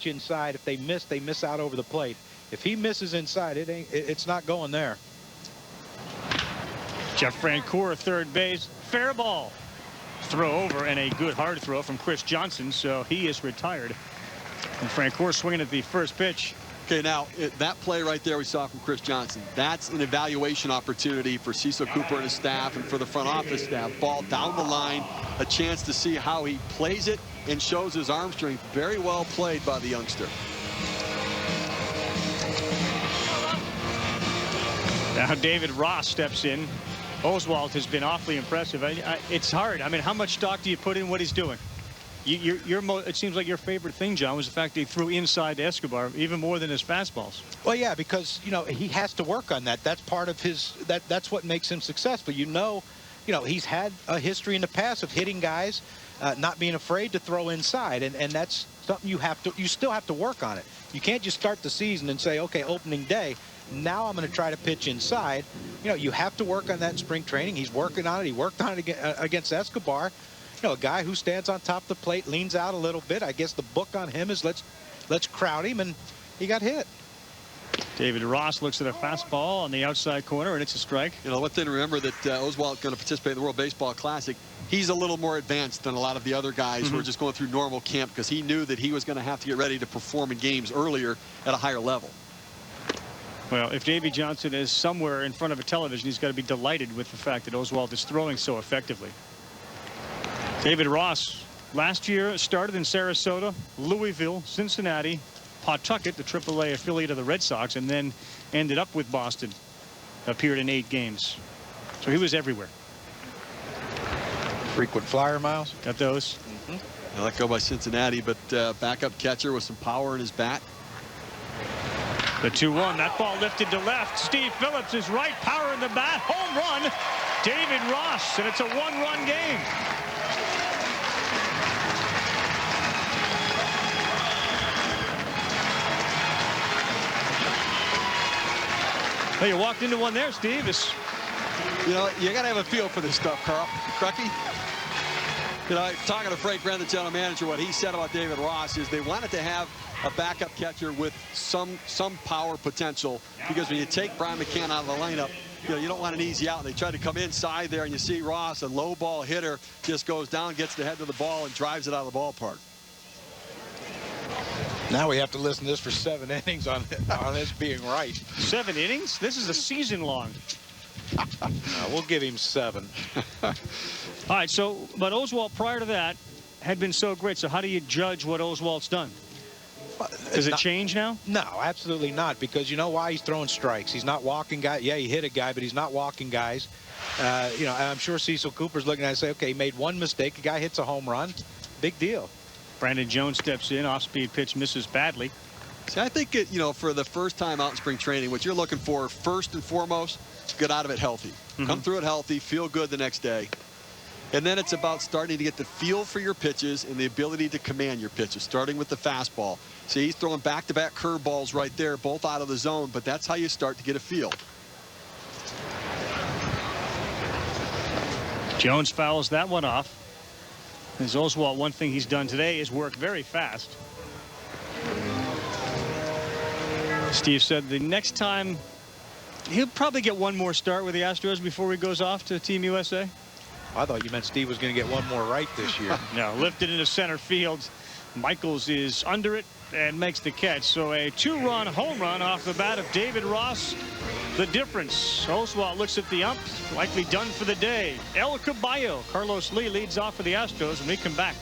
pitch inside. If they miss out over the plate. If he misses inside, it's not going there. Jeff Francoeur, third base, fair ball. Throw over, and a good hard throw from Chris Johnson, so he is retired. And Francoeur swinging at the first pitch. Okay, now that play right there we saw from Chris Johnson, that's an evaluation opportunity for Cecil Cooper and his staff and for the front office staff. Ball down the line, a chance to see how he plays it and shows his arm strength. Very well played by the youngster. Now David Ross steps in. Oswalt has been awfully impressive. It's hard. I mean, how much stock do you put in what he's doing? It seems like your favorite thing, John, was the fact that he threw inside to Escobar even more than his fastballs. Well, yeah, because he has to work on that. That's part of his. That's what makes him successful. He's had a history in the past of hitting guys, not being afraid to throw inside, and that's something you still have to work on it. You can't just start the season and say, okay, opening day, now I'm going to try to pitch inside. You have to work on that in spring training. He's working on it. He worked on it against Escobar. A guy who stands on top of the plate, leans out a little bit. I guess the book on him is let's crowd him, and he got hit. David Ross looks at a fastball on the outside corner, and it's a strike. One thing to remember that Oswalt going to participate in the World Baseball Classic. He's a little more advanced than a lot of the other guys who are just going through normal camp, because he knew that he was going to have to get ready to perform in games earlier at a higher level. Well, if Davey Johnson is somewhere in front of a television, he's got to be delighted with the fact that Oswalt is throwing so effectively. David Ross last year started in Sarasota, Louisville, Cincinnati, Pawtucket, the AAA affiliate of the Red Sox, and then ended up with Boston. Appeared in 8 games. So he was everywhere. Frequent flyer miles. Got those. I let go by Cincinnati, but backup catcher with some power in his bat. The 2-1. That ball lifted to left. Steve Phillips is right. Power in the bat. Home run. David Ross. And it's a 1-run game. Well, you walked into one there, Steve. You got to have a feel for this stuff, Carl. Crucky. Talking to Frank Wren, the general manager, what he said about David Ross is they wanted to have a backup catcher with some power potential, because when you take Brian McCann out of the lineup, you don't want an easy out. They try to come inside there, and you see Ross, a low ball hitter, just goes down, gets the head of the ball, and drives it out of the ballpark. Now we have to listen to this for 7 innings on this being right. 7 innings? This is a season long. We'll give him 7. All right, but Oswalt prior to that had been so great. So how do you judge what Oswalt's done? Does it change now? No, absolutely not, because you know why? He's throwing strikes. He's not walking guys. Yeah, he hit a guy, but he's not walking guys. I'm sure Cecil Cooper's looking at it and say, okay, he made one mistake. A guy hits a home run. Big deal. Brandon Jones steps in. Off-speed pitch misses badly. See, I think for the first time out in spring training, what you're looking for first and foremost, get out of it healthy. Come through it healthy, feel good the next day. And then it's about starting to get the feel for your pitches and the ability to command your pitches, starting with the fastball. See, he's throwing back-to-back curveballs right there, both out of the zone, but that's how you start to get a feel. Jones fouls that one off. As Oswalt, one thing he's done today is work very fast. Steve said the next time he'll probably get one more start with the Astros before he goes off to Team USA. I thought you meant Steve was going to get one more right this year. No, lifted into center field. Michaels is under it and makes the catch. So a 2-run home run off the bat of David Ross. The difference. Oswalt looks at the ump, likely done for the day. El Caballo. Carlos Lee leads off for the Astros when we come back.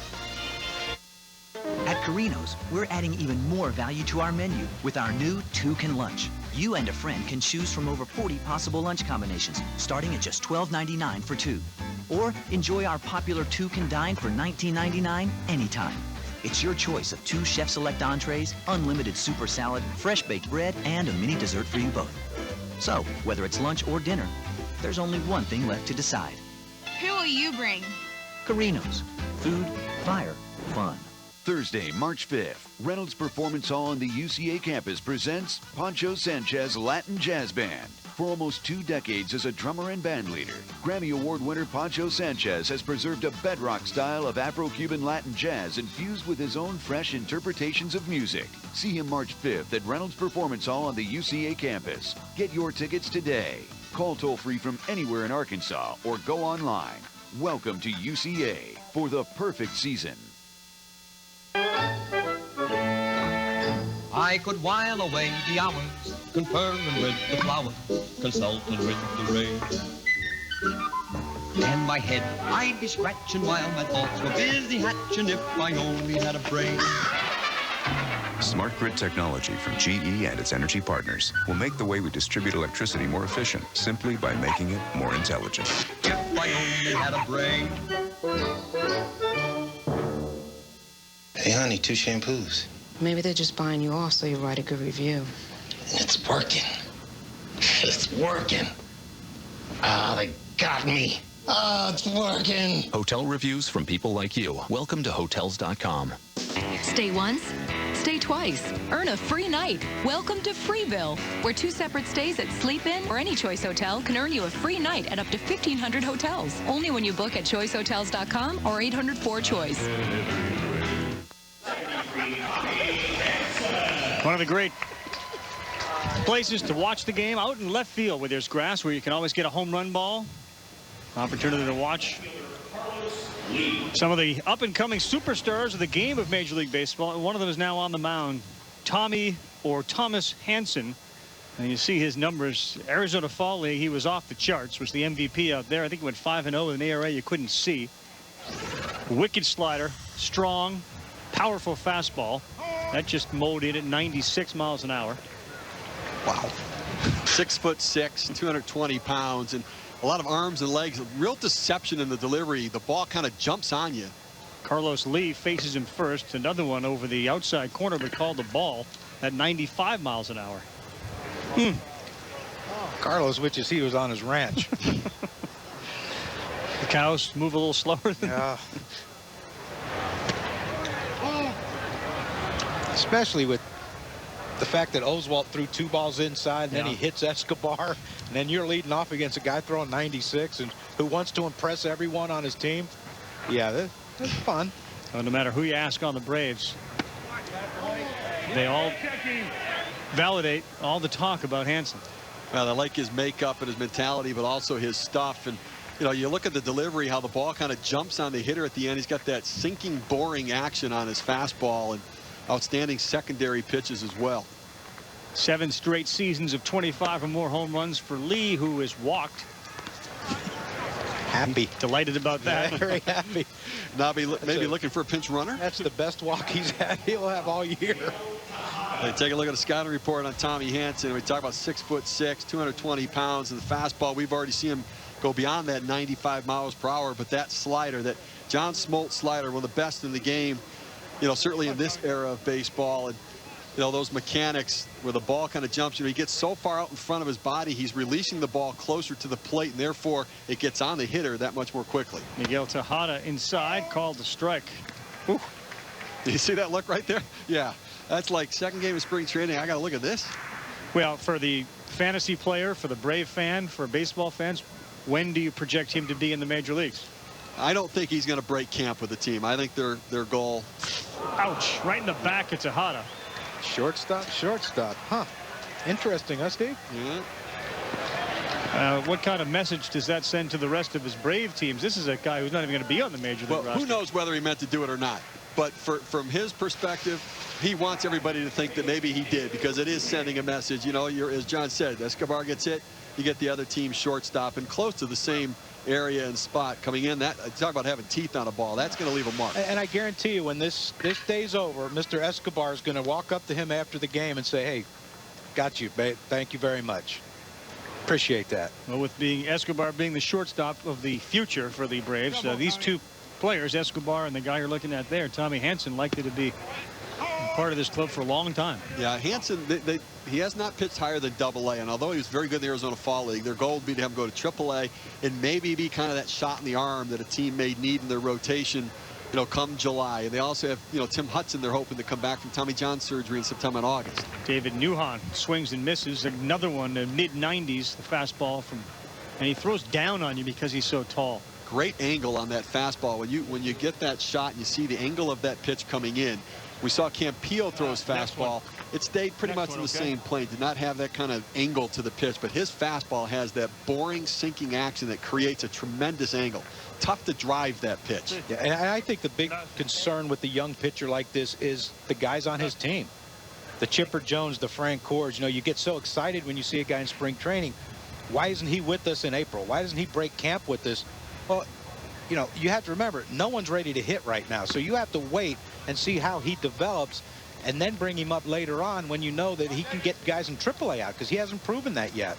At Carino's, we're adding even more value to our menu with our new Two-Can Lunch. You and a friend can choose from over 40 possible lunch combinations, starting at just $12.99 for 2. Or enjoy our popular Two-Can Dine for $19.99 anytime. It's your choice of 2 Chef Select entrees, unlimited super salad, fresh baked bread, and a mini dessert for you both. So, whether it's lunch or dinner, there's only one thing left to decide. Who will you bring? Carino's. Food, fire, fun. Thursday, March 5th, Reynolds Performance Hall on the UCA campus presents Pancho Sanchez Latin Jazz Band. For almost 2 decades as a drummer and band leader, Grammy Award winner Pancho Sanchez has preserved a bedrock style of Afro-Cuban Latin jazz infused with his own fresh interpretations of music. See him March 5th at Reynolds Performance Hall on the UCA campus. Get your tickets today. Call toll-free from anywhere in Arkansas or go online. Welcome to UCA for the perfect season. I could while away the hours, conferring with the flowers, consulting with the rain. And my head I'd be scratching while my thoughts were busy hatching if I only had a brain. Smart grid technology from GE and its energy partners will make the way we distribute electricity more efficient simply by making it more intelligent. If I only had a brain. Hey, honey, 2 shampoos. Maybe they're just buying you off so you write a good review. And it's working. It's working. Ah, they got me. Ah, it's working. Hotel reviews from people like you. Welcome to Hotels.com. Stay once, stay twice. Earn a free night. Welcome to Freeville, where 2 separate stays at Sleep Inn or any Choice Hotel can earn you a free night at up to 1,500 hotels. Only when you book at ChoiceHotels.com or 800-4-CHOICE. One of the great places to watch the game out in left field where there's grass, where you can always get a home run ball. Opportunity to watch some of the up-and-coming superstars of the game of Major League Baseball. And one of them is now on the mound, Thomas Hansen. And you see his numbers. Arizona Fall League, he was off the charts, was the MVP out there. I think he went 5-0 with an ERA you couldn't see. Wicked slider, strong, powerful fastball. That just mowed in at 96 miles an hour. Wow. 6'6", 220 pounds, and a lot of arms and legs. Real deception in the delivery. The ball kind of jumps on you. Carlos Lee faces him first. Another one over the outside corner, but called the ball at 95 miles an hour. Carlos wishes he was on his ranch. The cows move a little slower than especially with the fact that Oswalt threw 2 balls inside, and then he hits Escobar, and then you're leading off against a guy throwing 96 and who wants to impress everyone on his team. Yeah, that's fun. Well, no matter who you ask on the Braves, they all validate all the talk about Hansen. Well, I like his makeup and his mentality, but also his stuff. And you know, you look at the delivery, how the ball kind of jumps on the hitter at the end. He's got that sinking, boring action on his fastball, and outstanding secondary pitches as well. 7 straight seasons of 25 or more home runs for Lee, who is walked. Happy. Delighted about that. Yeah, very happy. Now maybe looking for a pinch runner. That's the best walk he'll have all year. Hey, take a look at a scouting report on Tommy Hansen. We talk about 6'6", 220 pounds, and the fastball. We've already seen him go beyond that 95 miles per hour, but that slider, that John Smoltz slider, one of the best in the game, you know, certainly in this era of baseball. And you know, those mechanics where the ball kind of jumps, you know, he gets so far out in front of his body, he's releasing the ball closer to the plate, and therefore it gets on the hitter that much more quickly. Miguel Tejada inside, called the strike. Ooh. Do you see that look right there? Yeah, that's like second game of spring training. I got to look at this. Well, for the fantasy player, for the Brave fan, for baseball fans, when do you project him to be in the major leagues? I don't think he's going to break camp with the team. I think their goal. Ouch, right in the back of Tejada. Shortstop. Huh. Interesting, huh, Steve? Yeah. What kind of message does that send to the rest of his Brave teams? This is a guy who's not even going to be on the major league roster. Who knows whether he meant to do it or not? But from his perspective, he wants everybody to think that maybe he did, because it is sending a message. You know, as John said, Escobar gets hit, you get the other team shortstop and close to the same area and spot coming in. That talk about having teeth on a ball. That's going to leave a mark. And I guarantee you, when this day's over, Mr. Escobar is going to walk up to him after the game and say, "Hey, got you, babe. Thank you very much. Appreciate that." Well, with Escobar being the shortstop of the future for the Braves, these two players, Escobar and the guy you're looking at there, Tommy Hansen, likely to be part of this club for a long time. Yeah, Hansen, he has not pitched higher than AA, and although he was very good in the Arizona Fall League, their goal would be to have him go to AAA and maybe be kind of that shot in the arm that a team may need in their rotation come July. And they also have, Tim Hudson, they're hoping to come back from Tommy John surgery in September and August. David Newhan swings and misses. Another one, the mid-90s, the fastball and he throws down on you because he's so tall. Great angle on that fastball. When you get that shot and you see the angle of that pitch coming in. We saw Campillo throw his fastball. It stayed pretty much in the same plane. Did not have that kind of angle to the pitch, but his fastball has that boring sinking action that creates a tremendous angle. Tough to drive that pitch. Yeah, and I think the big concern with the young pitcher like this is the guys on his team. The Chipper Jones, the Frank Cords. You get so excited when you see a guy in spring training. Why isn't he with us in April? Why doesn't he break camp with us? Well, you have to remember, no one's ready to hit right now. So you have to wait and see how he develops and then bring him up later on when you know that he can get guys in AAA out, because he hasn't proven that yet.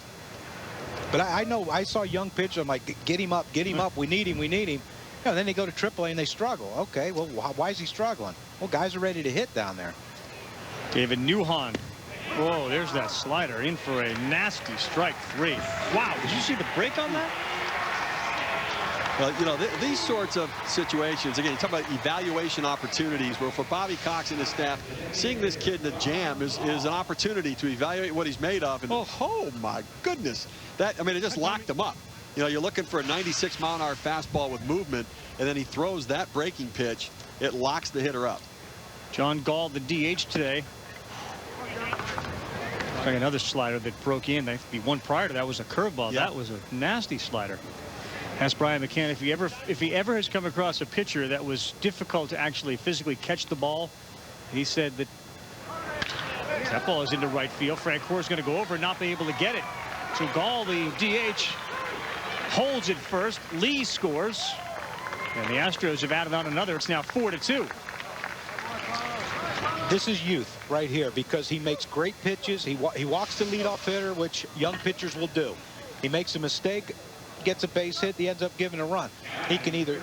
But I know I saw young pitchers. I'm like, get him up, we need him. Then they go to AAA and they struggle. Okay, well, why is he struggling? Well, guys are ready to hit down there. David Newhan. Whoa, there's that slider in for a nasty strike 3. Wow, did you see the break on that? Well, these sorts of situations, again, you talk about evaluation opportunities, where for Bobby Cox and his staff, seeing this kid in the jam is an opportunity to evaluate what he's made of. And oh my goodness, it just locked him up. You're looking for a 96-mile-an-hour fastball with movement, and then he throws that breaking pitch. It locks the hitter up. John Gall, the DH today. Like another slider that broke in. The one prior to that was a curveball. Yeah. That was a nasty slider. Asked Brian McCann if he ever has come across a pitcher that was difficult to actually physically catch the ball. He said that ball is into right field. Frank Cor's going to go over and not be able to get it. So Gall, the DH, holds it first. Lee scores, and the Astros have added on another. It's now 4-2. This is youth right here, because he makes great pitches. He walks the leadoff hitter, which young pitchers will do. He makes a mistake, gets a base hit, he ends up giving a run. He can either,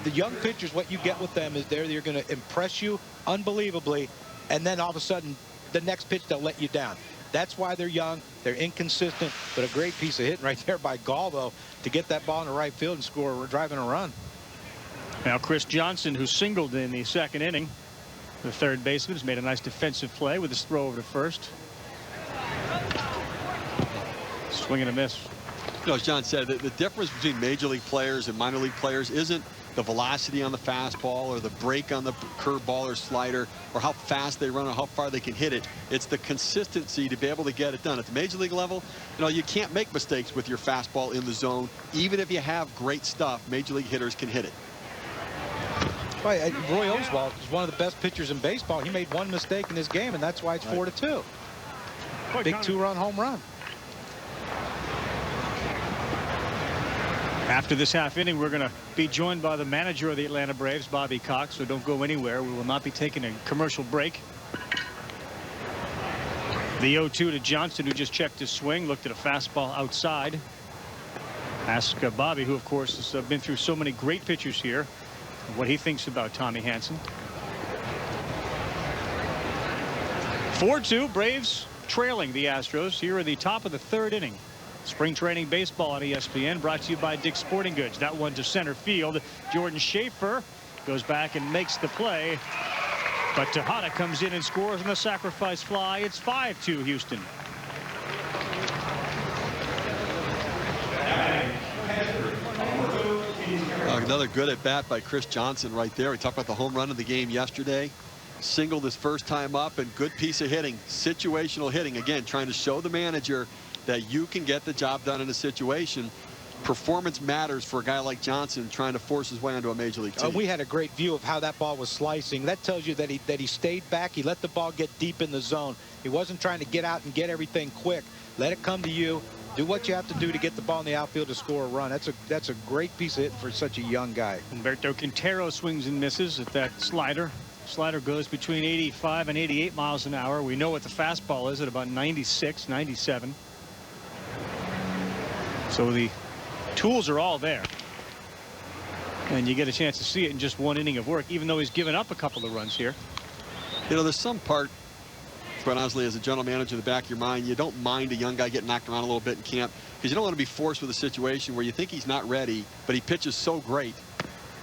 the young pitchers, what you get with them is they're going to impress you unbelievably, and then all of a sudden the next pitch they'll let you down. That's why they're young, they're inconsistent, but a great piece of hitting right there by Gall, though, to get that ball in the right field and score, driving a run. Now Chris Johnson, who singled in the second inning, the third baseman, has made a nice defensive play with his throw over to first. Swing and a miss. As John said, the difference between major league players and minor league players isn't the velocity on the fastball or the break on the curveball or slider or how fast they run or how far they can hit it. It's the consistency to be able to get it done. At the major league level, you can't make mistakes with your fastball in the zone. Even if you have great stuff, major league hitters can hit it. Right, Roy Oswalt is one of the best pitchers in baseball. He made one mistake in this game, and that's why it's 4-2. Big 2-run home run. After this half inning, we're going to be joined by the manager of the Atlanta Braves, Bobby Cox, so don't go anywhere. We will not be taking a commercial break. The 0-2 to Johnson, who just checked his swing, looked at a fastball outside. Ask Bobby, who of course has been through so many great pitchers here, what he thinks about Tommy Hanson. 4-2, Braves trailing the Astros here at the top of the third inning. Spring training baseball on ESPN, brought to you by Dick's Sporting Goods. That one to center field. Jordan Schaefer goes back and makes the play, but Tejada comes in and scores on the sacrifice fly. It's 5-2 Houston. Another good at bat by Chris Johnson right there. We talked about the home run of the game yesterday. Singled his first time up, and good piece of hitting. Situational hitting, again, trying to show the manager that you can get the job done in a situation. Performance matters for a guy like Johnson trying to force his way onto a major league team. We had a great view of how that ball was slicing. That tells you that he stayed back. He let the ball get deep in the zone. He wasn't trying to get out and get everything quick. Let it come to you. Do what you have to do to get the ball in the outfield to score a run. That's a great piece of hitting for such a young guy. Humberto Quintero swings and misses at that slider. Slider goes between 85 and 88 miles an hour. We know what the fastball is at about 96, 97. So the tools are all there. And you get a chance to see it in just one inning of work, even though he's given up a couple of runs here. There's some part, quite honestly, as a general manager in the back of your mind, you don't mind a young guy getting knocked around a little bit in camp, because you don't want to be forced with a situation where you think he's not ready, but he pitches so great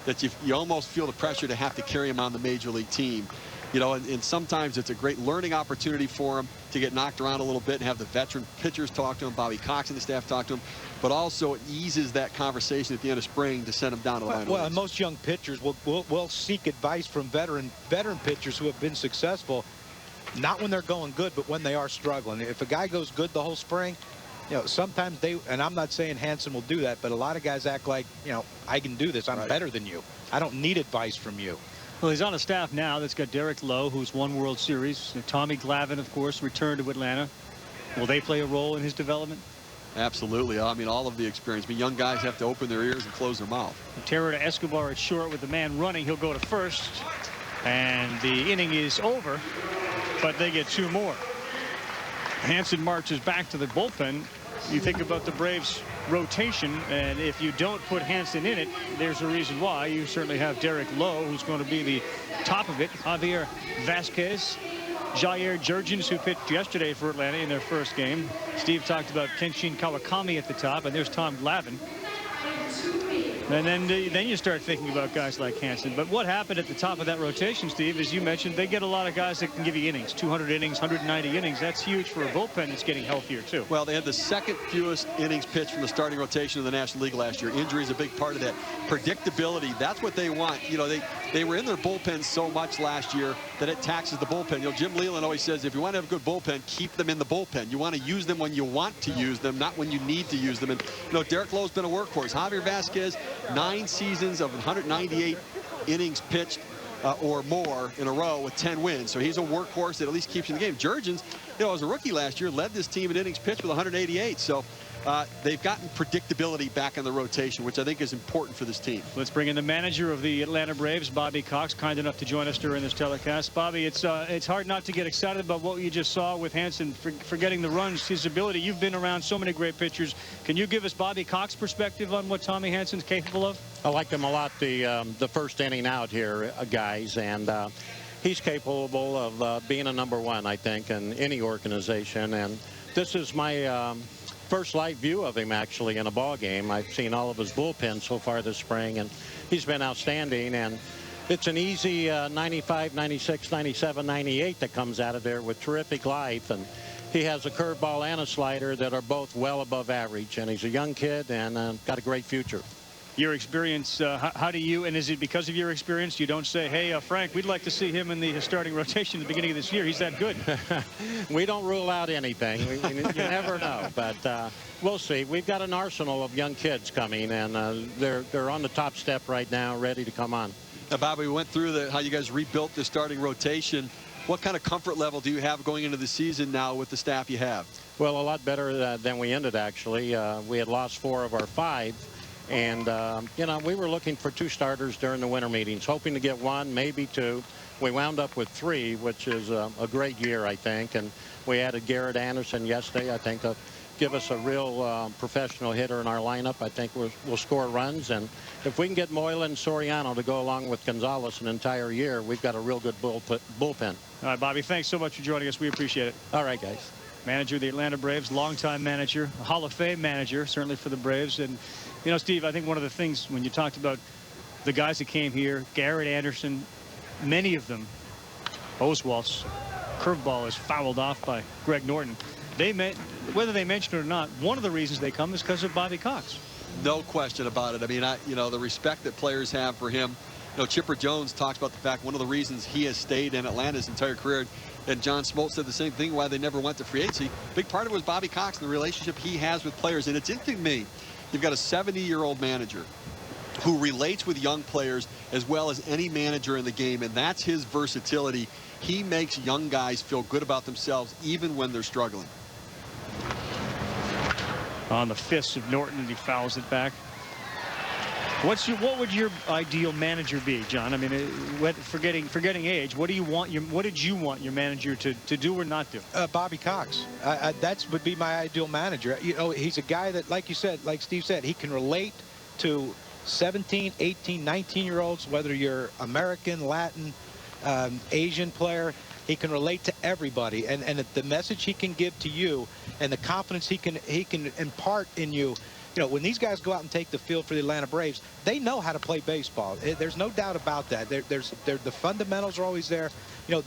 that you almost feel the pressure to have to carry him on the major league team. You know, and sometimes it's a great learning opportunity for him to get knocked around a little bit and have the veteran pitchers talk to him, Bobby Cox and the staff talk to him, but also it eases that conversation at the end of spring to send him down to the line. Well, and most young pitchers will seek advice from veteran pitchers who have been successful, not when they're going good, but when they are struggling. If a guy goes good the whole spring, you know, sometimes they, and I'm not saying Hansen will do that, but a lot of guys act like, you know, I can do this. I'm better than you. I don't need advice from you. Well, he's on a staff now that's got Derek Lowe, who's won World Series. And Tommy Glavine, of course, returned to Atlanta. Will they play a role in his development? Absolutely. I mean, all of the experience. But young guys have to open their ears and close their mouth. Terra to Escobar at short with the man running. He'll go to first. And the inning is over, but they get 2 more. Hansen marches back to the bullpen. You think about the Braves rotation, and if you don't put Hansen in it, there's a reason why. You certainly have Derek Lowe, who's going to be the top of it. Javier Vasquez, Jair Jurgens, who pitched yesterday for Atlanta in their first game. Steve talked about Kenshin Kawakami at the top, and there's Tom Glavine. And then you start thinking about guys like Hansen. But what happened at the top of that rotation, Steve, as you mentioned, they get a lot of guys that can give you innings, 200 innings, 190 innings. That's huge for a bullpen that's getting healthier, too. Well, they had the second fewest innings pitched from the starting rotation of the National League last year. Injury is a big part of that. Predictability, that's what they want. You know, they were in their bullpen so much last year that it taxes the bullpen. You know, Jim Leland always says, if you want to have a good bullpen, keep them in the bullpen. You want to use them when you want to use them, not when you need to use them. And, you know, Derek Lowe's been a workhorse. Javier Vasquez, 9 seasons of 198 innings pitched or more in a row with 10 wins. So he's a workhorse that at least keeps you in the game. Jurgens, you know, as a rookie last year, led this team in innings pitched with 188. So they've gotten predictability back in the rotation, which I think is important for this team. Let's bring in the manager of the Atlanta Braves, Bobby Cox, kind enough to join us during this telecast. Bobby, it's hard not to get excited about what you just saw with Hansen forgetting the runs, his ability. You've been around so many great pitchers. Can you give us Bobby Cox's perspective on what Tommy Hansen's capable of? I like him a lot, the first inning out here, guys, and he's capable of being a #1, I think, in any organization. And this is my first live view of him, actually, in a ball game. I've seen all of his bullpen so far this spring, and he's been outstanding. And it's an easy 95, 96, 97, 98 that comes out of there with terrific life. And he has a curveball and a slider that are both well above average. And he's a young kid and got a great future. Your experience, how do you, and is it because of your experience, you don't say, hey, Frank, we'd like to see him in the starting rotation at the beginning of this year. He's that good. We don't rule out anything. You never know, but we'll see. We've got an arsenal of young kids coming, and they're on the top step right now, ready to come on. Now, Bobby, we went through how you guys rebuilt the starting rotation. What kind of comfort level do you have going into the season now with the staff you have? Well, a lot better than we ended, actually. We had lost 4 of our 5. And, you know, we were looking for 2 starters during the winter meetings, hoping to get 1, maybe 2. We wound up with 3, which is a great year, I think. And we added Garrett Anderson yesterday, I think, to give us a real professional hitter in our lineup. I think we'll score runs. And if we can get Moylan and Soriano to go along with Gonzalez an entire year, we've got a real good bullpen. All right, Bobby, thanks so much for joining us. We appreciate it. All right, guys. Manager of the Atlanta Braves, longtime manager, a Hall of Fame manager, certainly for the Braves. And, you know, Steve, I think one of the things when you talked about the guys that came here, Garrett Anderson, many of them, Oswalt's curveball is fouled off by Greg Norton. Whether they mention it or not, one of the reasons they come is because of Bobby Cox. No question about it. I mean, you know, the respect that players have for him. You know, Chipper Jones talks about the fact one of the reasons he has stayed in Atlanta his entire career, and John Smoltz said the same thing, why they never went to free agency. Big part of it was Bobby Cox and the relationship he has with players. And it's interesting to me, you've got a 70-year-old manager who relates with young players as well as any manager in the game, and that's his versatility. He makes young guys feel good about themselves even when they're struggling. On the fists of Norton, and he fouls it back. What would your ideal manager be, John? I mean, forgetting age, what did you want your manager to do or not do? Bobby Cox. That would be my ideal manager. You know, he's a guy that, like you said, like Steve said, he can relate to 17, 18, 19-year-olds, whether you're American, Latin, Asian player. He can relate to everybody, and the message he can give to you and the confidence he can impart in you when these guys go out and take the field for the Atlanta Braves, they know how to play baseball. There's no doubt about that. The fundamentals are always there.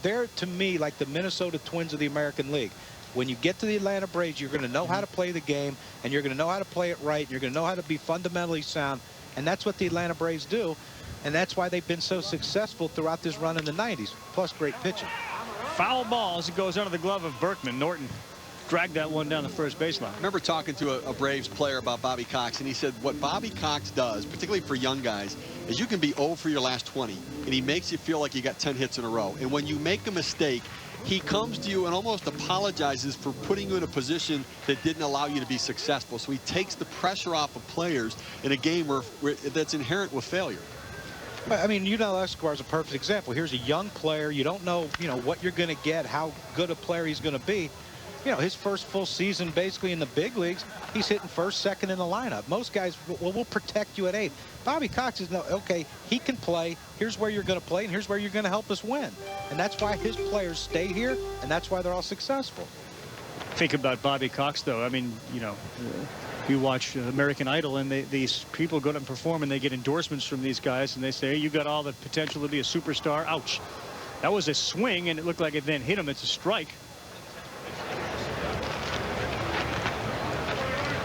They're, to me, like the Minnesota Twins of the American League. When you get to the Atlanta Braves, you're going to know how to play the game, and you're going to know how to play it right, and you're going to know how to be fundamentally sound, and that's what the Atlanta Braves do, and that's why they've been so successful throughout this run in the 90s, plus great pitching. Foul ball as it goes under the glove of Berkman. Norton dragged that one down the first baseline. I remember talking to a Braves player about Bobby Cox, and he said what Bobby Cox does, particularly for young guys, is you can be 0 for your last 20, and he makes you feel like you got 10 hits in a row. And when you make a mistake, he comes to you and almost apologizes for putting you in a position that didn't allow you to be successful. So he takes the pressure off of players in a game where that's inherent with failure. I mean, Escobar is a perfect example. Here's a young player. You don't know, what you're going to get, how good a player he's going to be. His first full season basically in the big leagues, he's hitting first, second in the lineup. Most guys, we'll protect you at 8. Bobby Cox is, okay, he can play. Here's where you're going to play, and here's where you're going to help us win. And that's why his players stay here, and that's why they're all successful. Think about Bobby Cox, though. I mean, you watch American Idol, and these people go to perform, and they get endorsements from these guys, and they say, hey, you got all the potential to be a superstar. Ouch. That was a swing, and it looked like it then hit him. It's a strike.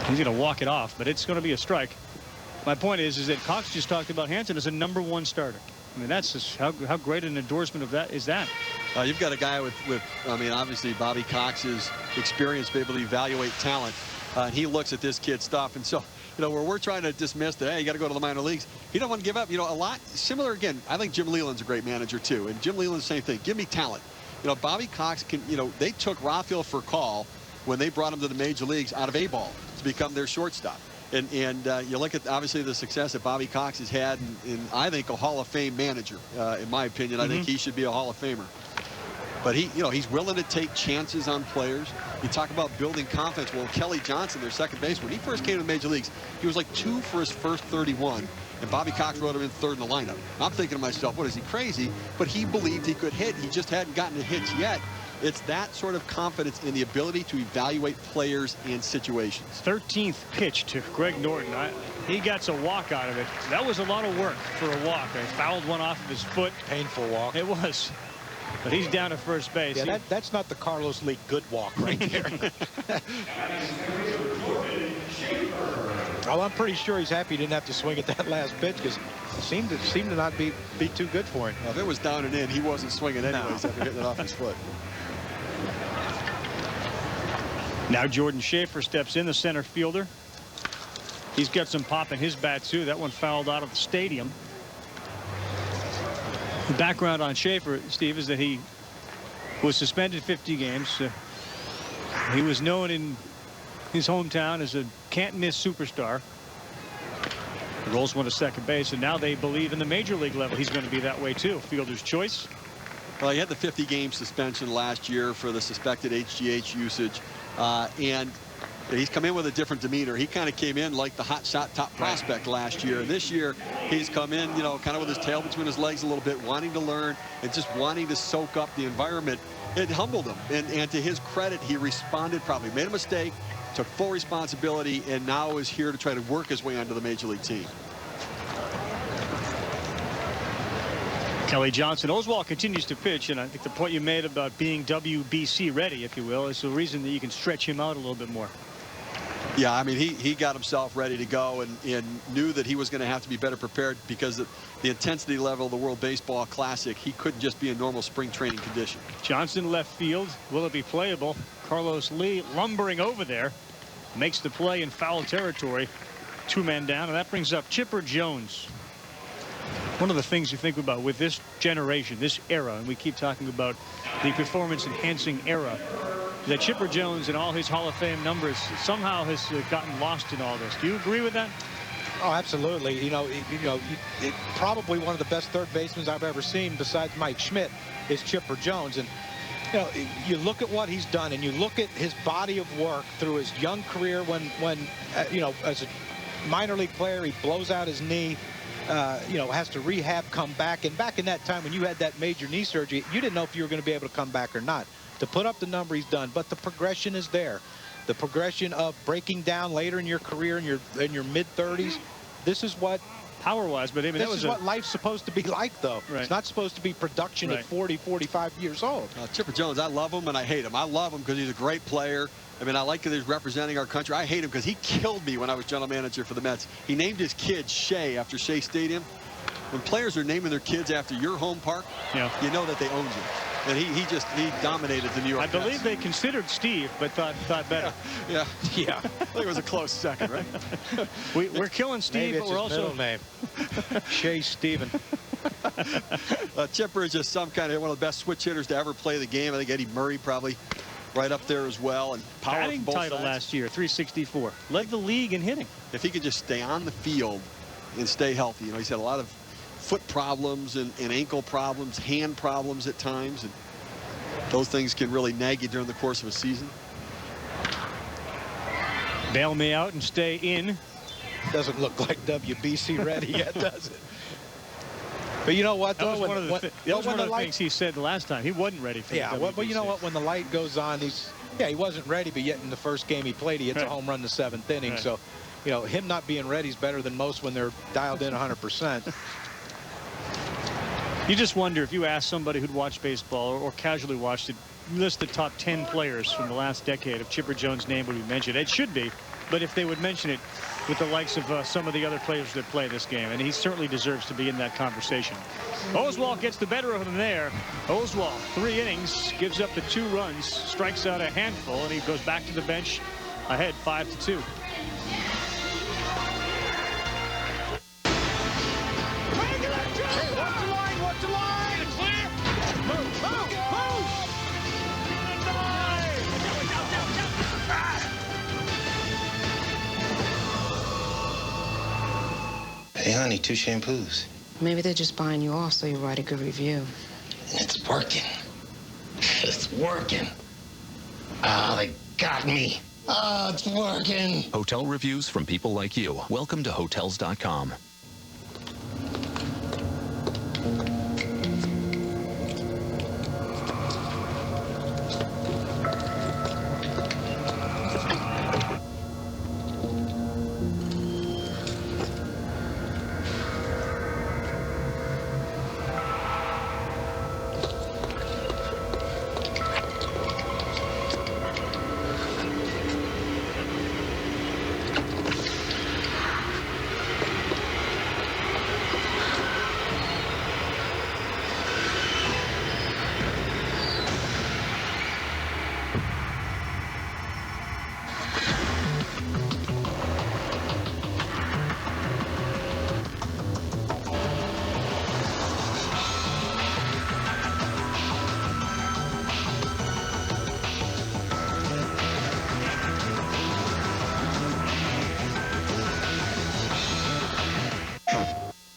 He's going to walk it off, but it's going to be a strike. My point is that Cox just talked about Hanson as a #1 starter. I mean, that's just how great an endorsement of that is that. You've got a guy with I mean, obviously Bobby Cox's experience to be able to evaluate talent. And he looks at this kid's stuff, and so where we're trying to dismiss that, hey, you got to go to the minor leagues, he don't want to give up. A lot similar again. I think Jim Leyland's a great manager too, and Jim Leyland's the same thing. Give me talent. Bobby Cox can. They took Rafael Furcal when they brought him to the major leagues out of A-ball to become their shortstop. And you look at obviously the success that Bobby Cox has had, and I think a Hall of Fame manager. In my opinion, I think he should be a Hall of Famer. But he's willing to take chances on players. You talk about building confidence. Well, Kelly Johnson, their second baseman, when he first came to the major leagues, he was like 2 for his first 31, and Bobby Cox wrote him in 3rd in the lineup. I'm thinking to myself, what is he, crazy? But he believed he could hit. He just hadn't gotten the hits yet. It's that sort of confidence in the ability to evaluate players and situations. 13th pitch to Greg Norton. He gets a walk out of it. That was a lot of work for a walk. He fouled one off of his foot. Painful walk. It was. But he's down at first base. Yeah, that's not the Carlos Lee good walk right there. Oh, I'm pretty sure he's happy he didn't have to swing at that last pitch because it seemed to not be too good for him. Well, if it was down and in, he wasn't swinging anyways after hitting it off his foot. Now Jordan Schaefer steps in, the center fielder. He's got some pop in his bat too. That one fouled out of the stadium. The background on Schaefer, Steve, is that he was suspended 50 games. He was known in his hometown as a can't-miss superstar. He rolls one to second base, and now they believe in the major league level he's going to be that way too. Fielder's choice. Well, he had the 50-game suspension last year for the suspected HGH usage, and he's come in with a different demeanor. He kind of came in like the hot shot top prospect last year. This year, he's come in, kind of with his tail between his legs a little bit, wanting to learn and just wanting to soak up the environment. It humbled him, and to his credit, he responded properly. Made a mistake, took full responsibility, and now is here to try to work his way onto the major league team. Kelly Johnson. Oswalt continues to pitch, and I think the point you made about being WBC ready, if you will, is the reason that you can stretch him out a little bit more. Yeah, I mean, he got himself ready to go and knew that he was going to have to be better prepared because of the intensity level of the World Baseball Classic. He couldn't just be in normal spring training condition. Johnson left field. Will it be playable? Carlos Lee lumbering over there. Makes the play in foul territory. 2 men down, and that brings up Chipper Jones. One of the things you think about with this generation, this era, and we keep talking about the performance-enhancing era, that Chipper Jones and all his Hall of Fame numbers somehow has gotten lost in all this. Do you agree with that? Oh, absolutely. Probably one of the best third basemen I've ever seen besides Mike Schmidt is Chipper Jones. And you look at what he's done, and you look at his body of work through his young career when as a minor league player, he blows out his knee. Has to rehab, come back. And back in that time when you had that major knee surgery, you didn't know if you were going to be able to come back or not. To put up the number he's done, but the progression is there. the progression of breaking down later in your career in your mid-30s. This is what power-wise, but I mean, this is what life's supposed to be like, though. Right. It's not supposed to be production at 40, 45 years old. Chipper Jones, I love him and I hate him. I love him because he's a great player. I mean, I like that he's representing our country. I hate him because he killed me when I was general manager for the Mets. He named his kid Shea after Shea Stadium. When players are naming their kids after your home park, you know that they own you. And he dominated the New York Mets. I believe they considered Steve, but thought better. Yeah. I think it was a close second, right? We're killing Steve, but we're also middle name. Shea Steven. Chipper is just some kind of one of the best switch hitters to ever play the game. I think Eddie Murray probably right up there as well. And power batting from both title sides. last year, 364. Led the league in hitting. If he could just stay on the field and stay healthy. You know, he's had a lot of foot problems and ankle problems, hand problems at times, and those things can really nag you during the course of a season. Bail me out and stay in. Doesn't look like WBC ready yet, does it? But you know what, though? That was one of the things he said the last time. He wasn't ready for the WBC. But you know what? When the light goes on, he wasn't ready, but yet in the first game he played, he hits a home run in the 7th inning. So, you know, him not being ready is better than most when they're dialed in 100%. You just wonder if you ask somebody who'd watched baseball or casually watched it, list the top 10 players from the last decade, if Chipper Jones' name would be mentioned. It should be, but if they would mention it with the likes of some of the other players that play this game, and he certainly deserves to be in that conversation. Oswalt gets the better of him there. Oswalt, 3 innings, gives up the 2 runs, strikes out a handful, and he goes back to the bench ahead 5-2. Hey, honey, 2 shampoos. Maybe they're just buying you off so you write a good review. And it's working. It's working. Ah, they got me. Ah, it's working. Hotel reviews from people like you. Welcome to Hotels.com.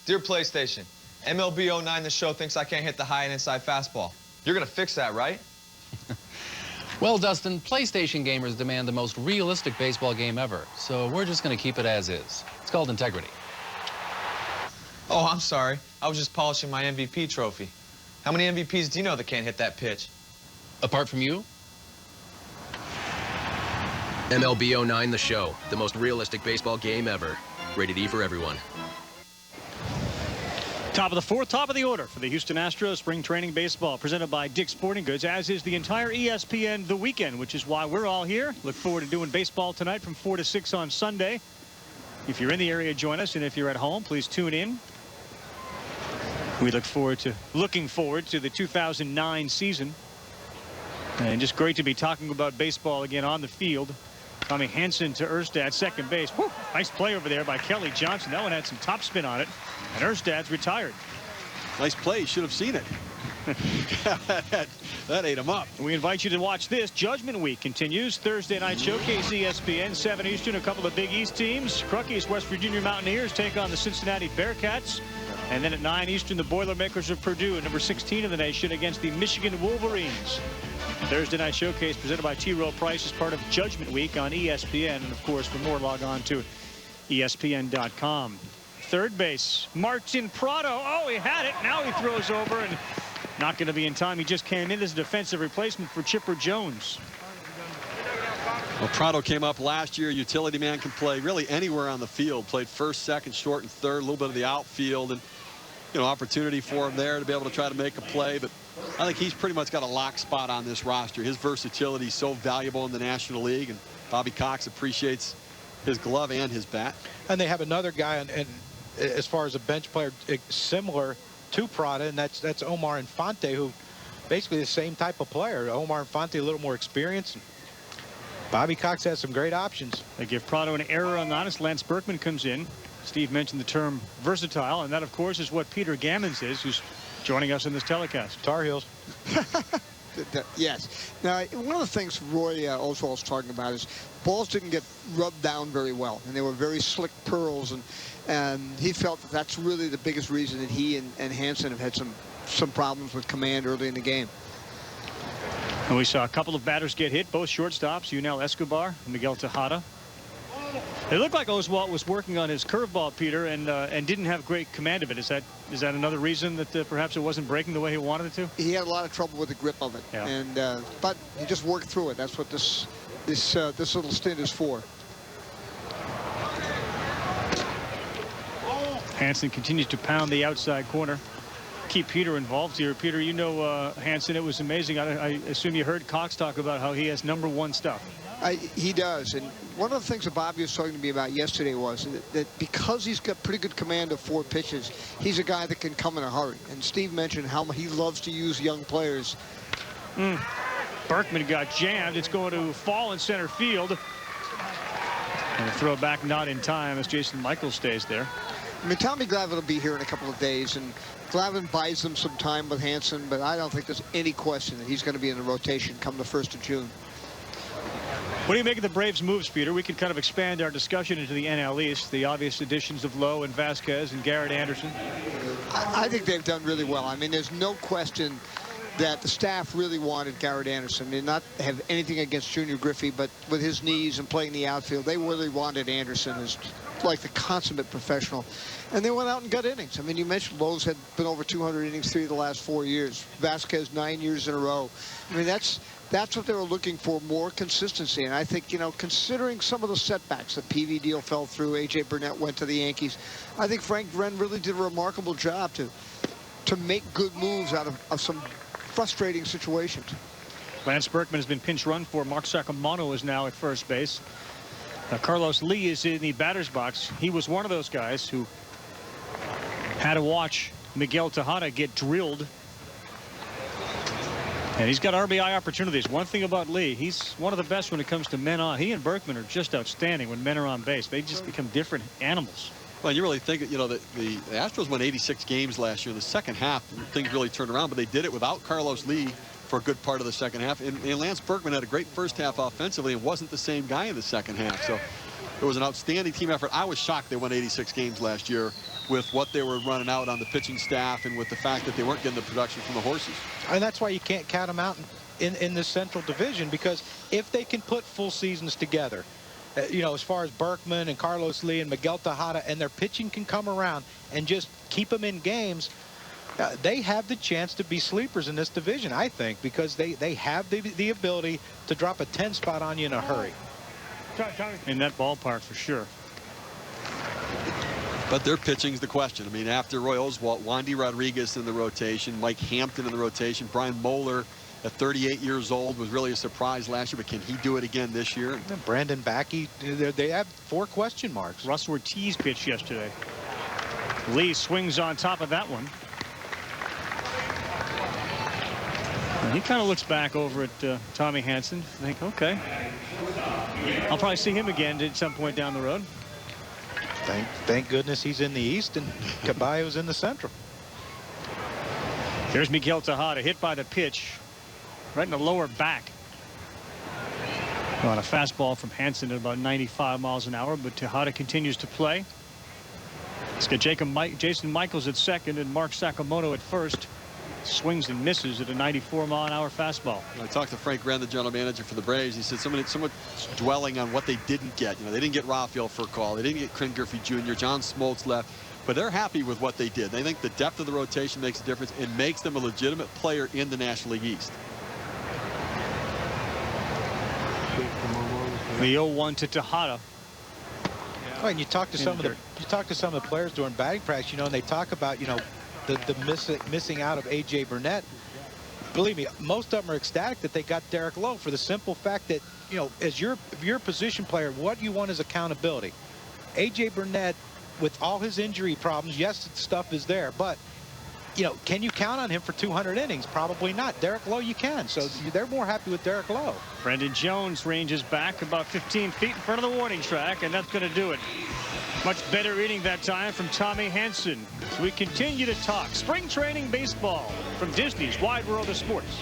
Dear PlayStation, MLB 09 The Show thinks I can't hit the high and inside fastball. You're going to fix that, right? Well, Dustin, PlayStation gamers demand the most realistic baseball game ever, so we're just going to keep it as is. It's called integrity. Oh, I'm sorry. I was just polishing my MVP trophy. How many MVPs do you know that can't hit that pitch? Apart from you? MLB 09 The Show, the most realistic baseball game ever. Rated E for everyone. Top of the 4th, top of the order for the Houston Astros spring training baseball presented by Dick's Sporting Goods, as is the entire ESPN The Weekend, which is why we're all here. Look forward to doing baseball tonight from 4 to 6 on Sunday. If you're in the area, join us, and if you're at home, please tune in. We looking forward to the 2009 season. And just great to be talking about baseball again on the field. Tommy Hansen to Erstad, second base. Whew, nice play over there by Kelly Johnson. That one had some top spin on it. And Erstad's retired. Nice play. You should have seen it. That ate him up. We invite you to watch this. Judgment Week continues. Thursday night showcase, ESPN, 7 Eastern. A couple of Big East teams. Cruckies, West Virginia Mountaineers take on the Cincinnati Bearcats. And then at 9 Eastern, the Boilermakers of Purdue, number 16 of the nation, against the Michigan Wolverines. Thursday night showcase presented by T. Rowe Price as part of Judgment Week on ESPN. And, of course, for more, log on to ESPN.com. Third base, Martin Prado. Oh, he had it. Now he throws over and not going to be in time. He just came in as a defensive replacement for Chipper Jones. Well, Prado came up last year. Utility man, can play really anywhere on the field. Played first, second, short, and third. A little bit of the outfield, and opportunity for him there to be able to try to make a play. But I think he's pretty much got a lock spot on this roster. His versatility is so valuable in the National League, and Bobby Cox appreciates his glove and his bat. And they have another guy, and as far as a bench player, similar to Prada, and that's Omar Infante, who basically the same type of player. Omar Infante a little more experienced. Bobby Cox has some great options. They give Prado an error on that as Lance Berkman comes in. Steve mentioned the term versatile, and that, of course, is what Peter Gammons is, who's joining us in this telecast. Tar Heels. Yes. Now, one of the things Roy Oswald's talking about is balls didn't get rubbed down very well, and they were very slick pearls, and he felt that that's really the biggest reason that he and Hansen have had some problems with command early in the game. And we saw a couple of batters get hit, both shortstops, Yunel Escobar and Miguel Tejada. It looked like Oswalt was working on his curveball, Peter, and didn't have great command of it. Is that another reason that perhaps it wasn't breaking the way he wanted it to? He had a lot of trouble with the grip of it, yeah. And but he just worked through it. That's what this little stint is for. Hansen continues to pound the outside corner. Keep Peter involved here. Peter, you know Hansen, it was amazing. I assume you heard Cox talk about how he has #1 stuff. He does, and one of the things that Bobby was talking to me about yesterday was that because he's got pretty good command of 4 pitches, he's a guy that can come in a hurry. And Steve mentioned how he loves to use young players. Berkman got jammed. It's going to fall in center field. And a throw back not in time as Jason Michaels stays there. I mean, Tommy Glavine will be here in a couple of days, and Glavine buys them some time with Hansen, but I don't think there's any question that he's going to be in the rotation come the 1st of June. What do you make of the Braves' moves, Peter? We could kind of expand our discussion into the NL East, the obvious additions of Lowe and Vasquez and Garrett Anderson. I think they've done really well. I mean, there's no question that the staff really wanted Garrett Anderson. They did not have anything against Junior Griffey, but with his knees and playing the outfield, they really wanted Anderson as like the consummate professional. And they went out and got innings. I mean, you mentioned Lowe's had been over 200 innings 3 of the last 4 years. Vasquez 9 years in a row. I mean, that's what they were looking for, more consistency. And I think, considering some of the setbacks, the PV deal fell through, A.J. Burnett went to the Yankees, I think Frank Wren really did a remarkable job to make good moves out of some frustrating situations. Lance Berkman has been pinch run for. Mark Sacramento is now at first base. Carlos Lee is in the batter's box. He was one of those guys who had to watch Miguel Tejada get drilled. And he's got RBI opportunities. One thing about Lee, he's one of the best when it comes to men on. He and Berkman are just outstanding when men are on base. They just become different animals. Well, you really think, that the Astros won 86 games last year. In the second half, things really turned around, but they did it without Carlos Lee for a good part of the second half. And Lance Berkman had a great first half offensively and wasn't the same guy in the second half. So it was an outstanding team effort. I was shocked they won 86 games last year with what they were running out on the pitching staff and with the fact that they weren't getting the production from the horses. And that's why you can't count them out in this Central Division, because if they can put full seasons together, as far as Berkman and Carlos Lee and Miguel Tejada, and their pitching can come around and just keep them in games, they have the chance to be sleepers in this division, I think, because they have the ability to drop a 10 spot on you in a hurry. In that ballpark, for sure. But their pitching's the question. I mean, after Roy Oswalt, Wandy Rodriguez in the rotation, Mike Hampton in the rotation, Brian Moeller at 38 years old was really a surprise last year, but can he do it again this year? Brandon Backey, they have 4 question marks. Russ Ortiz pitched yesterday. Lee swings on top of that one. And he kind of looks back over at Tommy Hansen. Think, okay, I'll probably see him again at some point down the road. Thank goodness he's in the East and Caballo's in the Central. Here's Miguel Tejada, hit by the pitch right in the lower back. On a fastball from Hansen at about 95 miles an hour, but Tejada continues to play. Let's get Jason Michaels at second and Mark Sacramento at first. Swings and misses at a 94-mile-an-hour fastball. I talked to Frank Wren, the general manager for the Braves. He said someone dwelling on what they didn't get. They didn't get Rafael for a call. They didn't get Ken Griffey Jr. John Smoltz left. But they're happy with what they did. They think the depth of the rotation makes a difference. It makes them a legitimate player in the National League East. The 0-1 to Tejada. Oh, and you talk to some of the players during batting practice, you know, and they talk about, you know, the missing out of A.J. Burnett. Believe me, most of them are ecstatic that they got Derek Lowe for the simple fact that, you know, as if you're a position player, what you want is accountability. A.J. Burnett, with all his injury problems, yes, stuff is there, but, you know, can you count on him for 200 innings? Probably not. Derek Lowe, you can. So they're more happy with Derek Lowe. Brendan Jones ranges back about 15 feet in front of the warning track, and that's going to do it. Much better inning that time from Tommy Hanson. So we continue to talk spring training baseball from Disney's Wide World of Sports.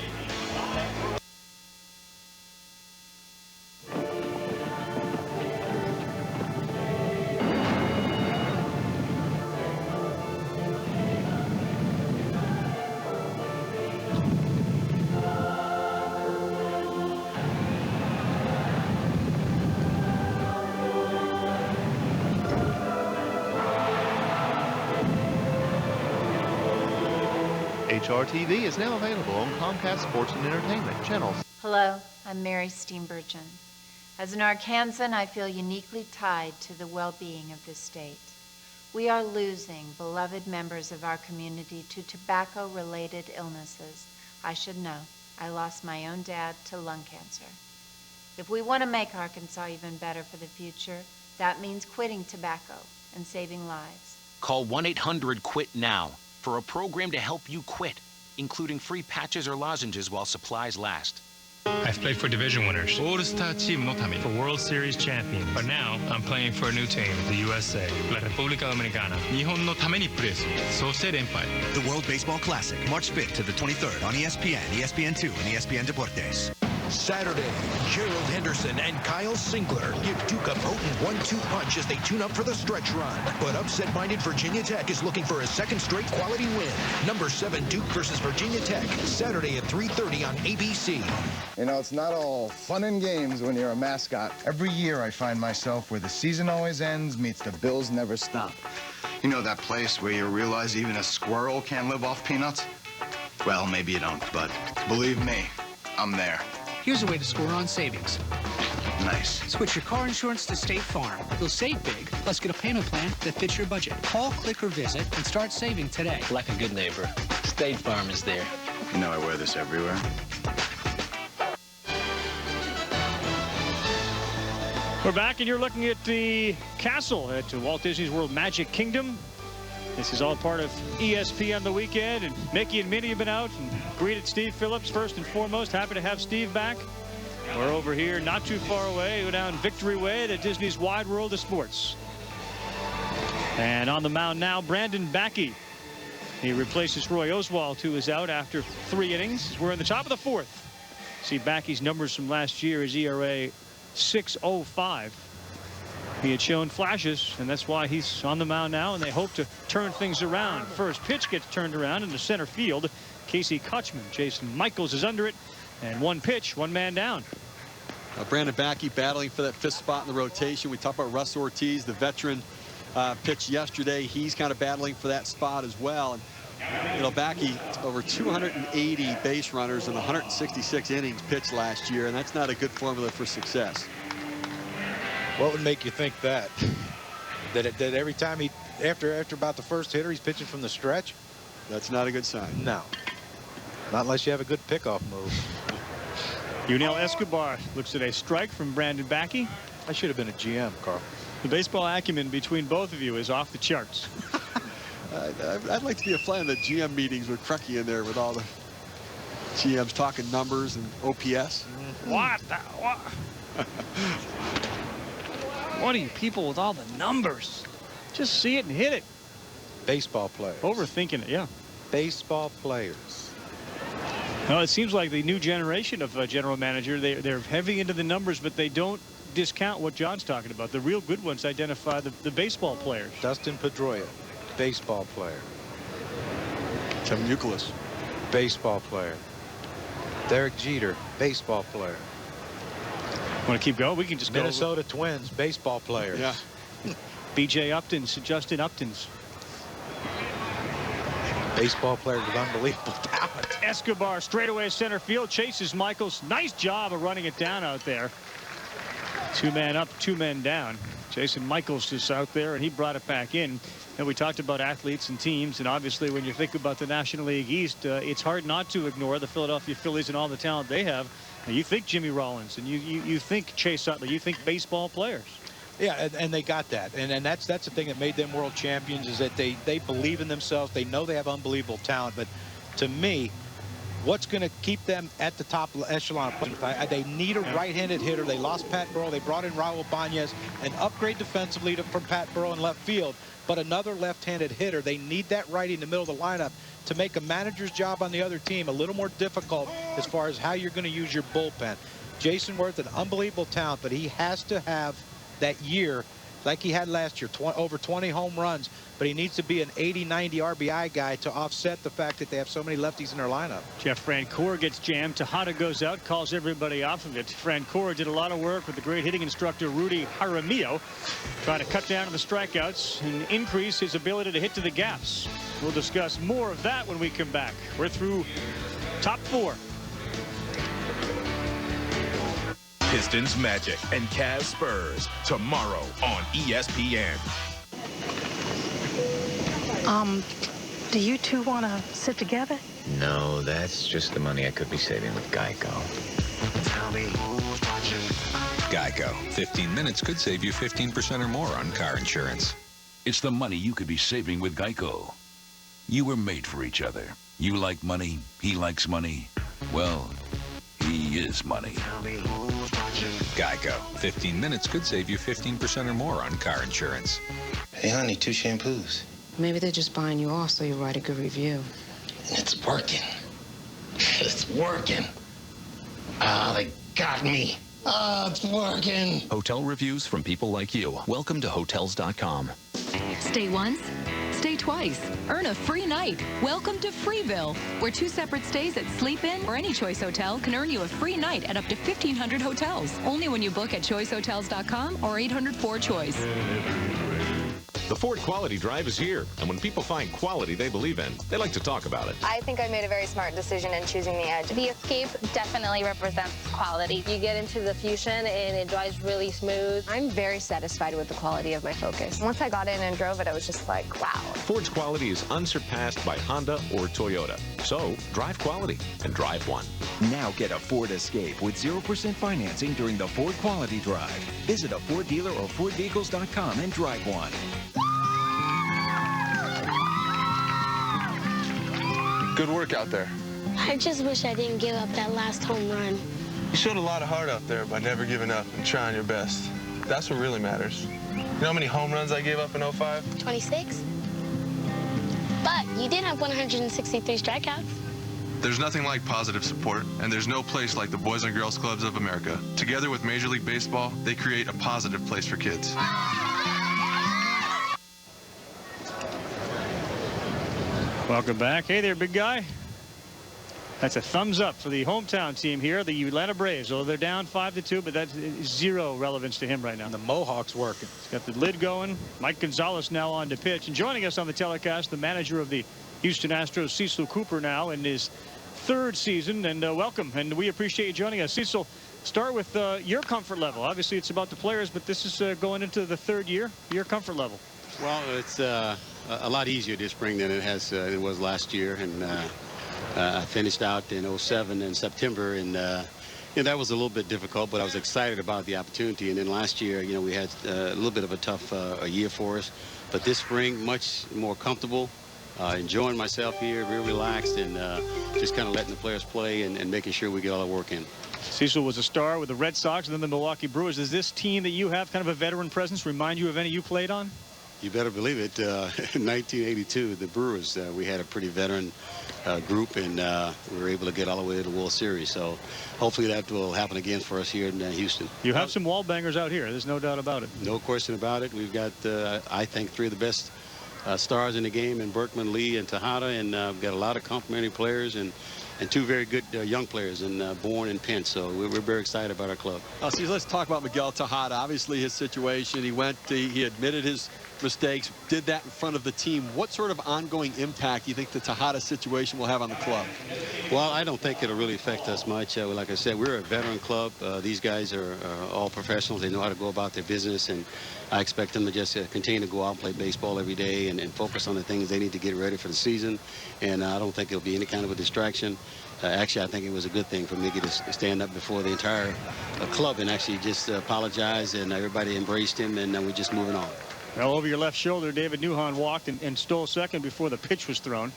HRTV is now available on Comcast Sports and Entertainment channels. Hello, I'm Mary Steenburgen. As an Arkansan, I feel uniquely tied to the well-being of this state. We are losing beloved members of our community to tobacco-related illnesses. I should know. I lost my own dad to lung cancer. If we want to make Arkansas even better for the future, that means quitting tobacco and saving lives. Call 1-800-QUIT-NOW for a program to help you quit, including free patches or lozenges while supplies last. I've played for division winners, All-Star team no tami, for World Series champions. But now I'm playing for a new team, the USA, La República Dominicana. Nihon no tame ni playする。そうして連敗。The World Baseball Classic, March 5th to the 23rd on ESPN, ESPN2, and ESPN Deportes. Saturday, Gerald Henderson and Kyle Singler give Duke a potent 1-2 punch as they tune up for the stretch run. But upset-minded Virginia Tech is looking for a second straight quality win. Number 7 Duke versus Virginia Tech, Saturday at 3:30 on ABC. You know, it's not all fun and games when you're a mascot. Every year I find myself where the season always ends meets the bills never stop. You know that place where you realize even a squirrel can't live off peanuts? Well, maybe you don't, but believe me, I'm there. Here's a way to score on savings. Nice. Switch your car insurance to State Farm. You'll save big, plus get a payment plan that fits your budget. Call, click, or visit and start saving today. Like a good neighbor, State Farm is there. You know I wear this everywhere. We're back, and you're looking at the castle at Walt Disney's World Magic Kingdom. This is all part of ESPN the weekend, and Mickey and Minnie have been out and greeted Steve Phillips first and foremost. Happy to have Steve back. We're over here not too far away, go down Victory Way at Disney's Wide World of Sports. And on the mound now, Brandon Backey. He replaces Roy Oswalt, who is out after 3 innings. We're in the top of the 4th. See Backey's numbers from last year, his ERA 6.05. He had shown flashes, and that's why he's on the mound now, and they hope to turn things around. First pitch gets turned around into center field. Casey Kutchman, Jason Michaels is under it, and 1 pitch, 1 man down. Brandon Backey battling for that 5th spot in the rotation. We talked about Russ Ortiz, the veteran, pitched yesterday. He's kind of battling for that spot as well. And, you know, Backey, over 280 base runners in 166 innings pitched last year, and that's not a good formula for success. What would make you think that? That every time after about the first hitter, he's pitching from the stretch? That's not a good sign. No. Not unless you have a good pickoff move. Yunel Escobar looks at a strike from Brandon Backey. I should have been a GM, Carl. The baseball acumen between both of you is off the charts. I'd like to be a fly in the GM meetings with Crucky in there with all the GMs talking numbers and OPS. What? What are you people with all the numbers? Just see it and hit it. Baseball players. Overthinking it, yeah. Baseball players. Well, it seems like the new generation of general manager, they're heavy into the numbers, but they don't discount what John's talking about. The real good ones identify the baseball players. Dustin Pedroia, baseball player. Kevin Youkilis, baseball player. Derek Jeter, baseball player. Want to keep going? We can just Minnesota Twins, baseball players. Yeah. B.J. Upton's, Justin Upton's. Baseball player with unbelievable talent. Escobar straightaway center field, chases Michaels. Nice job of running it down out there. 2 men up, 2 men down. Jason Michaels is out there, and he brought it back in. And we talked about athletes and teams, and obviously when you think about the National League East, it's hard not to ignore the Philadelphia Phillies and all the talent they have. And you think Jimmy Rollins, and you think Chase Utley, you think baseball players. Yeah, and they got that, and that's the thing that made them world champions, is that they believe in themselves. They know they have unbelievable talent, but to me, what's going to keep them at the top echelon? They need a right-handed hitter. They lost Pat Burrell. They brought in Raul Bañez, an upgrade defensively from Pat Burrell in left field, but another left-handed hitter. They need that righty in the middle of the lineup to make a manager's job on the other team a little more difficult as far as how you're going to use your bullpen. Jason Worth, an unbelievable talent, but he has to have that year like he had last year, over 20 home runs, but he needs to be an 80-90 RBI guy to offset the fact that they have so many lefties in their lineup. Jeff Francoeur gets jammed. Tejada goes out, calls everybody off of it. Francoeur did a lot of work with the great hitting instructor Rudy Jaramillo, trying to cut down on the strikeouts and increase his ability to hit to the gaps. We'll discuss more of that when we come back. We're through top 4. Pistons Magic and Cavs Spurs tomorrow on ESPN. Do you two want to sit together? No, that's just the money I could be saving with Geico. Geico. 15 minutes could save you 15% or more on car insurance. It's the money you could be saving with Geico. You were made for each other. You like money. He likes money. Well, he is money. Geico. 15 minutes could save you 15% or more on car insurance. Hey, honey, 2 shampoos. Maybe they're just buying you off so you write a good review. And it's working. It's working. Ah, they got me. Ah, it's working. Hotel reviews from people like you. Welcome to Hotels.com. Stay once, stay twice. Earn a free night. Welcome to Freeville, where 2 separate stays at Sleep Inn or any Choice Hotel can earn you a free night at up to 1,500 hotels. Only when you book at choicehotels.com or 800-4-CHOICE. The Ford Quality Drive is here, and when people find quality they believe in, they like to talk about it. I think I made a very smart decision in choosing the Edge. The Escape definitely represents quality. You get into the Fusion and it drives really smooth. I'm very satisfied with the quality of my Focus. Once I got in and drove it, I was just like, wow. Ford's quality is unsurpassed by Honda or Toyota. So, drive quality and drive one. Now get a Ford Escape with 0% financing during the Ford Quality Drive. Visit a Ford dealer or FordVehicles.com and drive one. Good work out there. I just wish I didn't give up that last home run. You showed a lot of heart out there by never giving up and trying your best. That's what really matters. You know how many home runs I gave up in 05? 26? But you did have 163 strikeouts. There's nothing like positive support, and there's no place like the Boys and Girls Clubs of America. Together with Major League Baseball, they create a positive place for kids. Welcome back. Hey there, big guy. That's a thumbs up for the hometown team here, the Atlanta Braves. Although they're down 5-2, but that's 0 relevance to him right now. And the Mohawks working. He's got the lid going. Mike Gonzalez now on to pitch. And joining us on the telecast, the manager of the Houston Astros, Cecil Cooper, now in his 3rd season. And welcome. And we appreciate you joining us. Cecil, start with your comfort level. Obviously, it's about the players, but this is going into the 3rd year. Your comfort level. Well, it's a lot easier this spring than it was last year, and I finished out in 07 in September, and that was a little bit difficult, but I was excited about the opportunity. And then last year, we had a little bit of a tough year for us, but this spring much more comfortable, enjoying myself here, real relaxed, and just kind of letting the players play and making sure we get all our work in. Cecil was a star with the Red Sox and then the Milwaukee Brewers. Is this team that you have kind of a veteran presence remind you of any you played on? You better believe it. In 1982, the Brewers, we had a pretty veteran group, and we were able to get all the way to the World Series. So hopefully that will happen again for us here in Houston. You have some wall bangers out here. There's no doubt about it. No question about it. We've got, I think, 3 of the best stars in the game in Berkman, Lee, and Tejada, and we've got a lot of complimentary players and 2 very good young players in Bourne and Pence. So we're very excited about our club. See, let's talk about Miguel Tejada. Obviously, his situation. He admitted his mistakes, did that in front of the team. What sort of ongoing impact do you think the Tejada situation will have on the club? Well, I don't think it'll really affect us much. Like I said, we're a veteran club. These guys are all professionals. They know how to go about their business, and I expect them to just continue to go out and play baseball every day and focus on the things they need to get ready for the season. And I don't think it'll be any kind of a distraction. Actually, I think it was a good thing for Mickey to stand up before the entire club and actually just apologize, and everybody embraced him, and we're just moving on. Well, over your left shoulder, David Newhan walked and stole second before the pitch was thrown.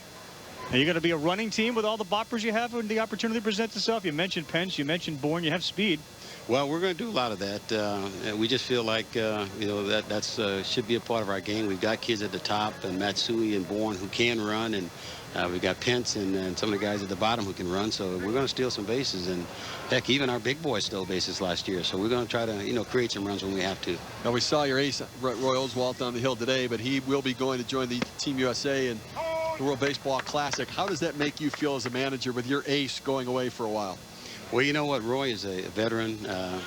Are you going to be a running team with all the boppers you have when the opportunity presents itself? You mentioned Pence, you mentioned Bourne, you have speed. Well, we're going to do a lot of that. We just feel like, you know, that's should be a part of our game. We've got kids at the top, and Matsui and Bourne, who can run, and we've got Pence and some of the guys at the bottom who can run. So we're going to steal some bases, and heck, even our big boys stole bases last year. So we're going to try to, you know, create some runs when we have to. Now, we saw your ace, Roy Oswalt, on the hill today, but he will be going to join the Team USA and the World Baseball Classic. How does that make you feel as a manager with your ace going away for a while? Well, you know what? Roy is a veteran.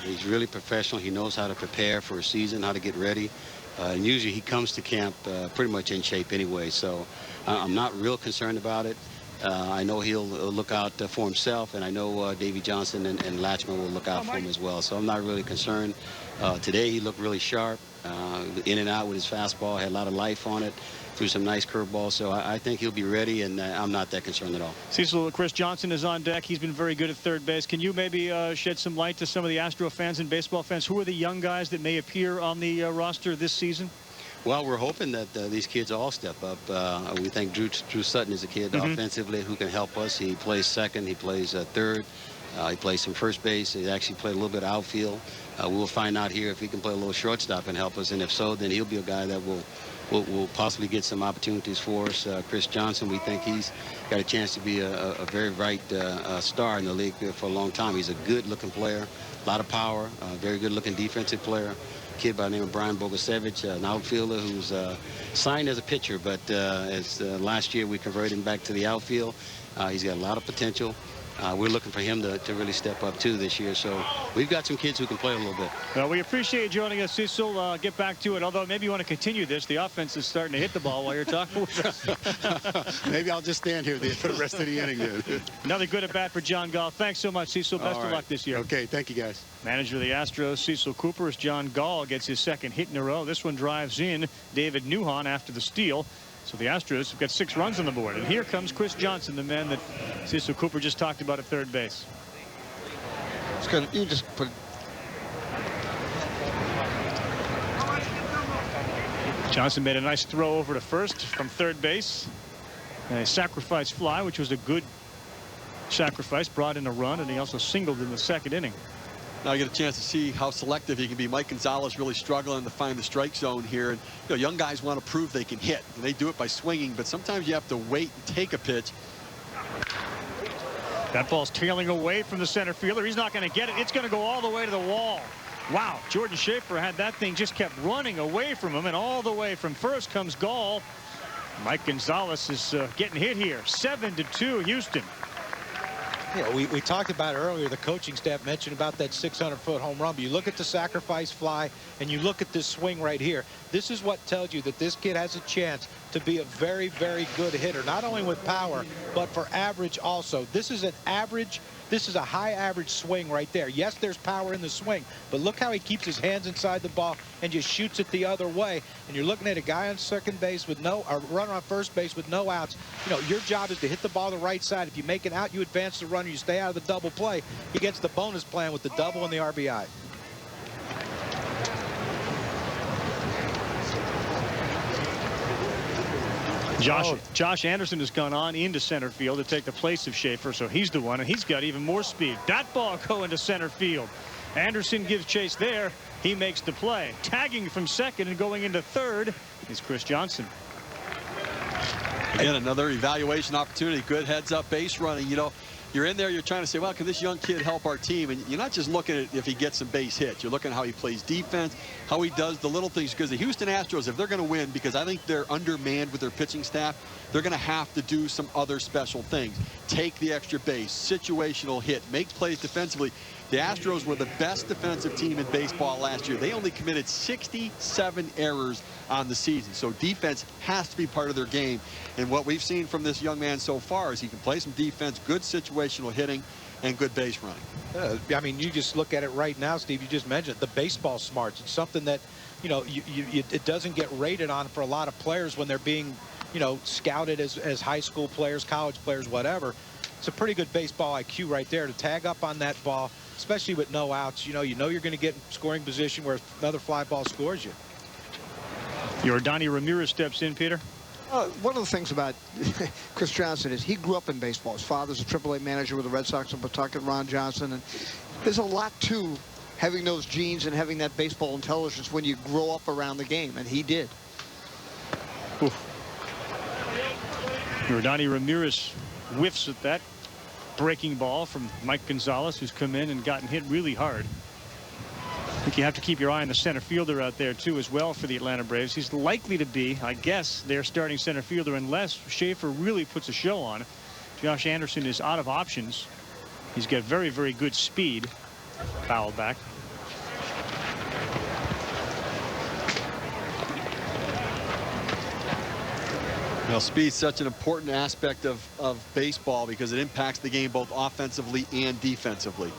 He's really professional. He knows how to prepare for a season, how to get ready. And usually he comes to camp pretty much in shape anyway. So I'm not real concerned about it. I know he'll look out for himself, and I know Davey Johnson and Latchman will look out for him as well. So I'm not really concerned. Today he looked really sharp, in and out with his fastball, had a lot of life on it. Threw some nice curveballs, so I think he'll be ready, and I'm not that concerned at all. Cecil, Chris Johnson is on deck. He's been very good at third base. Can you maybe shed some light to some of the Astro fans and baseball fans? Who are the young guys that may appear on the roster this season? Well, we're hoping that these kids all step up. We think Drew Sutton is a kid offensively who can help us. He plays second. He plays third. He plays some first base. He actually played a little bit of outfield. We'll find out here if he can play a little shortstop and help us, and if so, then he'll be a guy that will possibly get some opportunities for us. Chris Johnson, we think he's got a chance to be a very bright star in the league for a long time. He's a good-looking player, a lot of power, very good-looking defensive player. A kid by the name of Brian Bogusevich, an outfielder who's signed as a pitcher, but as last year we converted him back to the outfield. He's got a lot of potential. We're looking for him to really step up too this year. So we've got some kids who can play a little bit. Well, we appreciate you joining us, Cecil. Get back to it. Although maybe you want to continue this. The offense is starting to hit the ball while you're talking with us. Maybe I'll just stand here for the rest of the inning then. Another good at bat for John Gall. Thanks so much, Cecil. Best of luck this year. Okay, thank you, guys. Manager of the Astros, Cecil Cooper, as John Gall gets his second hit in a row. This one drives in David Newhan after the steal. So the Astros have got 6 runs on the board. And here comes Chris Johnson, the man that Cecil Cooper just talked about at third base. It's good. You just put. Johnson made a nice throw over to first from third base. A sacrifice fly, which was a good sacrifice, brought in a run, and he also singled in the second inning. Now you get a chance to see how selective he can be. Mike Gonzalez really struggling to find the strike zone here. And you know, young guys want to prove they can hit. And they do it by swinging, but sometimes you have to wait and take a pitch. That ball's tailing away from the center fielder. He's not going to get it. It's going to go all the way to the wall. Wow, Jordan Schaefer had that thing, just kept running away from him, and all the way from first comes Gall. Mike Gonzalez is getting hit here. 7-2 Houston. Yeah, we talked about earlier, the coaching staff mentioned about that 600-foot home run. But you look at the sacrifice fly and you look at this swing right here. This is what tells you that this kid has a chance to be a very, very good hitter, not only with power, but for average also. This is an average. This is a high average swing right there. Yes, there's power in the swing, but look how he keeps his hands inside the ball and just shoots it the other way. And you're looking at a guy on second base with no, or runner on first base with no outs. You know, your job is to hit the ball the right side. If you make an out, you advance the runner, you stay out of the double play. He gets the bonus plan with the double and the RBI. Josh Anderson has gone on into center field to take the place of Schaefer, so he's the one, and he's got even more speed. That ball going to center field. Anderson gives chase there. He makes the play. Tagging from second and going into third is Chris Johnson. Again, another evaluation opportunity. Good heads-up base running. You know, you're in there, you're trying to say, well, can this young kid help our team? And you're not just looking at if he gets some base hits. You're looking at how he plays defense, how he does the little things. Because the Houston Astros, if they're going to win, because I think they're undermanned with their pitching staff, they're going to have to do some other special things. Take the extra base, situational hit, make plays defensively. The Astros were the best defensive team in baseball last year. They only committed 67 errors on the season. So defense has to be part of their game. And what we've seen from this young man so far is he can play some defense, good situational hitting, and good base running. I mean, you just look at it right now, Steve. You just mentioned it, the baseball smarts. It's something that, you know, it doesn't get rated on for a lot of players when they're being, you know, scouted as high school players, college players, whatever. It's a pretty good baseball IQ right there to tag up on that ball, especially with no outs. You know you're going to get in scoring position where another fly ball scores you. Yordany Ramirez steps in, Peter. One of the things about Chris Johnson is he grew up in baseball. His father's a AAA manager with the Red Sox in Pawtucket, Ron Johnson. And there's a lot to having those genes and having that baseball intelligence when you grow up around the game, and he did. Yordany Ramirez whiffs at that breaking ball from Mike Gonzalez, who's come in and gotten hit really hard. I think you have to keep your eye on the center fielder out there too as well for the Atlanta Braves. He's likely to be, I guess, their starting center fielder unless Schaefer really puts a show on. Josh Anderson is out of options. He's got very, very good speed. Foul back. Well, speed's such an important aspect of baseball because it impacts the game both offensively and defensively.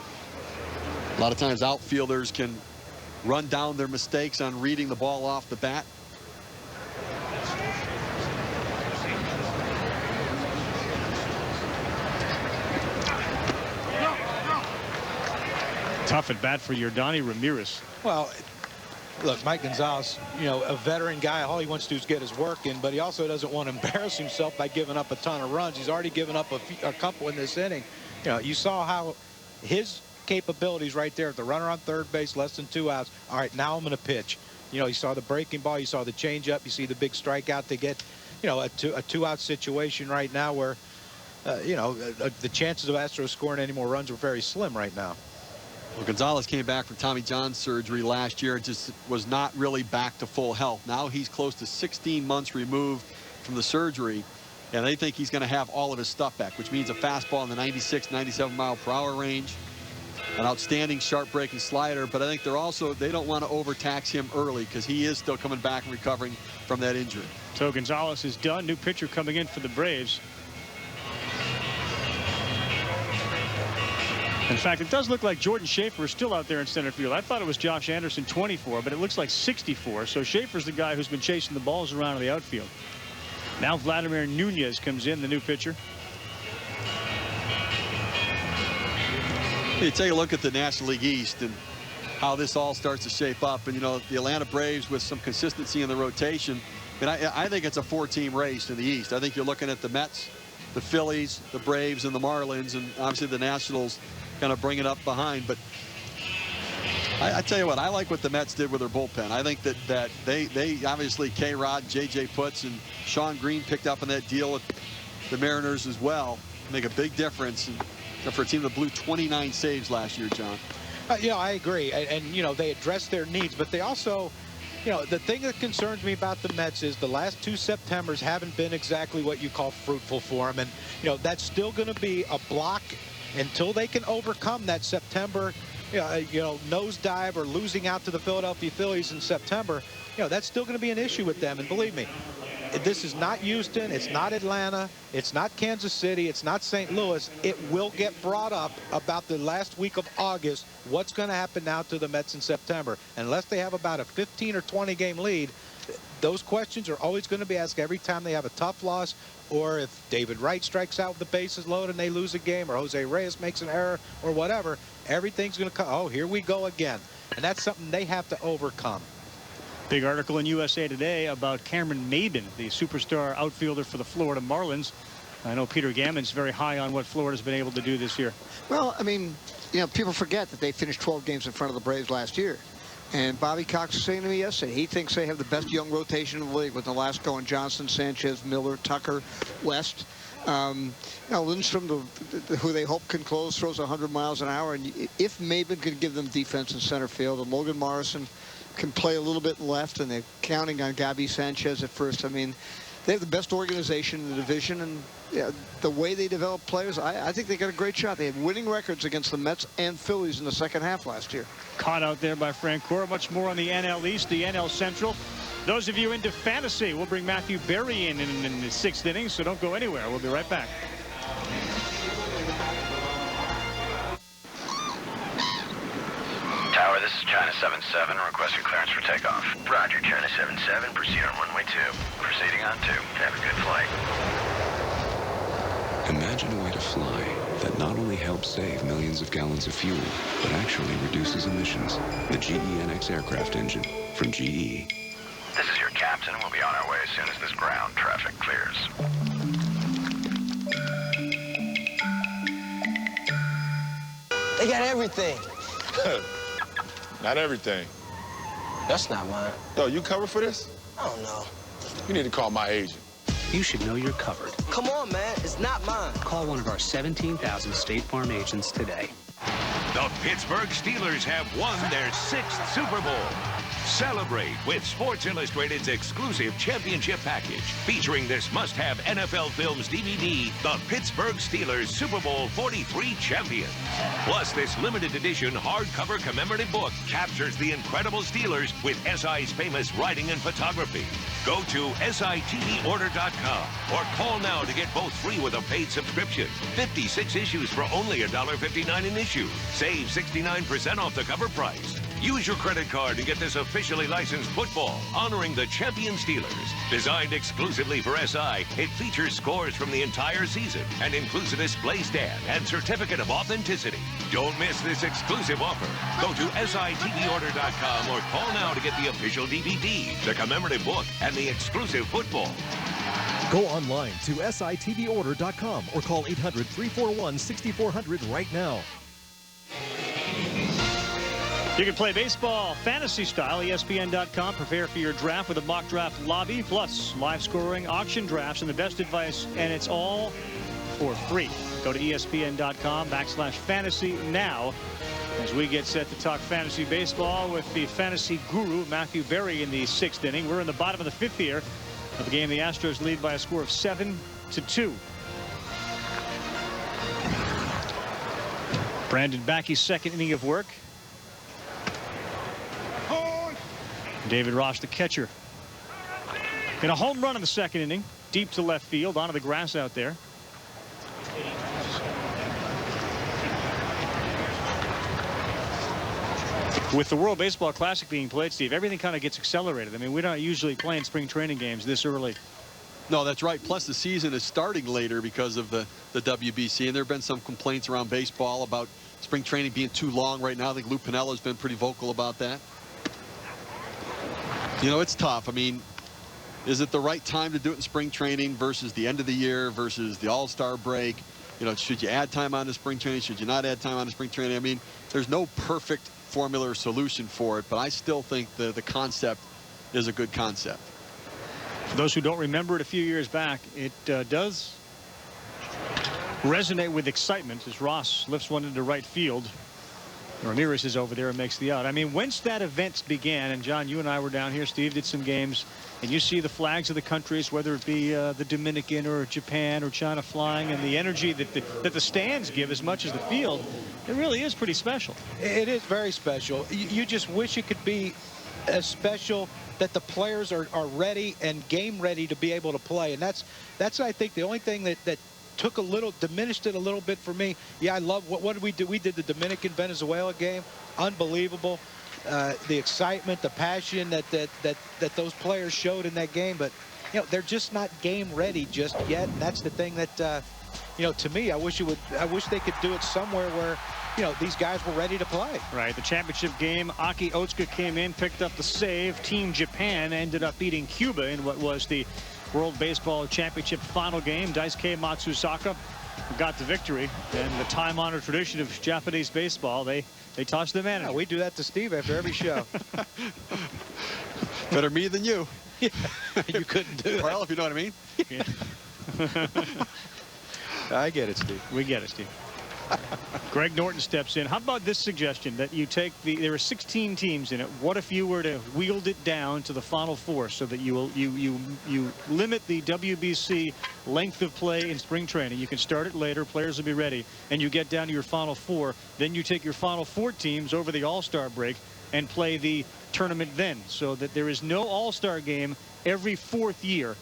A lot of times outfielders can run down their mistakes on reading the ball off the bat. Tough at bat for Yordany Ramirez. Well, look, Mike Gonzalez, you know, a veteran guy, all he wants to do is get his work in, but he also doesn't want to embarrass himself by giving up a ton of runs. He's already given up a couple in this inning. You know, you saw how his capabilities right there, the runner on third base, less than 2 outs. All right, now I'm going to pitch. You know, you saw the breaking ball, you saw the changeup, you see the big strikeout to get, you know, a two-out situation right now where, you know, the chances of Astros scoring any more runs are very slim right now. Well, Gonzalez came back from Tommy John surgery last year. It just was not really back to full health. Now he's close to 16 months removed from the surgery, and they think he's going to have all of his stuff back, which means a fastball in the 96, 97 mile per hour range, an outstanding sharp breaking slider. But I think they don't want to overtax him early because he is still coming back and recovering from that injury. So Gonzalez is done. New pitcher coming in for the Braves. In fact, it does look like Jordan Schaefer is still out there in center field. I thought it was Josh Anderson 24, but it looks like 64. So Schaefer's the guy who's been chasing the balls around in the outfield. Now Vladimir Nunez comes in, the new pitcher. You take a look at the National League East and how this all starts to shape up. And, you know, the Atlanta Braves with some consistency in the rotation. And I think it's a 4-team race in the East. I think you're looking at the Mets, the Phillies, the Braves, and the Marlins, and obviously the Nationals kind of bring it up behind. But I tell you what, I like what the Mets did with their bullpen. I think that they obviously K-Rod, J.J. Putz, and Sean Green picked up on that deal with the Mariners as well. Make a big difference for a team that blew 29 saves last year, John. Yeah, I agree. And, you know, they addressed their needs, but they also, you know, the thing that concerns me about the Mets is the last 2 Septembers haven't been exactly what you call fruitful for them. And, you know, that's still going to be a block until they can overcome that September, you know, nosedive or losing out to the Philadelphia Phillies in September. You know, that's still going to be an issue with them. And believe me, this is not Houston, it's not Atlanta, it's not Kansas City, it's not St. Louis. It will get brought up about the last week of August. What's going to happen now to the Mets in September? Unless they have about a 15 or 20 game lead, those questions are always going to be asked every time they have a tough loss, or if David Wright strikes out with the bases loaded and they lose a game, or Jose Reyes makes an error or whatever. Everything's going to come, oh, here we go again. And that's something they have to overcome. Big article in USA Today about Cameron Maybin, the superstar outfielder for the Florida Marlins. I know Peter Gammon's very high on what Florida's been able to do this year. Well, I mean, you know, people forget that they finished 12 games in front of the Braves last year. And Bobby Cox was saying to me yesterday, he thinks they have the best young rotation in the league with Nolasco and Johnson, Sanchez, Miller, Tucker, West. Now Lindstrom, who they hope can close, throws 100 miles an hour. And if Maybin can give them defense in center field, and Logan Morrison can play a little bit left, and they're counting on Gabby Sanchez at first. I mean, they have the best organization in the division, and the way they develop players, I think they got a great shot. They had winning records against the Mets and Phillies in the second half last year. Caught out there by Frank Cora. Much more on the NL East, the NL Central. Those of you into fantasy, we'll bring Matthew Berry in the 6th inning, so don't go anywhere. We'll be right back. Tower, this is China 77, requesting clearance for takeoff. Roger, China 77, proceed on runway 2. Proceeding on 2. Have a good flight. Imagine a way to fly that not only helps save millions of gallons of fuel, but actually reduces emissions. The GE9X aircraft engine from GE. This is your captain. We'll be on our way as soon as this ground traffic clears. They got everything. Not everything. That's not mine. Yo, you covered for this? I don't know. You need to call my agent. You should know you're covered. Come on, man. It's not mine. Call one of our 17,000 State Farm agents today. The Pittsburgh Steelers have won their 6th Super Bowl. Celebrate with Sports Illustrated's exclusive championship package featuring this must-have NFL Films DVD, The Pittsburgh Steelers Super Bowl 43 Champions. Plus, this limited edition hardcover commemorative book captures the incredible Steelers with SI's famous writing and photography. Go to SITVorder.com or call now to get both free with a paid subscription. 56 issues for only $1.59 an issue. Save 69% off the cover price. Use your credit card to get this officially licensed football honoring the champion Steelers. Designed exclusively for SI, it features scores from the entire season and includes a display stand and certificate of authenticity. Don't miss this exclusive offer. Go to SITVorder.com or call now to get the official DVD, the commemorative book, and the exclusive football. Go online to SITVorder.com or call 800-341-6400 right now. You can play baseball fantasy style, ESPN.com. Prepare for your draft with a mock draft lobby, plus live scoring, auction drafts, and the best advice, and it's all for free. Go to ESPN.com/fantasy now as we get set to talk fantasy baseball with the fantasy guru, Matthew Berry, in the 6th inning. We're in the bottom of the 5th here of the game. The Astros lead by a score of 7-2. Brandon Backey's 2nd inning of work. David Ross, the catcher, in a home run in the 2nd inning, deep to left field, onto the grass out there. With the World Baseball Classic being played, Steve, everything kind of gets accelerated. I mean, we're not usually playing spring training games this early. No, that's right. Plus, the season is starting later because of the WBC, and there have been some complaints around baseball about spring training being too long right now. I think Lou Piniella has been pretty vocal about that. You know, it's tough. I mean, is it the right time to do it in spring training versus the end of the year versus the All-Star break? You know, should you add time on to spring training? Should you not add time on to spring training? I mean, there's no perfect formula or solution for it, but I still think the concept is a good concept. For those who don't remember it a few years back, it does resonate with excitement as Ross lifts one into right field. Ramirez is over there and makes the out. I mean, once that event began, and John, you and I were down here, Steve did some games, and you see the flags of the countries, whether it be the Dominican or Japan or China flying, and the energy that the stands give as much as the field, it really is pretty special. It is very special. You just wish it could be as special that the players are ready and game ready to be able to play. And that's I think, the only thing that took a little, diminished it a little bit for me. Yeah, I love what did we do? We did the Dominican-Venezuela game. Unbelievable. The excitement, the passion that those players showed in that game. But, you know, they're just not game ready just yet. And that's the thing that, you know, to me, I wish they could do it somewhere where, you know, these guys were ready to play. Right. The championship game, Aki Otsuka came in, picked up the save. Team Japan ended up beating Cuba in what was the World Baseball Championship final game. Daisuke Matsusaka got the victory, and the time-honored tradition of Japanese baseball, they toss the manager. Yeah, we do that to Steve after every show. Better me than you. Yeah, you couldn't do that. Well, if you know what I mean. Yeah. I get it, Steve. We get it, Steve. Greg Norton steps in. How about this suggestion that you take there are 16 teams in it. What if you were to wield it down to the Final Four so that you limit the WBC length of play in spring training? You can start it later. Players will be ready. And you get down to your Final Four. Then you take your Final Four teams over the All-Star break and play the tournament then, so that there is no All-Star game every 4th year.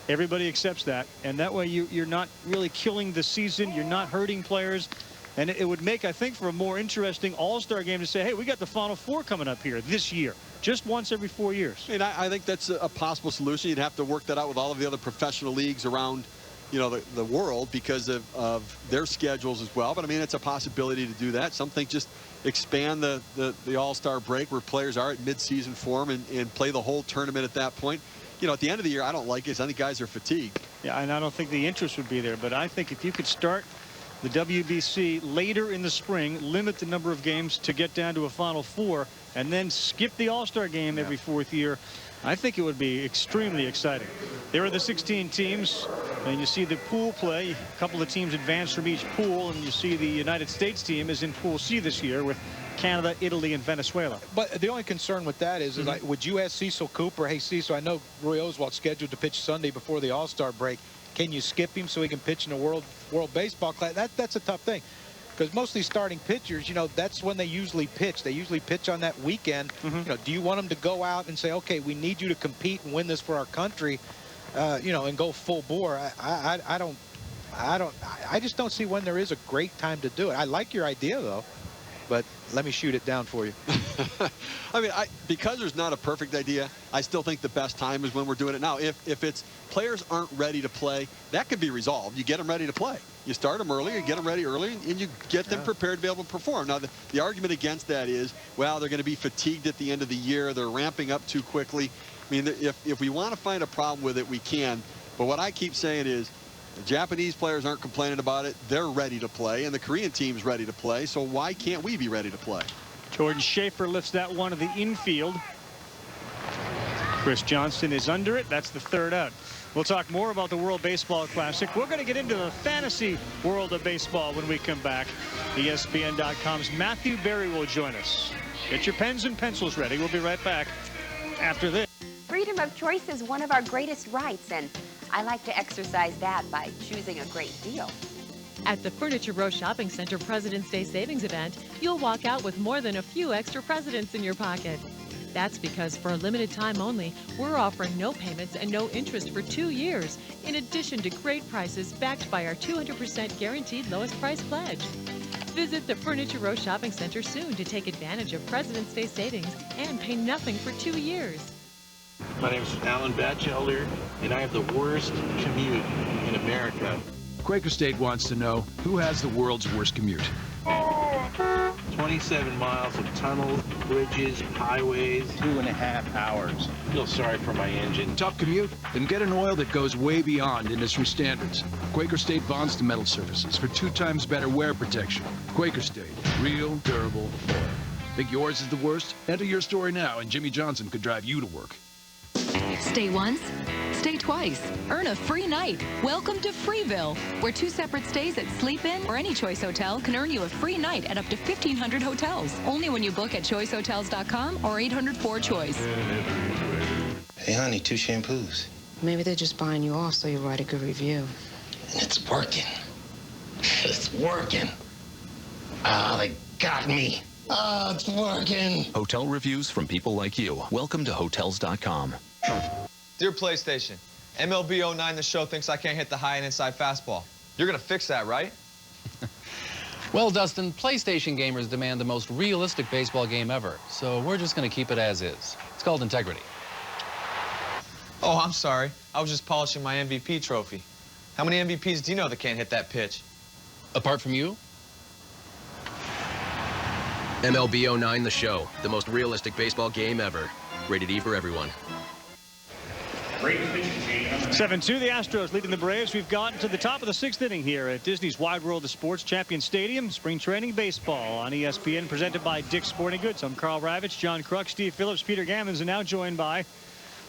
Everybody accepts that, and that way you're not really killing the season. You're not hurting players, and it would make, I think, for a more interesting All-Star game to say, hey, we got the Final Four coming up here this year, just once every 4 years. And I think that's a possible solution. You'd have to work that out with all of the other professional leagues around, you know, the world because of their schedules as well. But I mean, it's a possibility to do that. Some think just expand the All-Star break where players are at mid-season form and play the whole tournament at that point. You know, at the end of the year, I don't like it. I think guys are fatigued. Yeah, and I don't think the interest would be there. But I think if you could start the WBC later in the spring, limit the number of games to get down to a Final Four, and then skip the All-Star game every 4th year, I think it would be extremely exciting. There are the 16 teams, and you see the pool play. A couple of teams advance from each pool, and you see the United States team is in Pool C this year with Canada, Italy, and Venezuela. But the only concern with that is, would you ask Cecil Cooper, hey, Cecil, I know Roy Oswald's scheduled to pitch Sunday before the All-Star break. Can you skip him so he can pitch in the World Baseball Class? That's a tough thing. Because most of these starting pitchers, you know, that's when they usually pitch. They usually pitch on that weekend. You know, do you want them to go out and say, okay, we need you to compete and win this for our country, you know, and go full bore? I just don't see when there is a great time to do it. I like your idea, though, but let me shoot it down for you. I mean, because there's not a perfect idea, I still think the best time is when we're doing it now. If it's players aren't ready to play, that could be resolved. You get them ready to play. You start them early, you get them ready early, and you get them prepared to be able to perform. Now, the argument against that is, well, they're going to be fatigued at the end of the year. They're ramping up too quickly. I mean, if we want to find a problem with it, we can. But what I keep saying is, the Japanese players aren't complaining about it. They're ready to play, and the Korean team's ready to play. So why can't we be ready to play? Jordan Schaefer lifts that one to the infield. Chris Johnson is under it. That's the 3rd out. We'll talk more about the World Baseball Classic. We're going to get into the fantasy world of baseball when we come back. ESPN.com's Matthew Berry will join us. Get your pens and pencils ready. We'll be right back after this. Freedom of choice is one of our greatest rights, and I like to exercise that by choosing a great deal. At the Furniture Row Shopping Center President's Day Savings Event, you'll walk out with more than a few extra presidents in your pocket. That's because for a limited time only, we're offering no payments and no interest for 2 years, in addition to great prices backed by our 200% guaranteed lowest price pledge. Visit the Furniture Row Shopping Center soon to take advantage of President's Day savings and pay nothing for 2 years. My name is Alan Batchelder, and I have the worst commute in America. Quaker State wants to know, who has the world's worst commute? 27 miles of tunnels, bridges, highways, 2.5 hours. I feel sorry for my engine. Tough commute? Then get an oil that goes way beyond industry standards. Quaker State Bonds to Metal Surfaces for 2 times better wear protection. Quaker State, real, durable oil. Think yours is the worst? Enter your story now, and Jimmy Johnson could drive you to work. Stay once, stay twice. Earn a free night. Welcome to Freeville, where 2 separate stays at Sleep Inn or any Choice Hotel can earn you a free night at up to 1,500 hotels. Only when you book at choicehotels.com or 800-4-CHOICE. Hey, honey, 2 shampoos. Maybe they're just buying you off so you write a good review. And it's working. It's working. Ah, they got me. Ah, it's working. Hotel reviews from people like you. Welcome to Hotels.com. Dear PlayStation, MLB 09 The Show thinks I can't hit the high and inside fastball. You're going to fix that, right? Well, Dustin, PlayStation gamers demand the most realistic baseball game ever, so we're just going to keep it as is. It's called integrity. Oh, I'm sorry. I was just polishing my MVP trophy. How many MVPs do you know that can't hit that pitch? Apart from you? MLB 09 The Show, the most realistic baseball game ever. Rated E for everyone. 7-2, the Astros leading the Braves. We've gotten to the top of the 6th inning here at Disney's Wide World of Sports Champion Stadium. Spring training baseball on ESPN, presented by Dick's Sporting Goods. I'm Carl Ravitch, John Kruk, Steve Phillips, Peter Gammons, and now joined by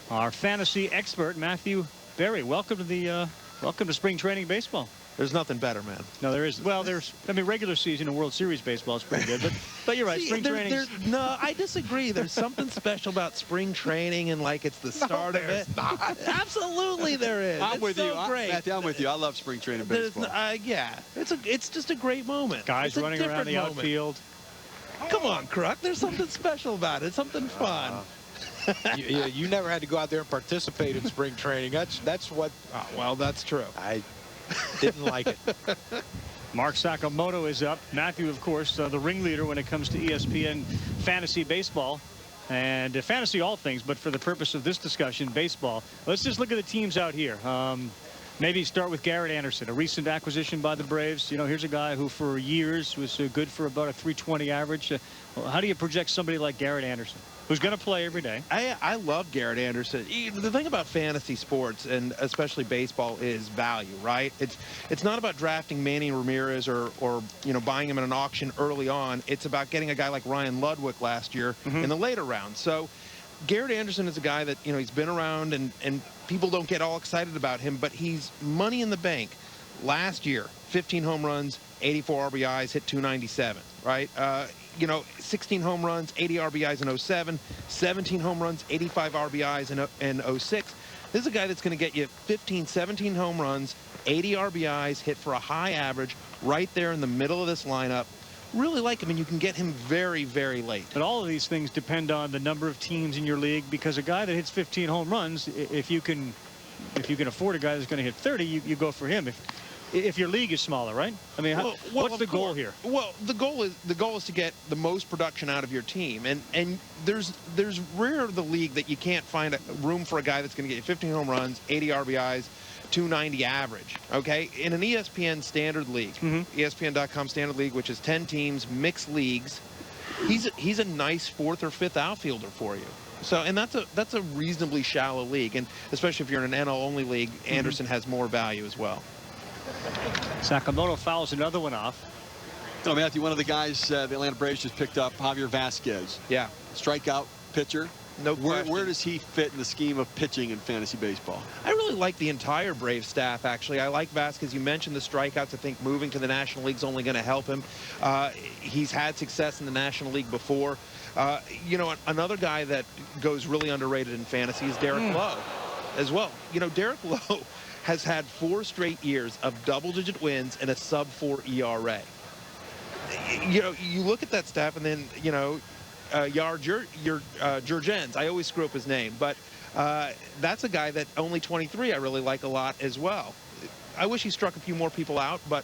our fantasy expert, Matthew Berry. Welcome to spring training baseball. There's nothing better, man. No, there isn't. Well, I mean, regular season and World Series baseball is pretty good, but you're right. See, Spring training. No, I disagree. There's something special about spring training, and like it's the start of it. Not. Absolutely, there is. I'm with you. Great. Matthew, I'm with you. I love spring training baseball. Yeah, it's just a great moment. Guys running around the outfield. Come on, Kruk. There's something special about it. Something fun. You never had to go out there and participate in spring training. That's what. Well, that's true. I didn't like it. Mark Sakamoto is up. Matthew, of course, the ringleader when it comes to ESPN fantasy baseball and fantasy all things. But for the purpose of this discussion, baseball, let's just look at the teams out here. Maybe start with Garrett Anderson, a recent acquisition by the Braves. You know, here's a guy who for years was good for about a 320 average. How do you project somebody like Garrett Anderson, who's going to play every day? I love Garrett Anderson. The thing about fantasy sports, and especially baseball, is value, right? It's not about drafting Manny Ramirez or you know, buying him in an auction early on. It's about getting a guy like Ryan Ludwig last year in the later rounds. So Garrett Anderson is a guy that, you know, he's been around and people don't get all excited about him, but he's money in the bank. Last year, 15 home runs, 84 RBIs, hit 297, right? You know, 16 home runs, 80 RBIs in 07, 17 home runs, 85 RBIs in 06. This is a guy that's going to get you 15, 17 home runs, 80 RBIs, hit for a high average, right there in the middle of this lineup. Really like him, and you can get him very, very late. But all of these things depend on the number of teams in your league, because a guy that hits 15 home runs, if you can afford a guy that's going to hit 30, you go for him. If your league is smaller, right? I mean, what's the goal here? Well, the goal is to get the most production out of your team, and there's rare the league that you can't find a room for a guy that's going to get you 15 home runs, 80 RBIs, 290 average. Okay, in an ESPN standard league, ESPN.com standard league, which is 10 teams, mixed leagues, he's a nice 4th or 5th outfielder for you. So, and that's a reasonably shallow league, and especially if you're in an NL only league, Anderson has more value as well. Sakamoto fouls another one off. No, Matthew, one of the guys the Atlanta Braves just picked up, Javier Vasquez. Yeah. Strikeout pitcher. No question. Where does he fit in the scheme of pitching in fantasy baseball? I really like the entire Brave staff, actually. I like Vasquez. You mentioned the strikeouts. I think moving to the National League is only going to help him. He's had success in the National League before. You know, another guy that goes really underrated in fantasy is Derek Lowe as well. You know, Derek Lowe has had 4 straight years of double-digit wins and a sub-4 ERA. You know, you look at that staff, and then, you know, Jurgens, I always screw up his name, but that's a guy that only 23 I really like a lot as well. I wish he struck a few more people out, but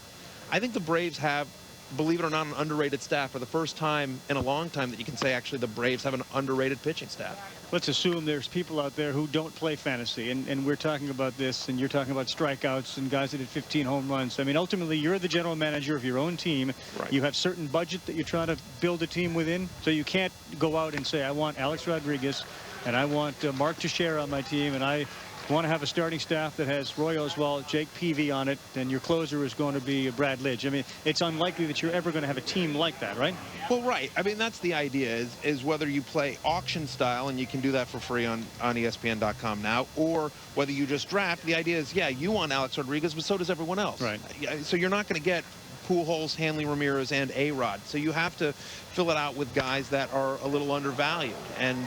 I think the Braves have, believe it or not, an underrated staff for the first time in a long time that you can say actually the Braves have an underrated pitching staff. Let's assume there's people out there who don't play fantasy, and we're talking about this, and you're talking about strikeouts and guys that did 15 home runs. I mean, ultimately, you're the general manager of your own team. Right. You have certain budget that you're trying to build a team within, so you can't go out and say, I want Alex Rodriguez, and I want Mark Teixeira on my team, and I want to have a starting staff that has Roy Oswalt, Jake Peavy on it, and your closer is going to be Brad Lidge. I mean, it's unlikely that you're ever going to have a team like that, right? Well, right. I mean, that's the idea, is whether you play auction style, and you can do that for free on ESPN.com now, or whether you just draft. The idea is, yeah, you want Alex Rodriguez, but so does everyone else. Right. So you're not going to get Pujols, Hanley Ramirez, and A-Rod. So you have to fill it out with guys that are a little undervalued and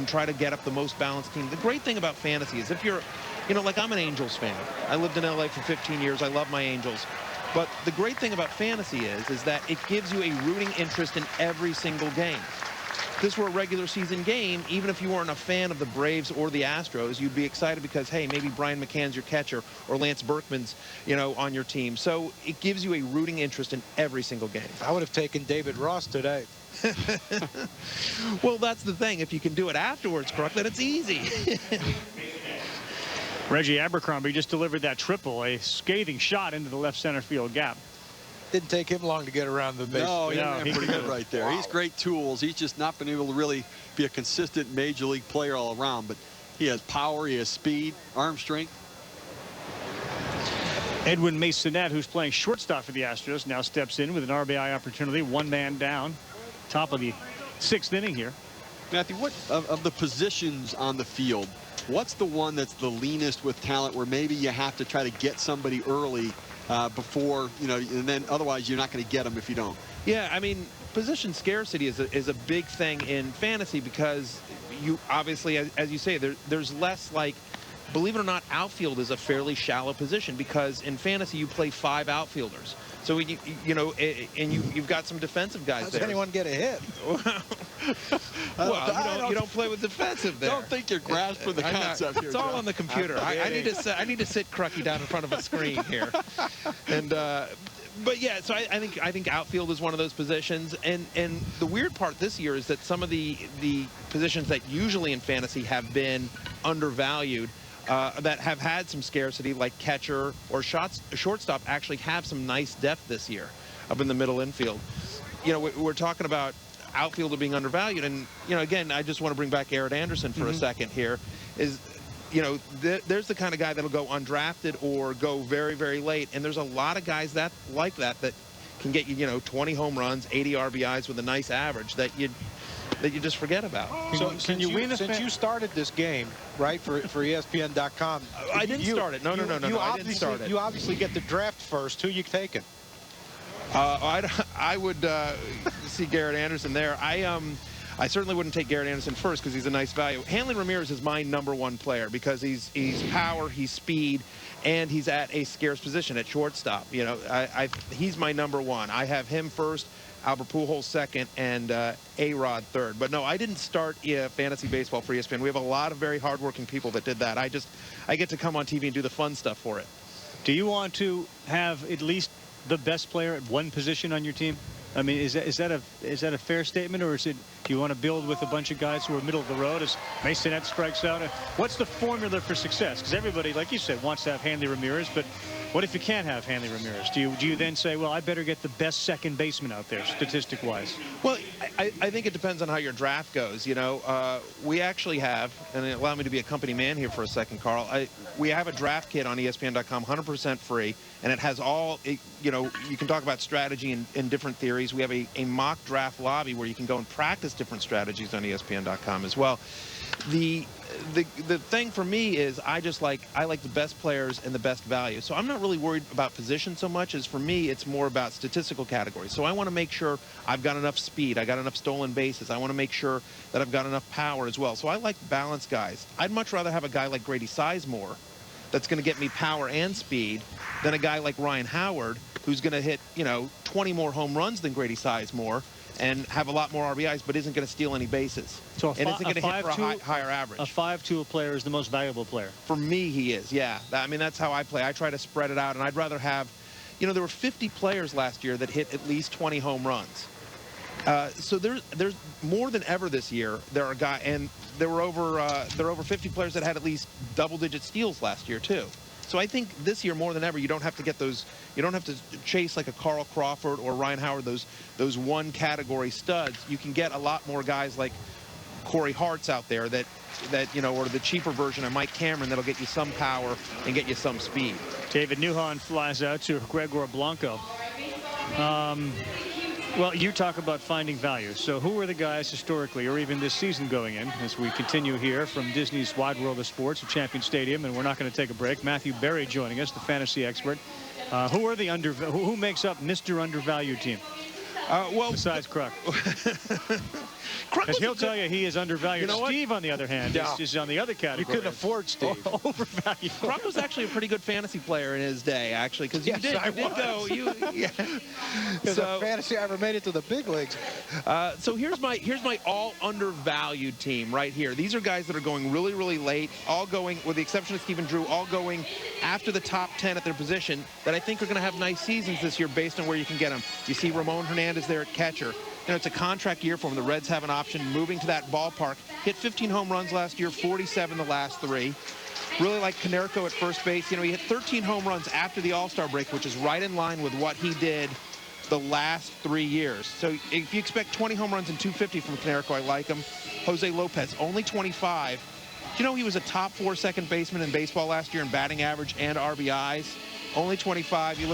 try to get up the most balanced team. The great thing about fantasy is if you're, you know, like I'm an Angels fan. I lived in LA for 15 years. I love my Angels. But the great thing about fantasy is that it gives you a rooting interest in every single game. If this were a regular season game, even if you weren't a fan of the Braves or the Astros, you'd be excited because, hey, maybe Brian McCann's your catcher or Lance Berkman's, you know, on your team. So it gives you a rooting interest in every single game. I would have taken David Ross today. Well, that's the thing. If you can do it afterwards, Kruk, then it's easy. Reggie Abercrombie just delivered that triple, a scathing shot into the left center field gap. Didn't take him long to get around the base. No, he's pretty good right there. Wow. He's great tools. He's just not been able to really be a consistent major league player all around, but he has power, he has speed, arm strength. Edwin Masonette, who's playing shortstop for the Astros, now steps in with an RBI opportunity, 1 man down, top of the 6th inning here. Matthew, what of the positions on the field, what's the one that's the leanest with talent where maybe you have to try to get somebody early before, and then otherwise you're not going to get them if you don't. Yeah, I mean, position scarcity is a big thing in fantasy because you obviously, as you say, there's less, like, believe it or not, outfield is a fairly shallow position because in fantasy you play 5 outfielders. So when you've got some defensive guys. How there. does anyone get a hit? Well, you don't play with defensive there. Don't think you're grasping the concept here. It's all on the computer. I need to sit Crucky down in front of a screen here. And but yeah, so I think outfield is one of those positions. And the weird part this year is that some of the positions that usually in fantasy have been undervalued, that have had some scarcity, like catcher or shortstop, actually have some nice depth this year up in the middle infield. We're talking about outfielder being undervalued, and again, I just want to bring back Aaron Anderson for a second here. There's the kind of guy that'll go undrafted or go very, very late, and there's a lot of guys that can get you 20 home runs, 80 RBIs with a nice average that you just forget about. So since you started this game, right, for ESPN.com, I didn't start it. No, I didn't start it. You obviously get the draft first. Who you taking? I would see Garrett Anderson there. I certainly wouldn't take Garrett Anderson first because he's a nice value. Hanley Ramirez is my #1 player because he's power, he's speed, and he's at a scarce position at shortstop. He's my #1. I have him first, Albert Pujols second, and A-Rod third. But no, I didn't start fantasy baseball for ESPN. We have a lot of very hardworking people that did that. I get to come on TV and do the fun stuff for it. Do you want to have at least the best player at one position on your team? I mean, is that a fair statement, or is it you want to build with a bunch of guys who are middle of the road as Masonette strikes out? What's the formula for success? Because everybody, like you said, wants to have Hanley Ramirez, but what if you can't have Hanley Ramirez? Do you then say, well, I better get the best second baseman out there, statistic-wise? Well, I think it depends on how your draft goes. We actually have, and allow me to be a company man here for a second, Carl. We have a draft kit on ESPN.com, 100% free, and it has all, you can talk about strategy and different theories. We have a mock draft lobby where you can go and practice different strategies on ESPN.com as well. The thing for me is I like the best players and the best value. So I'm not really worried about position so much as for me it's more about statistical categories. So I want to make sure I've got enough speed, I got enough stolen bases. I want to make sure that I've got enough power as well. So I like balanced guys. I'd much rather have a guy like Grady Sizemore that's going to get me power and speed than a guy like Ryan Howard who's going to hit 20 more home runs than Grady Sizemore and have a lot more RBIs, but isn't going to steal any bases. So and isn't going to hit for a higher average. A 5-tool player is the most valuable player. For me, he is, yeah. I mean, that's how I play. I try to spread it out, and I'd rather have, there were 50 players last year that hit at least 20 home runs. So there's more than ever this year. There were over 50 players that had at least double-digit steals last year too. So I think this year more than ever, you don't have to get those. You don't have to chase like a Carl Crawford or Ryan Howard, those one category studs. You can get a lot more guys like Corey Hart's out there that or the cheaper version of Mike Cameron that'll get you some power and get you some speed. David Newhan flies out to Gregor Blanco. Well, you talk about finding value. So who are the guys historically or even this season going in as we continue here from Disney's Wide World of Sports at Champion Stadium, and we're not going to take a break. Matthew Berry joining us, the fantasy expert. Who are the who makes up Mr. Undervalued team? Well, besides Kruk. Because he'll tell you he is undervalued. Steve, on the other hand, is on the other category. You couldn't afford Steve. Overvalued. Kruk was actually a pretty good fantasy player in his day, actually, because you did go. So fantasy ever made it to the big leagues. So here's my all undervalued team right here. These are guys that are going really, really late, all going, with the exception of Stephen Drew, all going after the top 10 at their position that I think are going to have nice seasons this year based on where you can get them. You see Ramon Hernandez there at catcher. It's a contract year for him. The Reds have an option moving to that ballpark. Hit 15 home runs last year, 47 the last 3. Really like Konerko at first base. He hit 13 home runs after the All-Star break, which is right in line with what he did the last 3 years. So if you expect 20 home runs and 250 from Konerko, I like him. Jose Lopez, only 25. He was a top 4 second baseman in baseball last year in batting average and RBIs. Only 25. You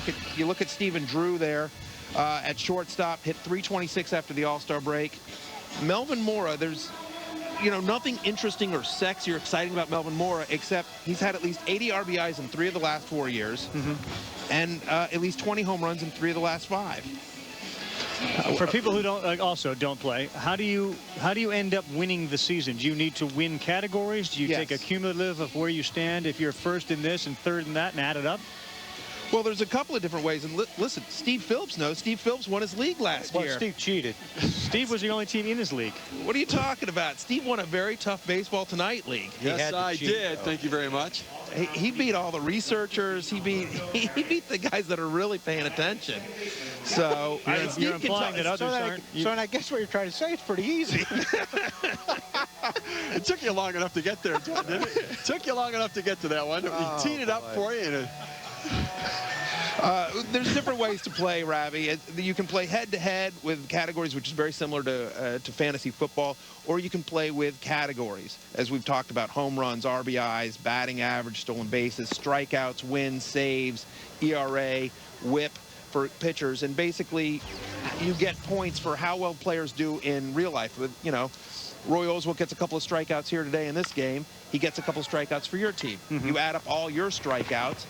look at Stephen Drew there. At shortstop, hit 326 after the All-Star break. Melvin Mora, there's nothing interesting or sexy or exciting about Melvin Mora, except he's had at least 80 RBIs in 3 of the last 4 years, and at least 20 home runs in 3 of the last 5. For people who don't play, how do you end up winning the season? Do you need to win categories? Do you take a cumulative of where you stand if you're first in this and third in that and add it up? Well, there's a couple of different ways. And listen, Steve Phillips knows. Steve Phillips won his league last year. Steve cheated. Steve was the only team in his league. What are you talking about? Steve won a very tough Baseball Tonight league. Yes, I did. Thank you very much. He beat all the researchers. He beat the guys that are really paying attention. So you're implying that others aren't. So I guess what you're trying to say, it's pretty easy. It took you long enough to get there, John, didn't it? It took you long enough to get to that one. He teed it up for you. There's different ways to play, Ravi. You can play head-to-head with categories, which is very similar to fantasy football, or you can play with categories, as we've talked about: home runs, RBIs, batting average, stolen bases, strikeouts, wins, saves, ERA, WHIP for pitchers, and basically you get points for how well players do in real life. With Roy Oswalt gets a couple of strikeouts here today in this game. He gets a couple of strikeouts for your team. You add up all your strikeouts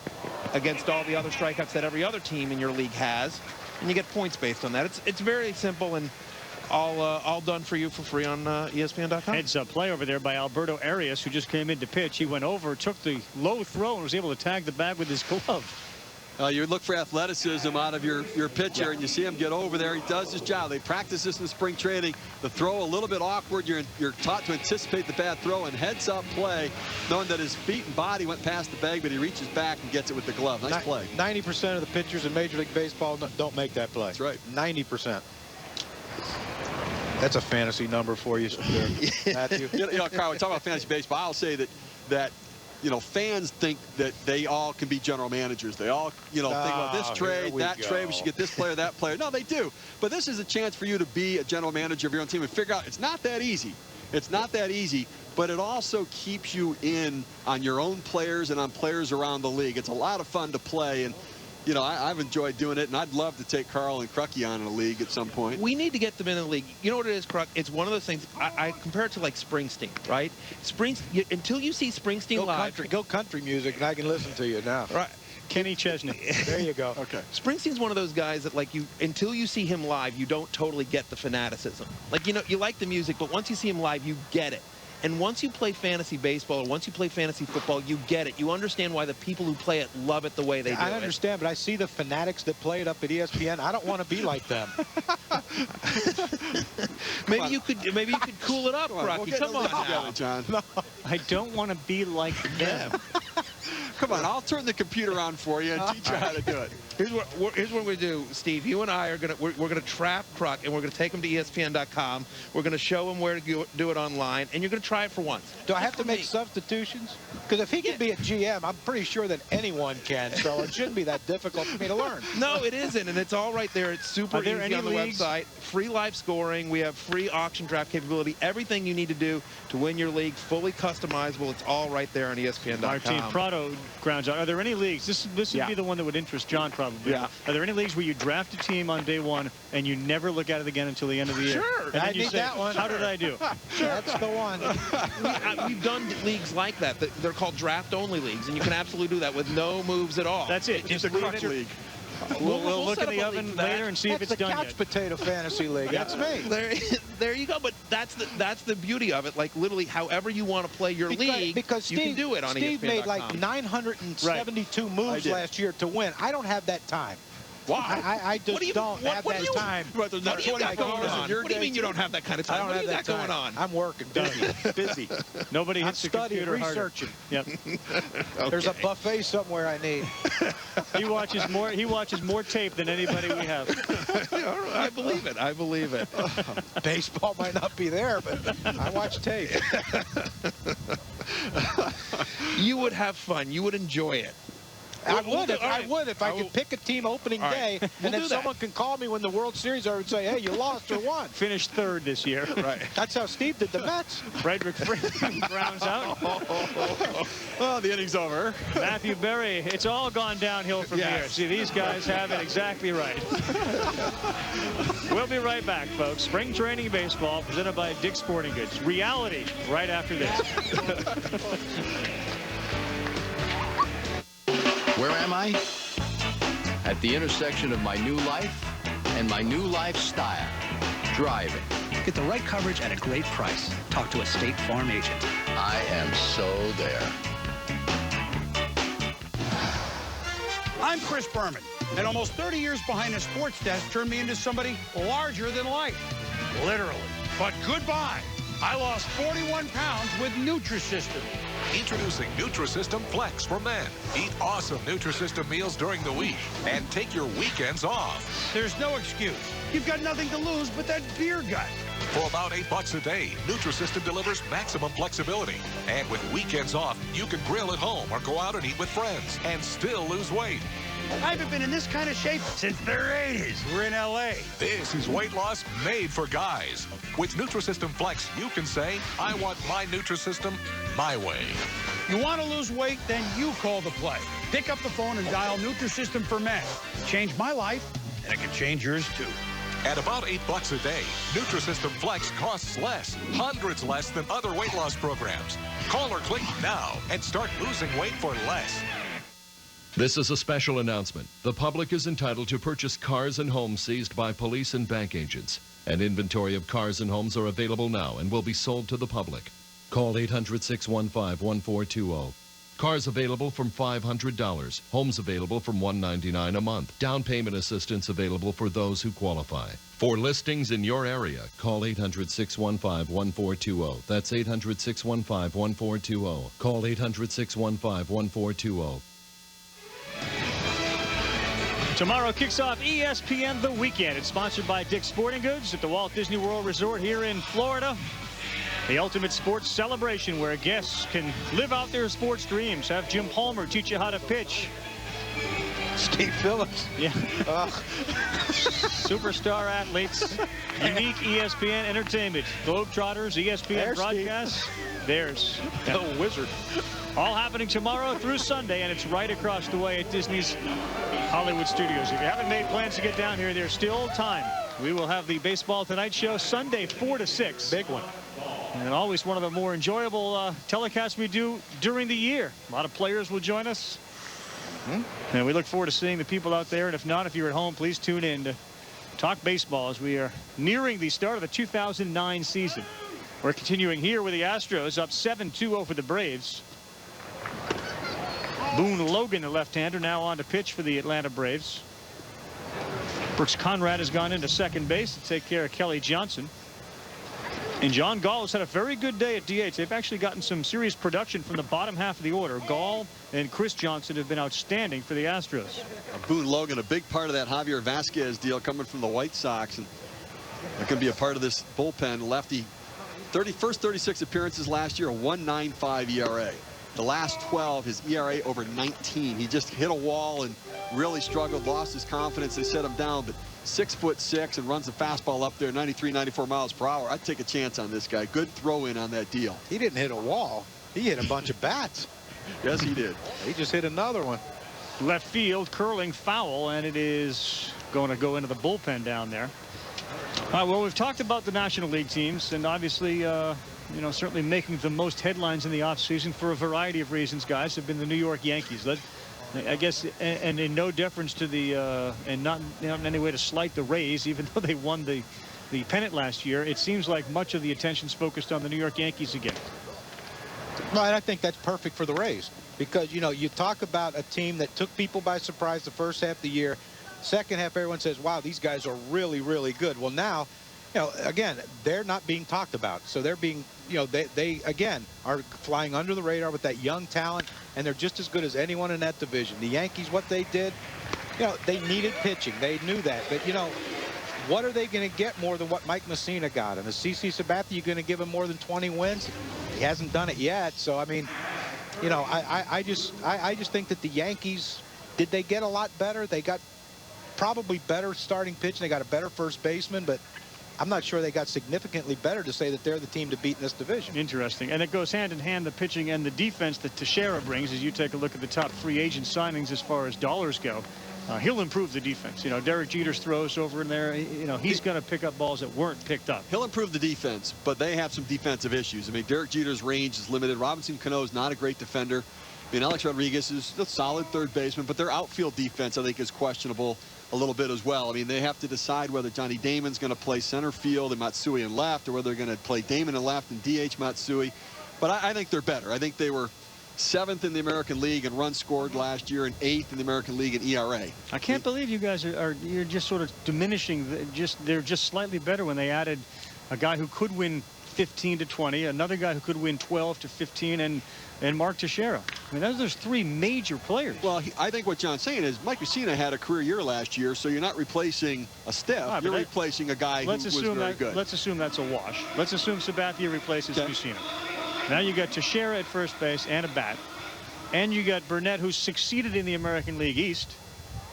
against all the other strikeouts that every other team in your league has, and you get points based on that. It's very simple and all done for you for free on ESPN.com. Heads up play over there by Alberto Arias, who just came in to pitch. He went over, took the low throw, and was able to tag the bag with his glove. You look for athleticism out of your pitcher, and you see him get over there. He does his job. They practice this in spring training. The throw a little bit awkward. You're taught to anticipate the bad throw and heads up play, knowing that his feet and body went past the bag, but he reaches back and gets it with the glove. Nice play. 90% of the pitchers in Major League Baseball don't make that play. That's right. 90%. That's a fantasy number for you, Matthew. Carl, we talk about fantasy baseball. I'll say that fans think that they all can be general managers. They all, think about this trade, that trade, we should get this player, that player. No, they do. But this is a chance for you to be a general manager of your own team and figure out it's not that easy. It's not that easy, but it also keeps you in on your own players and on players around the league. It's a lot of fun to play, and I've enjoyed doing it, and I'd love to take Carl and Crucky on in a league at some point. We need to get them in the league. You know what it is, Cruck? It's one of those things. I compare it to like Springsteen, right? Until you see Springsteen live. Go country music, and I can listen to you now. Right. Kenny Chesney. There you go. Okay. Springsteen's one of those guys that, until you see him live, you don't totally get the fanaticism. You like the music, but once you see him live, you get it. And once you play fantasy baseball or once you play fantasy football, you get it. You understand why the people who play it love it the way they do. I understand, but I see the fanatics that play it up at ESPN. I don't want to be like them. Maybe you could cool it up, Rocky. Come on, together, John. No, I don't want to be like them. Come on, I'll turn the computer on for you and teach you how to do it. Here's what we do, Steve. You and I are we're gonna trap Cruck, and we're gonna take him to ESPN.com. We're gonna show him where to do it online, and you're gonna try it for once. Do I have to make substitutions? Because if he can be a GM, I'm pretty sure that anyone can. So it shouldn't be that difficult for me to learn. No, it isn't, and it's all right there. It's super easy on the website. Free live scoring. We have free auction draft capability. Everything you need to do to win your league, fully customizable. It's all right there on ESPN.com. Martin Prado grounds out. Are there any leagues? This would be the one that would interest John probably. Yeah. Are there any leagues where you draft a team on day one and you never look at it again until the end of the year? Sure. And I need that one. How did I do? That's the one. We've done leagues like that. They're called draft-only leagues, and you can absolutely do that with no moves at all. That's it. Just a Cruck league. We'll look in the oven later and see if it's done yet. That's the couch potato fantasy league. That's me. There you go. But that's the beauty of it. Like literally, however you want to play your league, because you can do it on Steve ESPN.com. made like 972 moves last year to win. I don't have that time. Wow. I just don't have that time. What do you mean you don't have that kind of time? I don't have that going on? I'm working. Busy. Nobody hits the computer harder. Researching. Yep. Okay. There's a buffet somewhere I need. He watches more tape than anybody we have. I believe it. I believe it. Baseball might not be there, but I watch tape. You would have fun. You would enjoy it. I would if I could pick a team opening day, and then someone can call me when the World Series are and say, hey, you lost or won. Finished third this year. Right. That's how Steve did the Mets. Frederick Freeman grounds out. Well, the inning's over. Matthew Berry, it's all gone downhill from here. See, these guys have it exactly right. We'll be right back, folks. Spring training baseball presented by Dick's Sporting Goods. Reality right after this. Where am I? At the intersection of my new life and my new lifestyle. Driving. Get the right coverage at a great price. Talk to a State Farm agent. I am so there. I'm Chris Berman, and almost 30 years behind a sports desk turned me into somebody larger than life. Literally. But goodbye. I lost 41 pounds with Nutrisystem. Introducing Nutrisystem Flex for men. Eat awesome Nutrisystem meals during the week and take your weekends off. There's no excuse. You've got nothing to lose but that beer gut. For about $8 a day, Nutrisystem delivers maximum flexibility. And with weekends off, you can grill at home or go out and eat with friends and still lose weight. I haven't been in this kind of shape since the 80s. We're in L.A. This is weight loss made for guys. With Nutrisystem Flex, you can say, I want my Nutrisystem my way. You want to lose weight? Then you call the play. Pick up the phone and dial Nutrisystem for men. It changed my life, and it can change yours, too. At about $8 a day, Nutrisystem Flex costs less, hundreds less than other weight loss programs. Call or click now and start losing weight for less. This is a special announcement. The public is entitled to purchase cars and homes seized by police and bank agents. An inventory of cars and homes are available now and will be sold to the public. Call 800-615-1420. Cars available from $500. Homes available from $199 a month. Down payment assistance available for those who qualify. For listings in your area, call 800-615-1420. That's 800-615-1420. Call 800-615-1420. Tomorrow kicks off ESPN The Weekend. It's sponsored by Dick's Sporting Goods at the Walt Disney World Resort here in Florida. The ultimate sports celebration where guests can live out their sports dreams. Have Jim Palmer teach you how to pitch. Steve Phillips. Yeah. Superstar athletes. Unique ESPN entertainment. Globetrotters, ESPN broadcasts. There's the wizard. All happening tomorrow through Sunday, and it's right across the way at Disney's Hollywood Studios. If you haven't made plans to get down here, there's still time. We will have the Baseball Tonight show Sunday 4 to 6. Big one. And always one of the more enjoyable telecasts we do during the year. A lot of players will join us. And we look forward to seeing the people out there. And if not, if you're at home, please tune in to talk baseball as we are nearing the start of the 2009 season. We're continuing here with the Astros up 7-2 over the Braves. Boone Logan, the left-hander, now on to pitch for the Atlanta Braves. Brooks Conrad has gone into second base to take care of Kelly Johnson. And John Gall has had a very good day at DH. They've actually gotten some serious production from the bottom half of the order. Gall and Chris Johnson have been outstanding for the Astros. Boone Logan, a big part of that Javier Vasquez deal coming from the White Sox. And that could be a part of this bullpen. Lefty, first 36 appearances last year, a 1.95 ERA. The last 12, his ERA over 19. He just hit a wall and really struggled, lost his confidence. They set him down, but 6'6" and runs the fastball up there 93, 94 miles per hour. I'd take a chance on this guy. Good throw in on that deal. He didn't hit a wall. He hit a bunch of bats. Yes, he did. He just hit another one. Left field, curling foul, and it is going to go into the bullpen down there. All right, well, we've talked about the National League teams, and obviously, you know, certainly making the most headlines in the offseason for a variety of reasons, guys, have been the New York Yankees. I guess, and in no deference to the, and not in any way to slight the Rays, even though they won the pennant last year, it seems like much of the attention's focused on the New York Yankees again. Well, and I think that's perfect for the Rays because, you know, you talk about a team that took people by surprise the first half of the year. Second half, everyone says, wow, these guys are really, really good. Well, now, you know, again, they're not being talked about. So they're being, you know, they again, are flying under the radar with that young talent, and they're just as good as anyone in that division. The Yankees, what they did, you know, they needed pitching. They knew that. But, you know, what are they going to get more than what Mike Messina got? And is CC Sabathia, you going to give him more than 20 wins? He hasn't done it yet. So, I mean, you know, I just think that the Yankees did they get a lot better? They got probably better starting pitching. They got a better first baseman, but I'm not sure they got significantly better to say that they're the team to beat in this division. Interesting. And it goes hand in hand, the pitching and the defense that Teixeira brings. As you take a look at the top free agent signings as far as dollars go, he'll improve the defense. You know, Derek Jeter's throws over in there, you know, he's going to pick up balls that weren't picked up. He'll improve the defense, but they have some defensive issues. I mean, Derek Jeter's range is limited. Robinson Cano's not a great defender. I mean, Alex Rodriguez is a solid third baseman, but their outfield defense, I think, is questionable a little bit as well. I mean, they have to decide whether Johnny Damon's going to play center field and Matsui in left, or whether they're going to play Damon in left and DH Matsui. But I think they're better. I think they were 7th in the American League in runs scored last year and 8th in the American League in ERA. I can't believe you guys you're just sort of diminishing. They're just slightly better when they added a guy who could win 15 to 20, another guy who could win 12 to 15, and Mark Teixeira. I mean, there's 3 major players. Well, I think what John's saying is Mike Mussina had a career year last year, so you're not replacing a stiff. You're replacing a guy who was very good. Let's assume that's a wash. Let's assume Sabathia replaces Mussina. Now you got Teixeira at first base and a bat. And you got Burnett, who's succeeded in the American League East.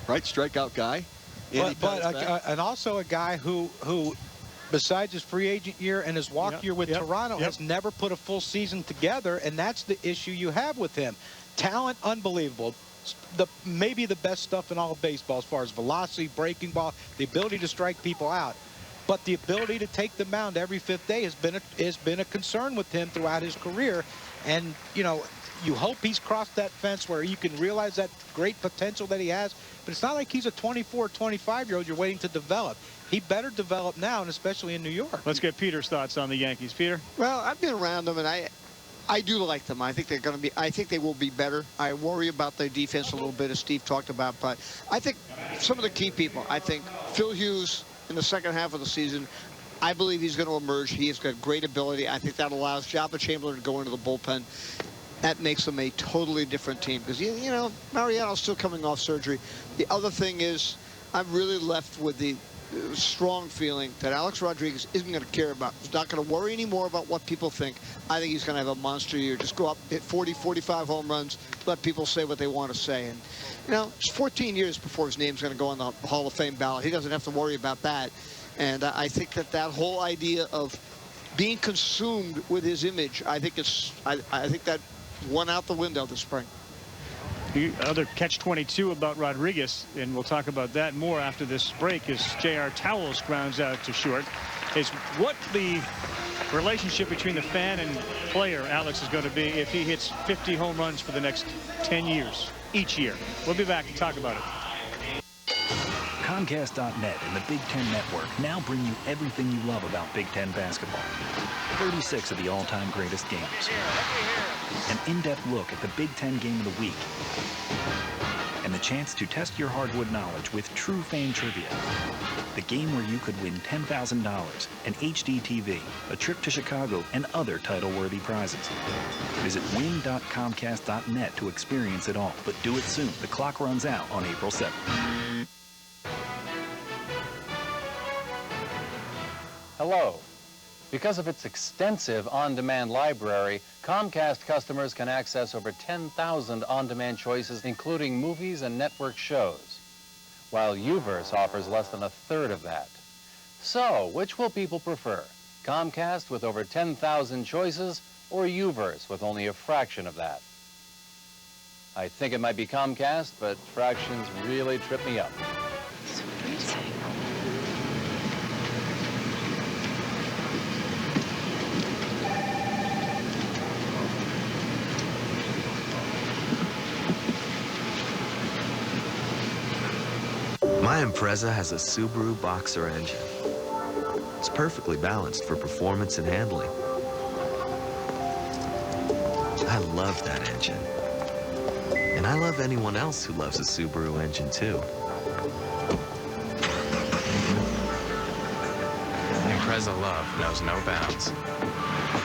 Right, strikeout guy. And also a guy who besides his free agent year and his walk year with Toronto, has never put a full season together, and that's the issue you have with him. Talent, unbelievable. Maybe the best stuff in all of baseball as far as velocity, breaking ball, the ability to strike people out. But the ability to take the mound every 5th day has been a concern with him throughout his career. And, you know, you hope he's crossed that fence where you can realize that great potential that he has. But it's not like he's a 24, 25-year-old you're waiting to develop. He better develop now, and especially in New York. Let's get Peter's thoughts on the Yankees. Peter? Well, I've been around them, and I do like them. I think they're going to be. I think they will be better. I worry about their defense a little bit, as Steve talked about. But I think some of the key people. I think Phil Hughes in the second half of the season. I believe he's going to emerge. He has got great ability. I think that allows Jabba Chamberlain to go into the bullpen. That makes them a totally different team because, you know, Mariano's still coming off surgery. The other thing is I'm really left with the strong feeling that Alex Rodriguez isn't going to care about. He's not going to worry anymore about what people think. I think he's going to have a monster year. Just go up, hit 40, 45 home runs, let people say what they want to say. And, you know, it's 14 years before his name's going to go on the Hall of Fame ballot. He doesn't have to worry about that. And I think that whole idea of being consumed with his image, I think that went out the window this spring. The other catch-22 about Rodriguez, and we'll talk about that more after this break, as J.R. Towles grounds out to short, is what the relationship between the fan and player, Alex, is going to be if he hits 50 home runs for the next 10 years, each year. We'll be back to talk about it. Comcast.net and the Big Ten Network now bring you everything you love about Big Ten basketball. 36 of the all-time greatest games. An in-depth look at the Big Ten game of the week. And the chance to test your hardwood knowledge with true fan trivia. The game where you could win $10,000, an HD TV, a trip to Chicago, and other title-worthy prizes. Visit win.comcast.net to experience it all. But do it soon. The clock runs out on April 7th. Hello. Because of its extensive on-demand library, Comcast customers can access over 10,000 on-demand choices, including movies and network shows, while UVerse offers less than 1/3 of that. So, which will people prefer? Comcast with over 10,000 choices, or UVerse with only a fraction of that? I think it might be Comcast, but fractions really trip me up. My Impreza has a Subaru Boxer engine. It's perfectly balanced for performance and handling. I love that engine. And I love anyone else who loves a Subaru engine too. Impreza love knows no bounds.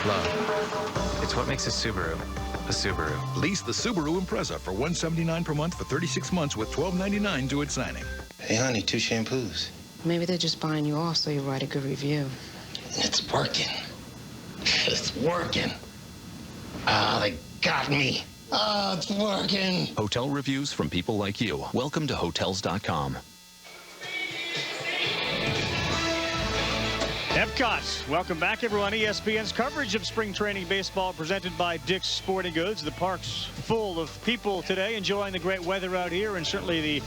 Love. It's what makes a Subaru a Subaru. Lease the Subaru Impreza for $179 per month for 36 months with $12.99 due at signing. Hey, honey, 2 shampoos. Maybe they're just buying you off so you write a good review. It's working. It's working. Ah, they got me. Oh, it's working. Hotel reviews from people like you. Welcome to Hotels.com. Epcot. Welcome back, everyone. ESPN's coverage of spring training baseball presented by Dick's Sporting Goods. The park's full of people today enjoying the great weather out here, and certainly the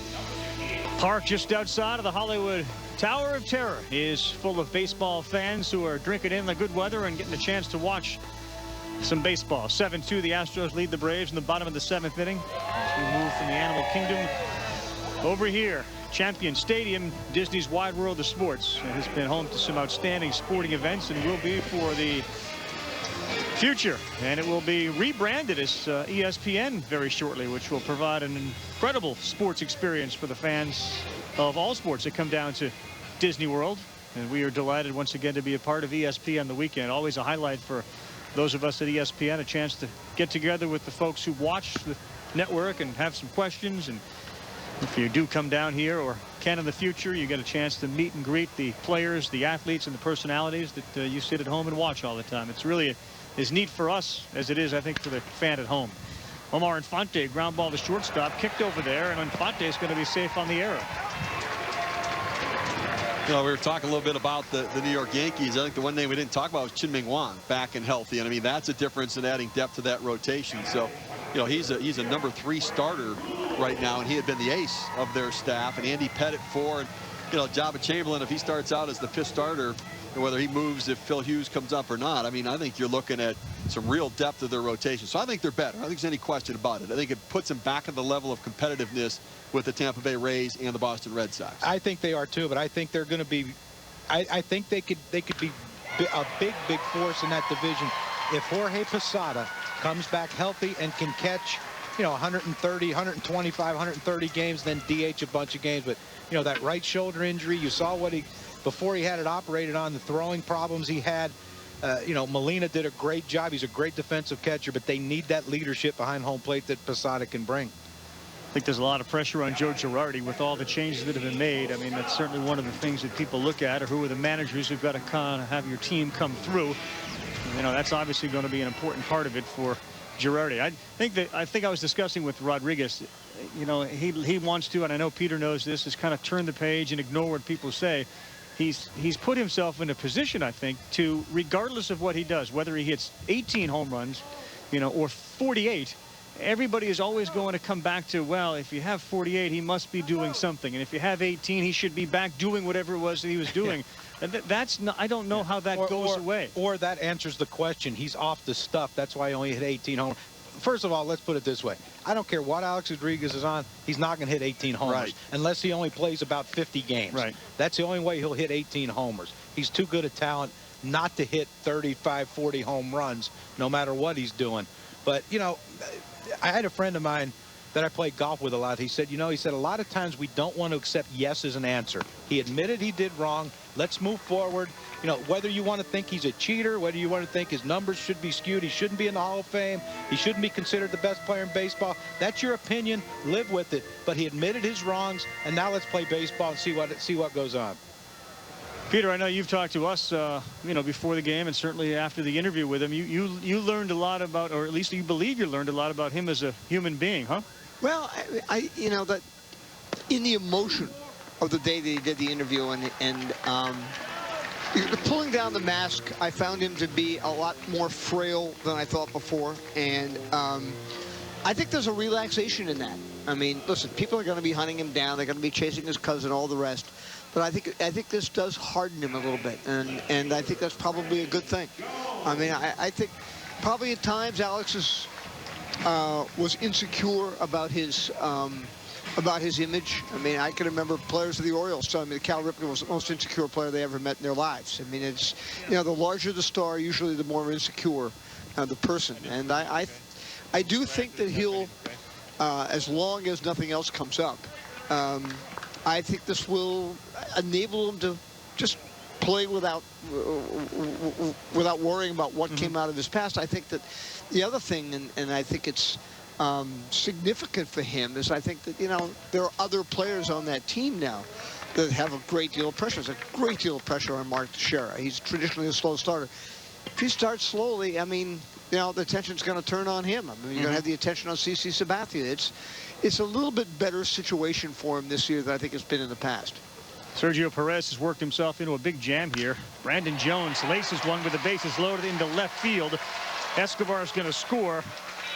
park just outside of the Hollywood Tower of Terror is full of baseball fans who are drinking in the good weather and getting a chance to watch some baseball. 7-2, the Astros lead the Braves in the bottom of the 7th inning. As we move from the Animal Kingdom over here. Champion Stadium, Disney's Wide World of Sports. It has been home to some outstanding sporting events and will be for the future. And it will be rebranded as ESPN very shortly, which will provide an incredible sports experience for the fans of all sports that come down to Disney World. And we are delighted once again to be a part of ESPN the weekend. Always a highlight for those of us at ESPN, a chance to get together with the folks who watch the network and have some questions. And if you do come down here or can in the future, you get a chance to meet and greet the players, the athletes, and the personalities that you sit at home and watch all the time. It's really as neat for us as it is, I think, for the fan at home. Omar Infante, ground ball to shortstop, kicked over there, and Infante is going to be safe on the arrow. You know, we were talking a little bit about the New York Yankees. I think the one name we didn't talk about was Chien-Ming Wang, back and healthy. And I mean, that's a difference in adding depth to that rotation. So, you know, he's a #3 starter right now, and he had been the ace of their staff. And Andy Pettit 4, and you know, Jabba Chamberlain, if he starts out as the 5th starter, whether he moves if Phil Hughes comes up or not, I mean, I think you're looking at some real depth of their rotation. So I think they're better. I don't think there's any question about it. I think it puts them back at the level of competitiveness with the Tampa Bay Rays and the Boston Red Sox. I think they are too, but I think they're going to be, I think they could be a big force in that division if Jorge Posada comes back healthy and can catch, you know, 130, 125, 130 games, then DH a bunch of games. But, you know, that right shoulder injury, you saw what before he had it operated on, the throwing problems he had. You know, Molina did a great job. He's a great defensive catcher, but they need that leadership behind home plate that Posada can bring. I think there's a lot of pressure on Joe Girardi with all the changes that have been made. I mean, that's certainly one of the things that people look at, or who are the managers who've got to kind of have your team come through. You know, that's obviously going to be an important part of it for Girardi. I think I was discussing with Rodriguez. You know, he wants to, and I know Peter knows this, is kind of turn the page and ignore what people say. He's put himself in a position, I think, to, regardless of what he does, whether he hits 18 home runs, you know, or 48, everybody is always going to come back to, well, if you have 48, he must be doing something. And if you have 18, he should be back doing whatever it was that he was doing. And that's not, I don't know how that goes away. Or that answers the question. He's off the stuff. That's why he only hit 18 home. First of all, let's put it this way. I don't care what Alex Rodriguez is on. He's not going to hit 18 homers unless he only plays about 50 games. Right. That's the only way he'll hit 18 homers. He's too good a talent not to hit 35, 40 home runs no matter what he's doing. But, you know, I had a friend of mine that I played golf with a lot. He said, you know, a lot of times we don't want to accept yes as an answer. He admitted he did wrong. Let's move forward. You know, whether you want to think he's a cheater, whether you want to think his numbers should be skewed, he shouldn't be in the Hall of Fame, he shouldn't be considered the best player in baseball. That's your opinion. Live with it. But he admitted his wrongs, and now let's play baseball and see what goes on. Peter, I know you've talked to us, you know, before the game and certainly after the interview with him. You learned a lot about, or at least you believe you learned a lot about him as a human being, huh? Well, you know, that in the emotion of the day that he did the interview and pulling down the mask, I found him to be a lot more frail than I thought before. And I think there's a relaxation in that. I mean, listen, people are going to be hunting him down. They're going to be chasing his cousin, all the rest. But I think this does harden him a little bit, and I think that's probably a good thing. I mean, I think probably at times Alex was insecure about his image. I mean, I can remember players of the Orioles telling me that Cal Ripken was the most insecure player they ever met in their lives. I mean, it's, you know, the larger the star, usually the more insecure the person. And I do think that he'll, as long as nothing else comes up, I think this will enable him to just play without worrying about what came out of his past. I think that the other thing, and I think it's significant for him, is I think that, you know, there are other players on that team now that have a great deal of pressure. There's a great deal of pressure on Mark Teixeira. He's traditionally a slow starter. If he starts slowly, I mean, the attention's going to turn on him. I mean, you're going to have the attention on CC Sabathia. It's a little bit better situation for him this year than I think it's been in the past. Sergio Perez has worked himself into a big jam here. Brandon Jones laces one with the bases loaded into left field. Escobar's going to score.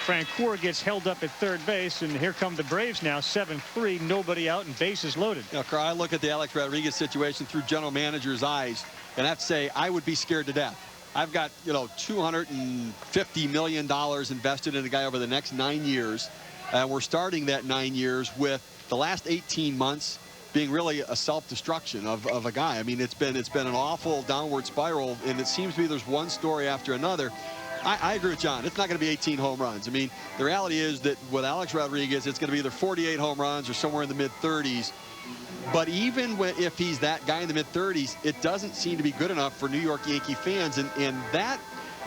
Francoeur gets held up at third base, and here come the Braves now, 7-3, nobody out and bases loaded. Carl, I look at the Alex Rodriguez situation through general manager's eyes, and I have to say I would be scared to death. I've got, $250 million invested in a guy over the next 9 years. And we're starting that 9 years with the last 18 months being really a self-destruction of a guy. I mean, it's been an awful downward spiral, and it seems to be there's one story after another. I agree with John. It's not going to be 18 home runs. I mean, the reality is that with Alex Rodriguez, it's going to be either 48 home runs or somewhere in the mid-30s. But even if he's that guy in the mid-30s, it doesn't seem to be good enough for New York Yankee fans. And that,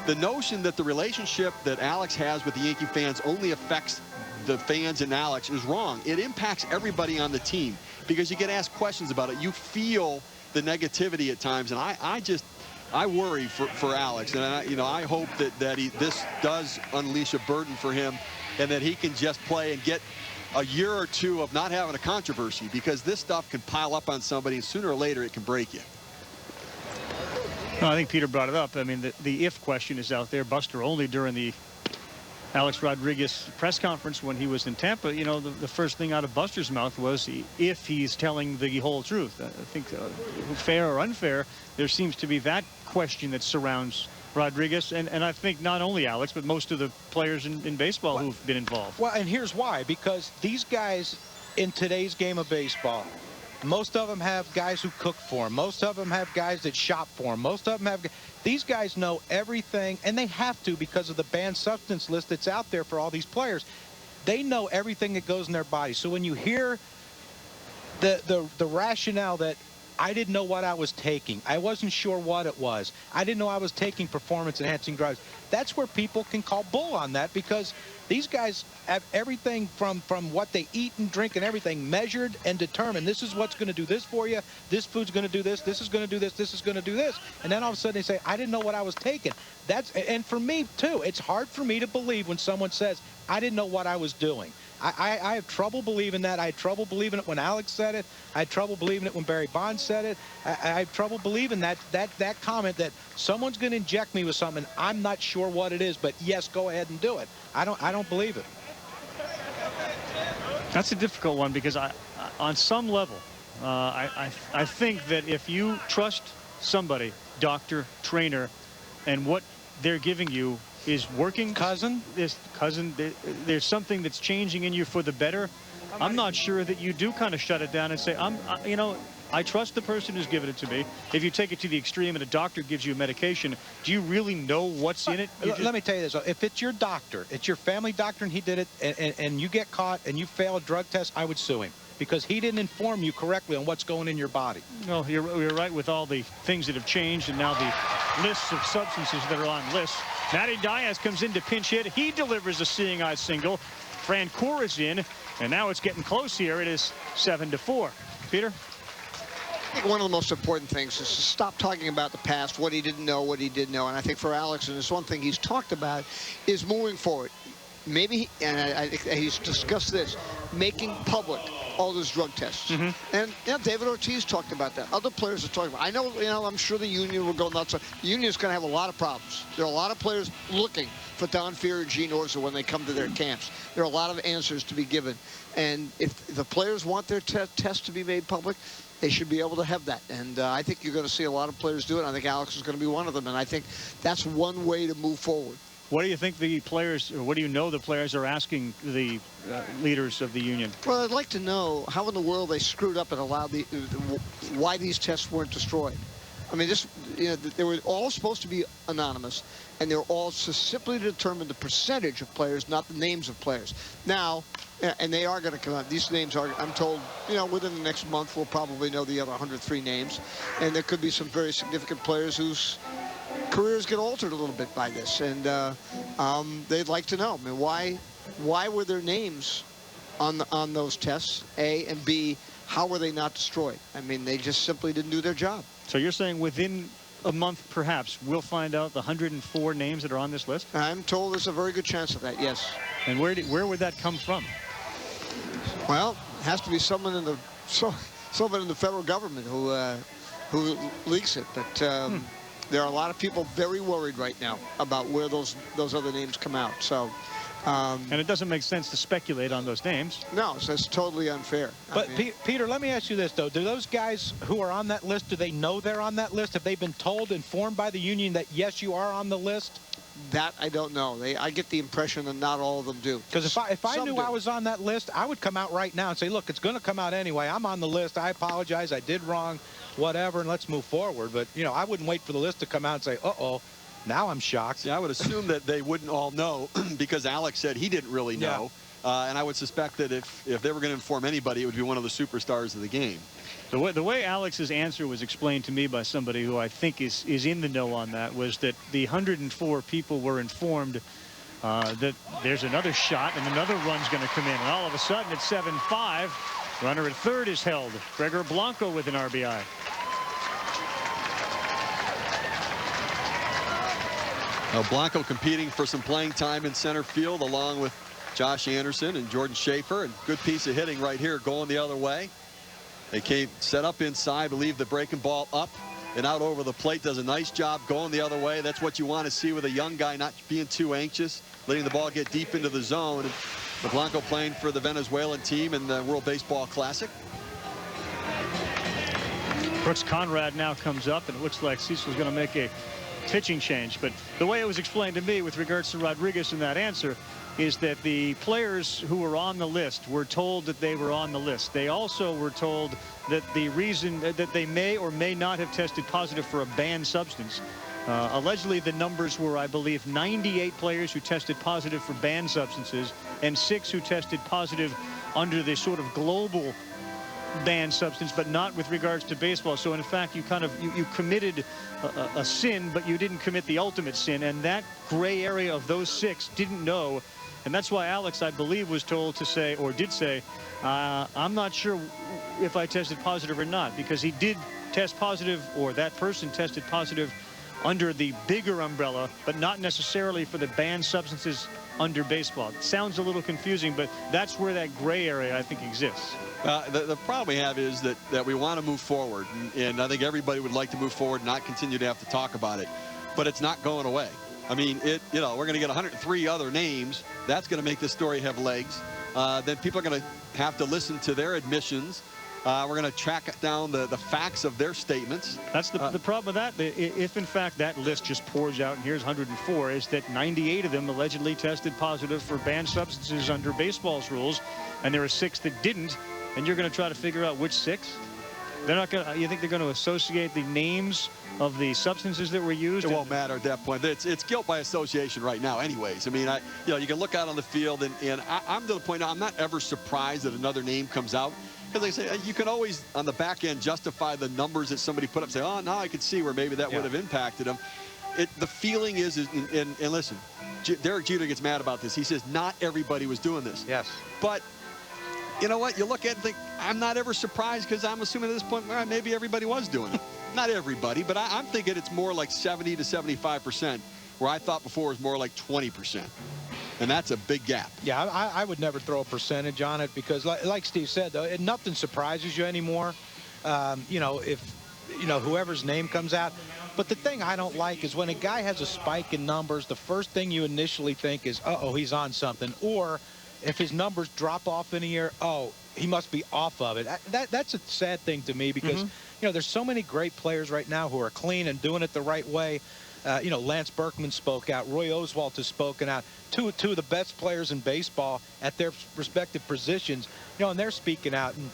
the notion that the relationship that Alex has with the Yankee fans only affects the fans and Alex is wrong. It impacts everybody on the team because you get asked questions about it. You feel the negativity at times, and I worry for Alex, and I hope that this does unleash a burden for him, and that he can just play and get a year or two of not having a controversy, because this stuff can pile up on somebody, and sooner or later it can break you. No, I think Peter brought it up. I mean, the if question is out there. Buster only during the Alex Rodriguez press conference when he was in Tampa, the first thing out of Buster's mouth was if he's telling the whole truth. I think fair or unfair, there seems to be that question that surrounds Rodriguez, and I think not only Alex, but most of the players in baseball who've been involved. Well, and here's why. Because these guys in today's game of baseball, most of them have guys who cook for them. Most of them have guys that shop for them. Most of them have. These guys know everything, and they have to because of the banned substance list that's out there for all these players. They know everything that goes in their body. So when you hear the rationale that I didn't know what I was taking, I wasn't sure what it was, I didn't know I was taking performance-enhancing drugs, that's where people can call bull on that, because these guys have everything from what they eat and drink and everything measured and determined. This is what's going to do this for you. This food's going to do this. This is going to do this. This is going to do this. And then all of a sudden they say, I didn't know what I was taking. And for me, too, it's hard for me to believe when someone says, I didn't know what I was doing. I have trouble believing that. I had trouble believing it when Alex said it. I had trouble believing it when Barry Bonds said it. I have trouble believing that comment that someone's going to inject me with something. I'm not sure what it is, but yes, go ahead and do it. I don't believe it. That's a difficult one, because on some level, I think that if you trust somebody, doctor, trainer, and what they're giving you is working, there's something that's changing in you for the better, I'm not sure that you do kind of shut it down and say, I trust the person who's given it to me. If you take it to the extreme and a doctor gives you a medication, do you really know what's in it? Let me tell you this. If it's your doctor, it's your family doctor, and he did it, and you get caught and you fail a drug test, I would sue him, because he didn't inform you correctly on what's going in your body. No, you're right with all the things that have changed, and now the lists of substances that are on lists. Matty Diaz comes in to pinch hit. He delivers a seeing eye single. Francoeur is in, and now it's getting close here. It is 7-4. Peter? I think one of the most important things is to stop talking about the past, what he didn't know, what he did know. And I think for Alex, and it's one thing he's talked about, is moving forward. Maybe, and I think he's discussed this, making public all those drug tests. And David Ortiz talked about that. Other players are talking about it. I know, I'm sure the union will go nuts. The union is going to have a lot of problems. There are a lot of players looking for Don Fehr and Gene Orza when they come to their camps. There are a lot of answers to be given. And if the players want their tests to be made public, they should be able to have that. And I think you're going to see a lot of players do it. I think Alex is going to be one of them. And I think that's one way to move forward. What do you think the players, or what do you know the players are asking the leaders of the union? Well, I'd like to know how in the world they screwed up and allowed why these tests weren't destroyed. I mean, they were all supposed to be anonymous, and they were all simply to determine the percentage of players, not the names of players. Now, and they are going to come out. These names are, I'm told, within the next month, we'll probably know the other 103 names. And there could be some very significant players whose careers get altered a little bit by this. And they'd like to know, I mean, why were their names on those tests, A, and B, how were they not destroyed? I mean, they just simply didn't do their job. So you're saying within a month, perhaps, we'll find out the 104 names that are on this list? I'm told there's a very good chance of that, yes. And where would that come from? Well, it has to be someone in the federal government who leaks it. But there are a lot of people very worried right now about where those other names come out. So. And it doesn't make sense to speculate on those names. No, so it's totally unfair. But Peter, let me ask you this, though. Do those guys who are on that list, do they know they're on that list? Have they been told, informed by the union that, yes, you are on the list? That I don't know. I get the impression that not all of them do. Because if I knew I was on that list, I would come out right now and say, look, it's going to come out anyway. I'm on the list. I apologize. I did wrong, whatever, and let's move forward. But, you know, I wouldn't wait for the list to come out and say, uh-oh. Now I'm shocked. Yeah, I would assume that they wouldn't all know because Alex said he didn't really know. Yeah. And I would suspect that if they were going to inform anybody, it would be one of the superstars of the game. The way Alex's answer was explained to me by somebody who I think is in the know on that was that the 104 people were informed that there's another shot and another run's going to come in. And all of a sudden, it's 7-5. Runner at third is held. Gregor Blanco with an RBI. Blanco competing for some playing time in center field along with Josh Anderson and Jordan Schaefer. And good piece of hitting right here going the other way. They came set up inside, leave the breaking ball up and out over the plate. Does a nice job going the other way. That's what you want to see with a young guy, not being too anxious, letting the ball get deep into the zone. And Blanco playing for the Venezuelan team in the World Baseball Classic. Brooks Conrad now comes up, and it looks like Cecil's going to make a pitching change. But the way it was explained to me with regards to Rodriguez in that answer is that the players who were on the list were told that they were on the list. They also were told that the reason that they may or may not have tested positive for a banned substance. Allegedly, the numbers were, I believe, 98 players who tested positive for banned substances and 6 who tested positive under the sort of global banned substance, but not with regards to baseball. So in fact, you committed a sin, but you didn't commit the ultimate sin, and that gray area of those 6 didn't know. And that's why Alex, I believe, was told to say, or did say, I'm not sure if I tested positive or not, because he did test positive, or that person tested positive under the bigger umbrella, but not necessarily for the banned substances under baseball. It sounds a little confusing, but that's where that gray area, I think, exists. The problem we have is that we want to move forward, and I think everybody would like to move forward and not continue to have to talk about it, but it's not going away. I mean, we're going to get 103 other names. That's going to make this story have legs. Then people are going to have to listen to their admissions. We're going to track down the facts of their statements. That's the problem with that. If, in fact, that list just pours out, and here's 104, is that 98 of them allegedly tested positive for banned substances under baseball's rules, and there are 6 that didn't, and you're going to try to figure out which 6? They're not going to. You think they're going to associate the names of the substances that were used? It won't matter at that point. It's guilt by association right now anyways. I mean, you can look out on the field, and I'm to the point now, I'm not ever surprised that another name comes out. Because like I say, you can always, on the back end, justify the numbers that somebody put up. Say, oh, now I can see where maybe that would have impacted them. The feeling is and listen, Derek Jeter gets mad about this. He says, not everybody was doing this. Yes. But you know what? You look at it and think, I'm not ever surprised, because I'm assuming at this point, well, maybe everybody was doing it. Not everybody, but I'm thinking it's more like 70 to 75%, where I thought before it was more like 20%. And that's a big gap. Yeah, I would never throw a percentage on it, because like Steve said, though, nothing surprises you anymore. Whoever's name comes out. But the thing I don't like is when a guy has a spike in numbers, the first thing you initially think is, uh-oh, he's on something. Or if his numbers drop off in a year, oh, he must be off of it. That's a sad thing to me, because, there's so many great players right now who are clean and doing it the right way. Lance Berkman spoke out. Roy Oswalt has spoken out. Two of the best players in baseball at their respective positions, and they're speaking out. And,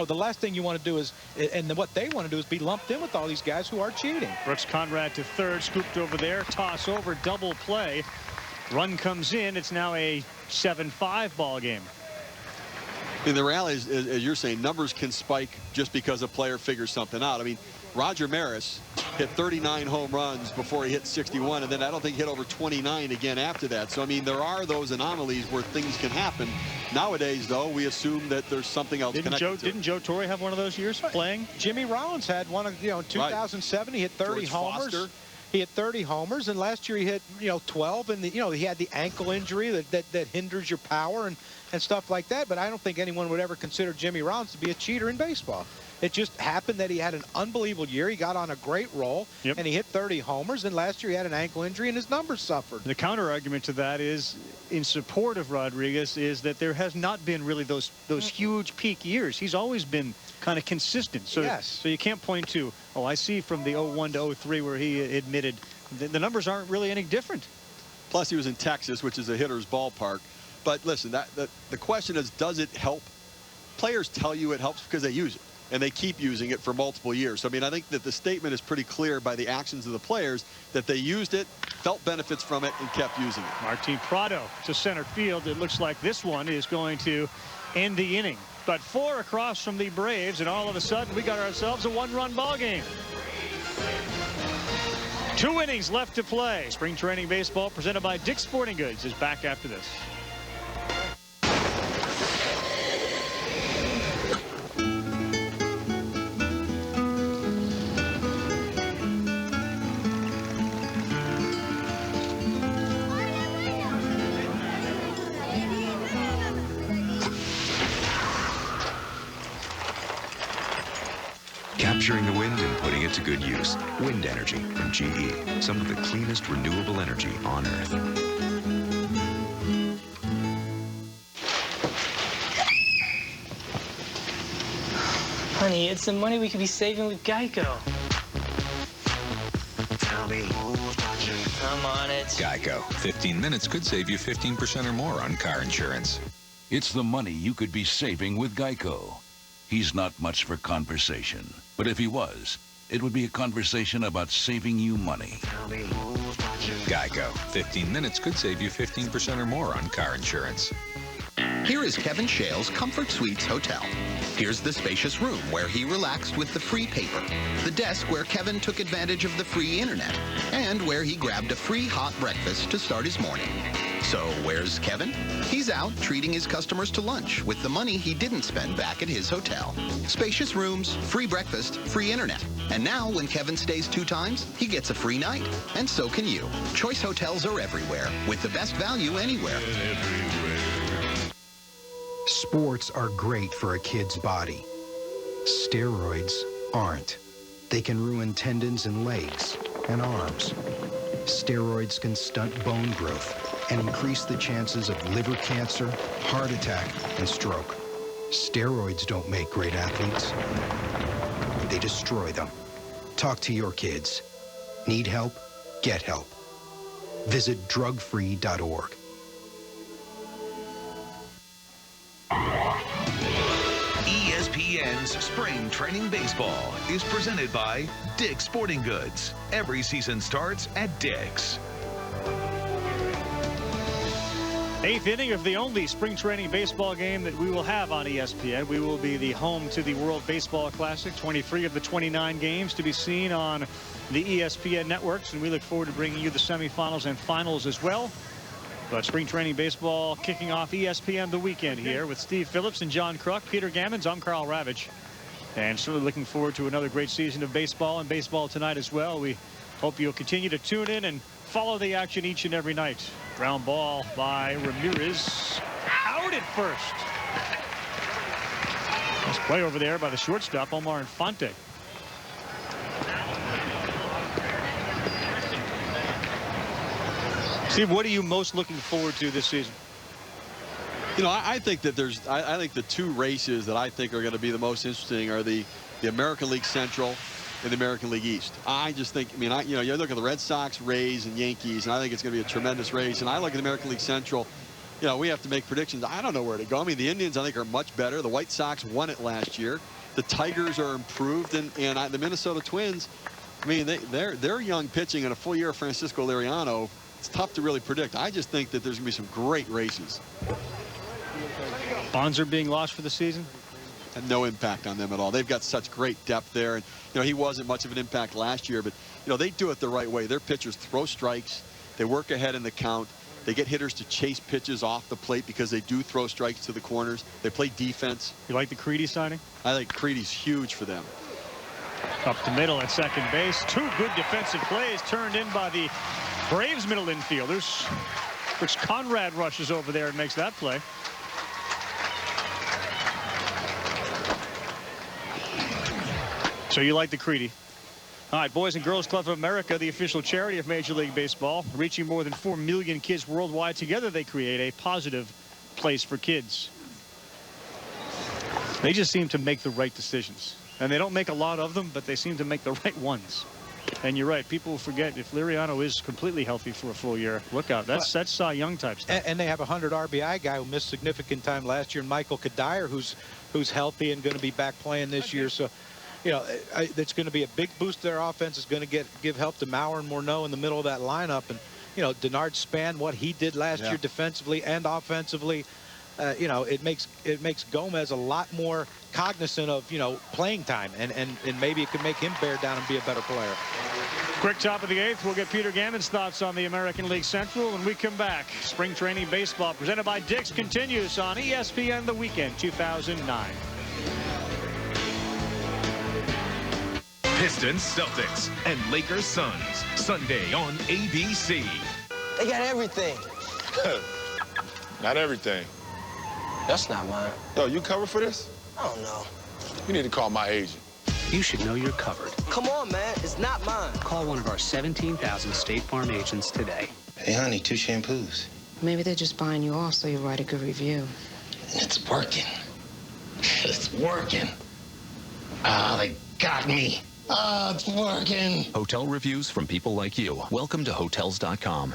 the last thing you want to do is, and what they want to do is be lumped in with all these guys who are cheating. Brooks Conrad to third, scooped over there, toss over, double play. Run comes in. It's now a 7-5 ball game. I mean, the reality is, as you're saying, numbers can spike just because a player figures something out. I mean, Roger Maris hit 39 home runs before he hit 61, and then I don't think he hit over 29 again after that. So, I mean, there are those anomalies where things can happen. Nowadays, though, we assume that there's something else connected to it. Didn't Joe Torre have one of those years playing? Jimmy Rollins had one of, in 2007, he hit 30 homers. Foster. He hit 30 homers, and last year he hit, 12, and he had the ankle injury that hinders your power and stuff like that. But I don't think anyone would ever consider Jimmy Rollins to be a cheater in baseball. It just happened that he had an unbelievable year. He got on a great roll, and he hit 30 homers. And last year he had an ankle injury, and his numbers suffered. The counter argument to that is, in support of Rodriguez, is that there has not been really those huge peak years. He's always been kind of consistent. So, so you can't point to, oh, I see from the 01 to 03 where he admitted the numbers aren't really any different. Plus, he was in Texas, which is a hitter's ballpark. But listen, the question is, does it help? Players tell you it helps because they use it, and they keep using it for multiple years. So, I mean, I think that the statement is pretty clear by the actions of the players that they used it, felt benefits from it, and kept using it. Martin Prado to center field. It looks like this one is going to end the inning. But 4 across from the Braves, and all of a sudden we got ourselves a one-run ball game. 2 innings left to play. Spring training baseball presented by Dick's Sporting Goods is back after this. Capturing the wind and putting it to good use. Wind energy from GE. Some of the cleanest renewable energy on Earth. Honey, it's the money we could be saving with Geico. Tell me. I'm on it. Geico. 15 minutes could save you 15% or more on car insurance. It's the money you could be saving with Geico. He's not much for conversation, but if he was, it would be a conversation about saving you money. Geico. 15 minutes could save you 15% or more on car insurance. Here is Kevin Shale's Comfort Suites Hotel. Here's the spacious room where he relaxed with the free paper, the desk where Kevin took advantage of the free internet, and where he grabbed a free hot breakfast to start his morning. So where's Kevin? He's out treating his customers to lunch with the money he didn't spend back at his hotel. Spacious rooms, free breakfast, free internet. And now when Kevin stays 2 times, he gets a free night. And so can you. Choice hotels are everywhere with the best value anywhere. Sports are great for a kid's body. Steroids aren't. They can ruin tendons in legs and arms. Steroids can stunt bone growth and increase the chances of liver cancer, heart attack, and stroke. Steroids don't make great athletes. They destroy them. Talk to your kids. Need help? Get help. Visit drugfree.org. ESPN's Spring Training Baseball is presented by Dick's Sporting Goods. Every season starts at Dick's. 8th inning of the only spring training baseball game that we will have on ESPN. We will be the home to the World Baseball Classic. 23 of the 29 games to be seen on the ESPN networks, and we look forward to bringing you the semifinals and finals as well. But spring training baseball kicking off ESPN the weekend here with Steve Phillips and John Kruk. Peter Gammons, I'm Carl Ravitch. And certainly looking forward to another great season of baseball and baseball tonight as well. We hope you'll continue to tune in and follow the action each and every night. Ground ball by Ramirez. Out at first. Nice play over there by the shortstop, Omar Infante. Steve, what are you most looking forward to this season? You know, I think that I think the 2 races that I think are going to be the most interesting are the American League Central and the American League East. I just think, you know, you look at the Red Sox, Rays, and Yankees, and I think it's going to be a tremendous race. And I look at the American League Central, you know, we have to make predictions. I don't know where to go. I mean, the Indians, I think, are much better. The White Sox won it last year. The Tigers are improved, and the Minnesota Twins, I mean, they're young pitching in a full year of Francisco Liriano. It's tough to really predict. I just think that there's going to be some great races. Bonds are being lost for the season? had no impact on them at all. They've got such great depth there. And, he wasn't much of an impact last year, but, they do it the right way. Their pitchers throw strikes. They work ahead in the count. They get hitters to chase pitches off the plate because they do throw strikes to the corners. They play defense. You like the Creedy signing? I think Creedy's huge for them. Up the middle at second base. 2 good defensive plays turned in by the Braves middle infielders. Which Conrad rushes over there and makes that play. So you like the Creedy. All right, Boys and Girls Club of America, the official charity of Major League Baseball, reaching more than 4 million kids worldwide. Together they create a positive place for kids. They just seem to make the right decisions. And they don't make a lot of them, but they seem to make the right ones. And you're right, people forget if Liriano is completely healthy for a full year, look out. That's Cy Young type stuff. And they have a 100 RBI guy who missed significant time last year, and Michael Kadire, who's healthy and going to be back playing this year. So, it's going to be a big boost to their offense. It's going to give help to Maurer and Morneau in the middle of that lineup. And, Denard Span, what he did last year defensively and offensively, it makes Gomez a lot more cognizant of, playing time. And maybe it could make him bear down and be a better player. Quick top of the 8th. We'll get Peter Gammon's thoughts on the American League Central when we come back. Spring training baseball presented by Dick's continues on ESPN The Weekend 2009. Pistons, Celtics, and Lakers, Suns. Sunday on ABC. They got everything. Not everything. That's not mine. Yo, you covered for this? I don't know. You need to call my agent. You should know you're covered. Come on, man. It's not mine. Call one of our 17,000 State Farm agents today. Hey, honey, 2 shampoos. Maybe they're just buying you off so you write a good review. And it's working. It's working. Ah, they got me. Ah, it's working. Hotel reviews from people like you. Welcome to Hotels.com.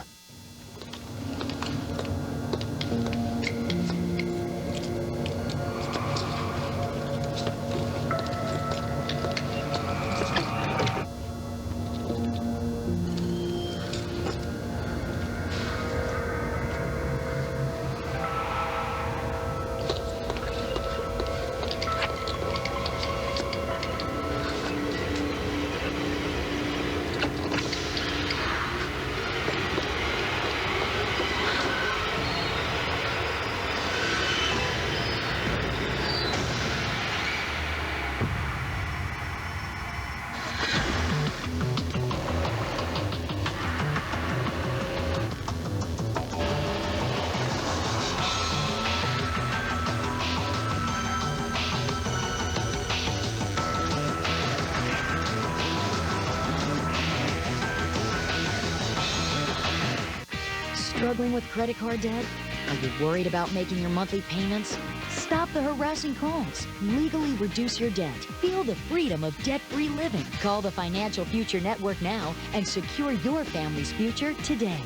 Struggling with credit card debt? Are you worried about making your monthly payments? Stop the harassing calls. Legally reduce your debt. Feel the freedom of debt-free living. Call the Financial Future Network now and secure your family's future today.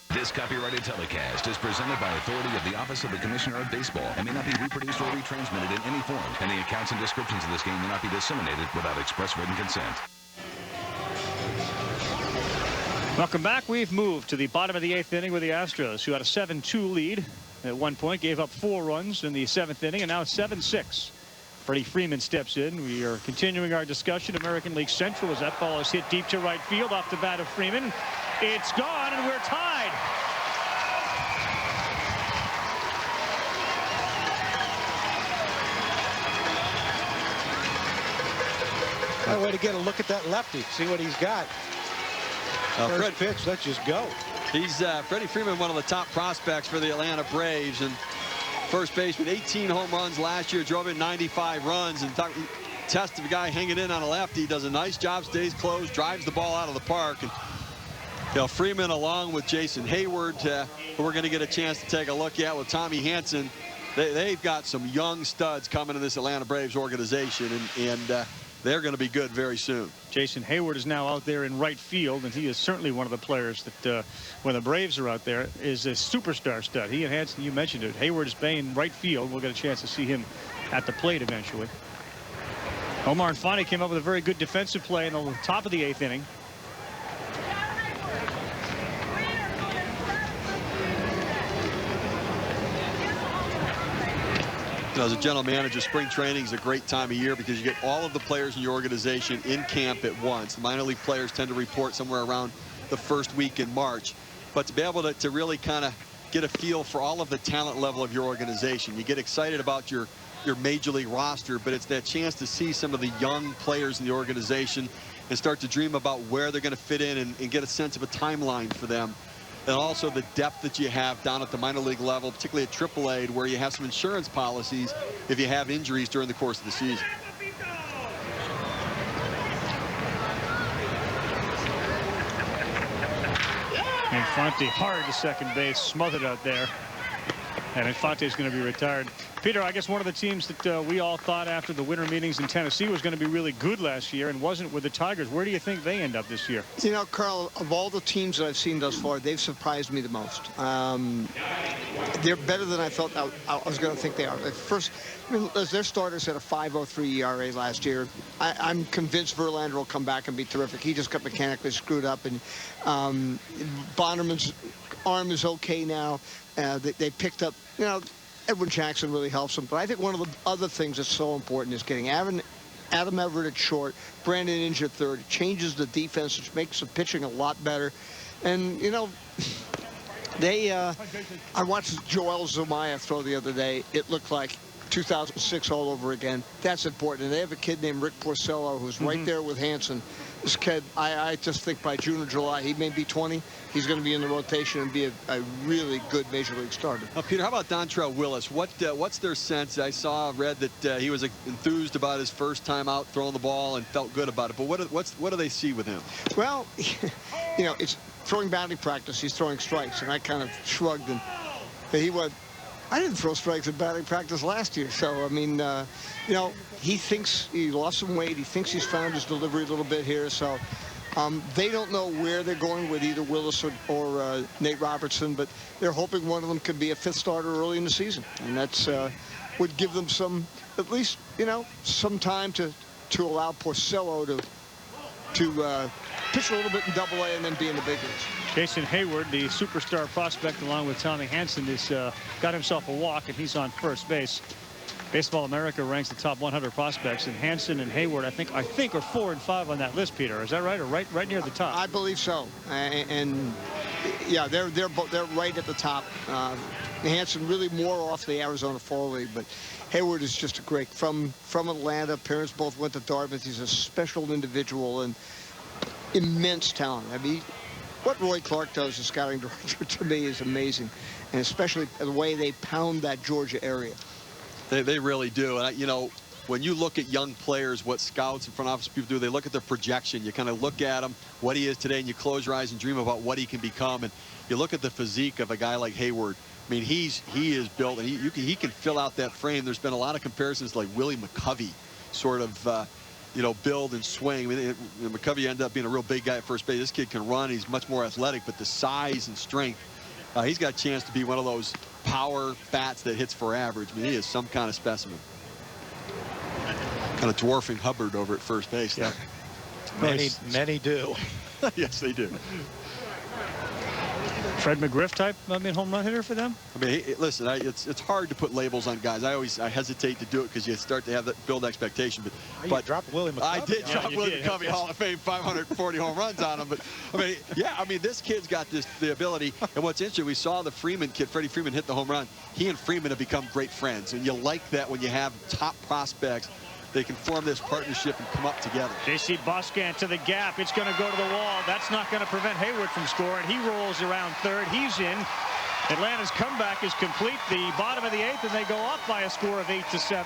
This copyrighted telecast is presented by authority of the Office of the Commissioner of Baseball and may not be reproduced or retransmitted in any form. And the accounts and descriptions of this game may not be disseminated without express written consent. Welcome back. We've moved to the bottom of the 8th inning with the Astros, who had a 7-2 lead at one point, gave up 4 runs in the 7th inning, and now it's 7-6. Freddie Freeman steps in. We are continuing our discussion. American League Central as that ball is hit deep to right field off the bat of Freeman. It's gone, and we're tied. What a way to get a look at that lefty. See what he's got. First pitch, let's just go. He's Freddie Freeman, one of the top prospects for the Atlanta Braves, and first baseman, 18 home runs last year, drove in 95 runs, and test of a guy hanging in on a lefty. Does a nice job, stays close, drives the ball out of the park. And Freeman, along with Jason Hayward, who we're going to get a chance to take a look at with Tommy Hanson, they've got some young studs coming to this Atlanta Braves organization, and they're going to be good very soon. Jason Hayward is now out there in right field, and he is certainly one of the players that, when the Braves are out there, is a superstar stud. He and Hanson, you mentioned it. Hayward is playing right field. We'll get a chance to see him at the plate eventually. Omar Infante came up with a very good defensive play in the top of the 8th inning. You know, as a general manager, spring training is a great time of year because you get all of the players in your organization in camp at once. The minor league players tend to report somewhere around the first week in March. But to be able to really kind of get a feel for all of the talent level of your organization, you get excited about your major league roster, but it's that chance to see some of the young players in the organization and start to dream about where they're going to fit in and get a sense of a timeline for them. And also the depth that you have down at the minor league level, particularly at AAA, where you have some insurance policies if you have injuries during the course of the season. Infante hard to second base, smothered out there. And Infante is going to be retired. Peter, I guess one of the teams that we all thought after the winter meetings in Tennessee was going to be really good last year and wasn't with the Tigers. Where do you think they end up this year? You know, Carl, of all the teams that I've seen thus far, they've surprised me the most. They're better than I thought I was going to think they are. First, I mean, as their starters had a 5.03 ERA last year. I'm convinced Verlander will come back and be terrific. He just got mechanically screwed up, and Bonnerman's arm is okay now. They picked up, you know, Edwin Jackson really helps them. But I think one of the other things that's so important is getting Adam Everett at short, Brandon Inge at third. It changes the defense, which makes the pitching a lot better. And, you know, I watched Joel Zumaya throw the other day. It looked like 2006 all over again. That's important. And they have a kid named Rick Porcello who's right there with Hanson. This kid, I just think by June or July, he may be 20. He's going to be in the rotation and be a really good major league starter. Peter, how about Dontrell Willis? What's their sense? I read that he was enthused about his first time out throwing the ball and felt good about it. But what do they see with him? Well, you know, it's throwing batting practice. He's throwing strikes, and I kind of shrugged. And he went, I didn't throw strikes in batting practice last year. So, I mean, you know, he thinks he lost some weight. He thinks he's found his delivery a little bit here. So they don't know where they're going with either Willis or Nate Robertson, but they're hoping one of them could be a fifth starter early in the season. And that's would give them some, at least, you know, some time to allow Porcello to pitch a little bit in Double-A and then be in the big leagues. Jason Hayward, the superstar prospect, along with Tommy Hanson, has got himself a walk, and he's on first base. Baseball America ranks the top 100 prospects, and Hanson and Hayward, I think are 4 and 5 on that list. Peter, is that right, or right near the top? I believe so, and yeah, they're right at the top. Hanson really more off the Arizona Fall League, but Hayward is just a great from Atlanta. Parents both went to Dartmouth. He's a special individual and immense talent. I mean, what Roy Clark does as scouting director to me is amazing, and especially the way they pound that Georgia area. They really do. And, you know, when you look at young players, what scouts and front office people do, they look at their projection. You kind of look at him, what he is today, and you close your eyes and dream about what he can become. And you look at the physique of a guy like Hayward. I mean, he is built, and he can fill out that frame. There's been a lot of comparisons like Willie McCovey, sort of, you know, build and swing. I mean, McCovey ended up being a real big guy at first base. This kid can run. He's much more athletic, but the size and strength, he's got a chance to be one of those power bats that hits for average. I mean, he is some kind of specimen. Kind of dwarfing Hubbard over at first base. Yeah. Many do. Yes, they do. Fred McGriff type, I mean, home run hitter for them? I mean, listen, it's hard to put labels on guys. I hesitate to do it because you start to have that build expectation. But dropped Willie McCovey. I did drop Willie McCovey, Hall of Fame, 540 home runs on him. But I mean, yeah, I mean, this kid's got the ability. And what's interesting, we saw the Freeman kid, Freddie Freeman, hit the home run. He and Freeman have become great friends, and you like that when you have top prospects. They can form this partnership and come up together. J.C. Boscan to the gap. It's going to go to the wall. That's not going to prevent Hayward from scoring. He rolls around third. He's in. Atlanta's comeback is complete. The bottom of the 8th, and they go up by a score of 8-7.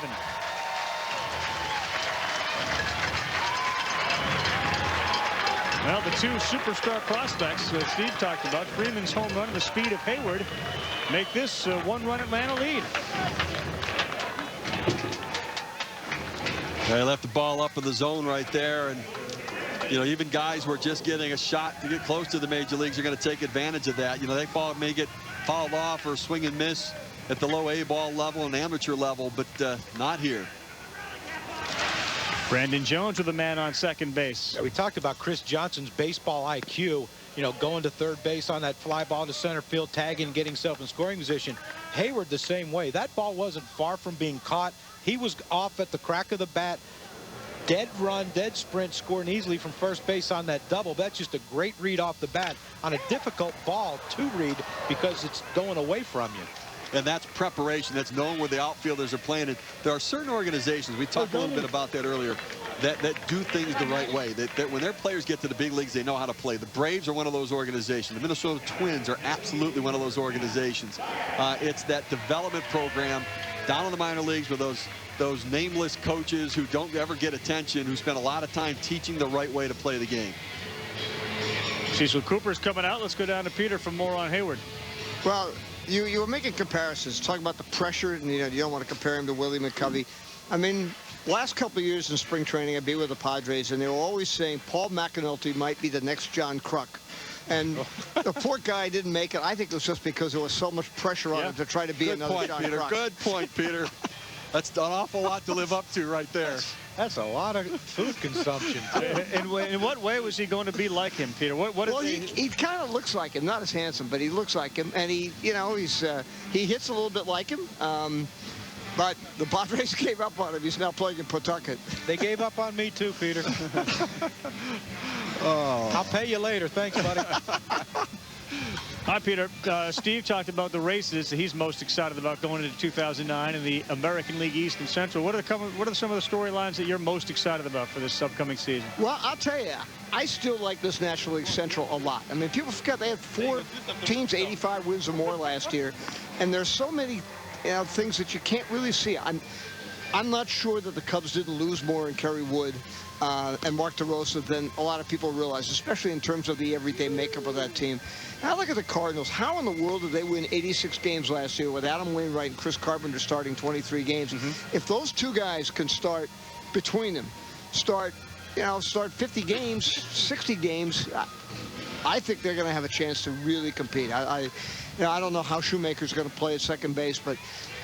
Well, the two superstar prospects Steve talked about, Freeman's home run, the speed of Hayward, make this a one-run Atlanta lead. They left the ball up in the zone right there, and you know, even guys who are just getting a shot to get close to the major leagues are going to take advantage of that. You know, that ball may get fouled off or swing and miss at the low A ball level and amateur level, but not here. Brandon Jones with a man on second base. Yeah, we talked about Chris Johnson's baseball IQ, you know, going to third base on that fly ball to center field, tagging, getting himself in scoring position. Hayward the same way. That ball wasn't far from being caught. He was off at the crack of the bat. Dead run, dead sprint, scoring easily from first base on that double. That's just a great read off the bat on a difficult ball to read because it's going away from you. And that's preparation. That's knowing where the outfielders are playing. And there are certain organizations, we talked a little bit about that earlier, that do things the right way. That when their players get to the big leagues, they know how to play. The Braves are one of those organizations. The Minnesota Twins are absolutely one of those organizations. It's that development program down in the minor leagues with those nameless coaches who don't ever get attention, who spend a lot of time teaching the right way to play the game. Cecil Cooper's coming out. Let's go down to Peter for more on Hayward. Well, you were making comparisons, talking about the pressure, and you don't want to compare him to Willie McCovey. I mean, last couple of years in spring training, I'd be with the Padres, and they were always saying Paul McAnulty might be the next John Kruk. And the poor guy didn't make it. I think it was just because there was so much pressure on him to try to be another John Kruk. Good point, Peter. That's an awful lot to live up to right there. That's a lot of food consumption. In what way was he going to be like him, Peter? Well, he kind of looks like him. Not as handsome, but he looks like him. And he hits a little bit like him. But the Padres gave up on him. He's now playing in Pawtucket. They gave up on me too, Peter. I'll pay you later. Thanks, buddy. Hi, Peter. Steve talked about the races that he's most excited about going into 2009 in the American League East and Central. What are some of the storylines that you're most excited about for this upcoming season? Well, I'll tell you, I still like this National League Central a lot. I mean, people forget they had 4 teams, 85 wins or more last year, and there's so many things that you can't really see. I'm not sure that the Cubs didn't lose more in Kerry Wood and Mark DeRosa than a lot of people realize, especially in terms of the everyday makeup of that team. Now look at the Cardinals. How in the world did they win 86 games last year with Adam Wainwright and Chris Carpenter starting 23 games? If those two guys can start between them, start 50 games, 60 games, I think they're going to have a chance to really compete. I don't know how Shoemaker's going to play at second base, but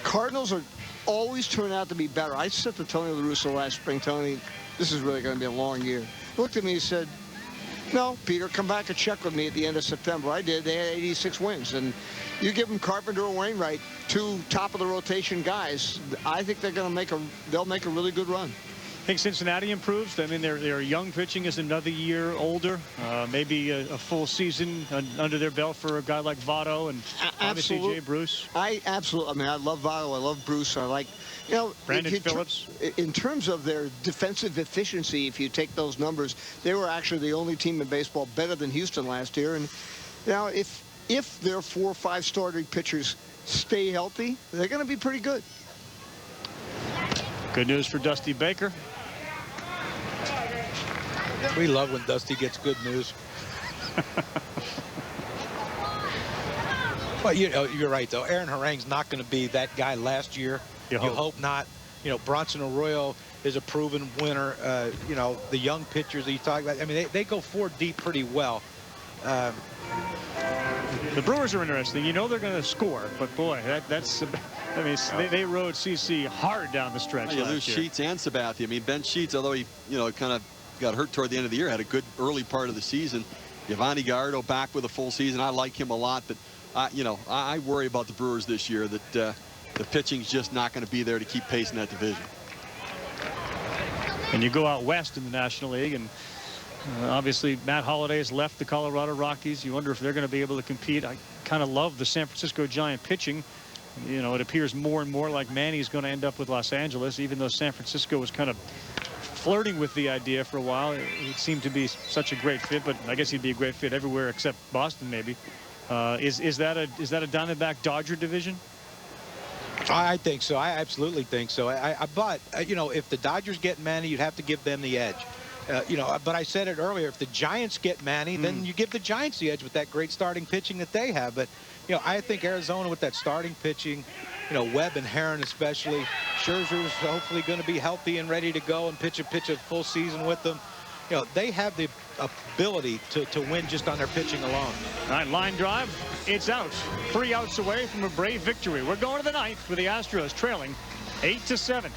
Cardinals are always turn out to be better. I said to Tony La Russa last spring, Tony, this is really going to be a long year. He looked at me and said, no, Peter, come back and check with me at the end of September. I did. They had 86 wins. And you give them Carpenter or Wainwright, 2 top-of-the-rotation guys, I think they'll make a really good run. I think Cincinnati improves. I mean, their young pitching is another year older. Maybe a full season under their belt for a guy like Votto and obviously Jay Bruce. I mean, I love Votto. I love Bruce. I like, Brandon Phillips. In terms of their defensive efficiency, if you take those numbers, they were actually the only team in baseball better than Houston last year. And if their 4 or 5 starting pitchers stay healthy, they're going to be pretty good. Good news for Dusty Baker. We love when Dusty gets good news. Well, you're right, though. Aaron Harang's not going to be that guy last year. You hope not. Bronson Arroyo is a proven winner. The young pitchers that you talk about, I mean, they go 4 deep pretty well. The Brewers are interesting. They're going to score, but boy, that's. I mean, they rode CC hard down the stretch. You lose Sheets and Sabathia. I mean, Ben Sheets, although he kind of got hurt toward the end of the year, had a good early part of the season. Yvonne Gallardo back with a full season. I like him a lot, but I worry about the Brewers this year that the pitching's just not going to be there to keep pace in that division. And you go out west in the National League, and obviously Matt Holliday has left the Colorado Rockies. You wonder if they're going to be able to compete. I kind of love the San Francisco Giant pitching. It appears more and more like Manny's going to end up with Los Angeles, even though San Francisco was kind of flirting with the idea for a while. It seemed to be such a great fit, but I guess he'd be a great fit everywhere except Boston, maybe. Is that a Diamondback Dodger division? I think so. I absolutely think so. But if the Dodgers get Manny, you'd have to give them the edge. But I said it earlier, if the Giants get Manny, then you give the Giants the edge with that great starting pitching that they have. But I think Arizona with that starting pitching, Webb and Herron especially, Scherzer's hopefully going to be healthy and ready to go and pitch a full season with them. They have the ability to win just on their pitching alone. All right, line drive. It's out. 3 outs away from a Brave victory. We're going to the 9th with the Astros trailing 8-7.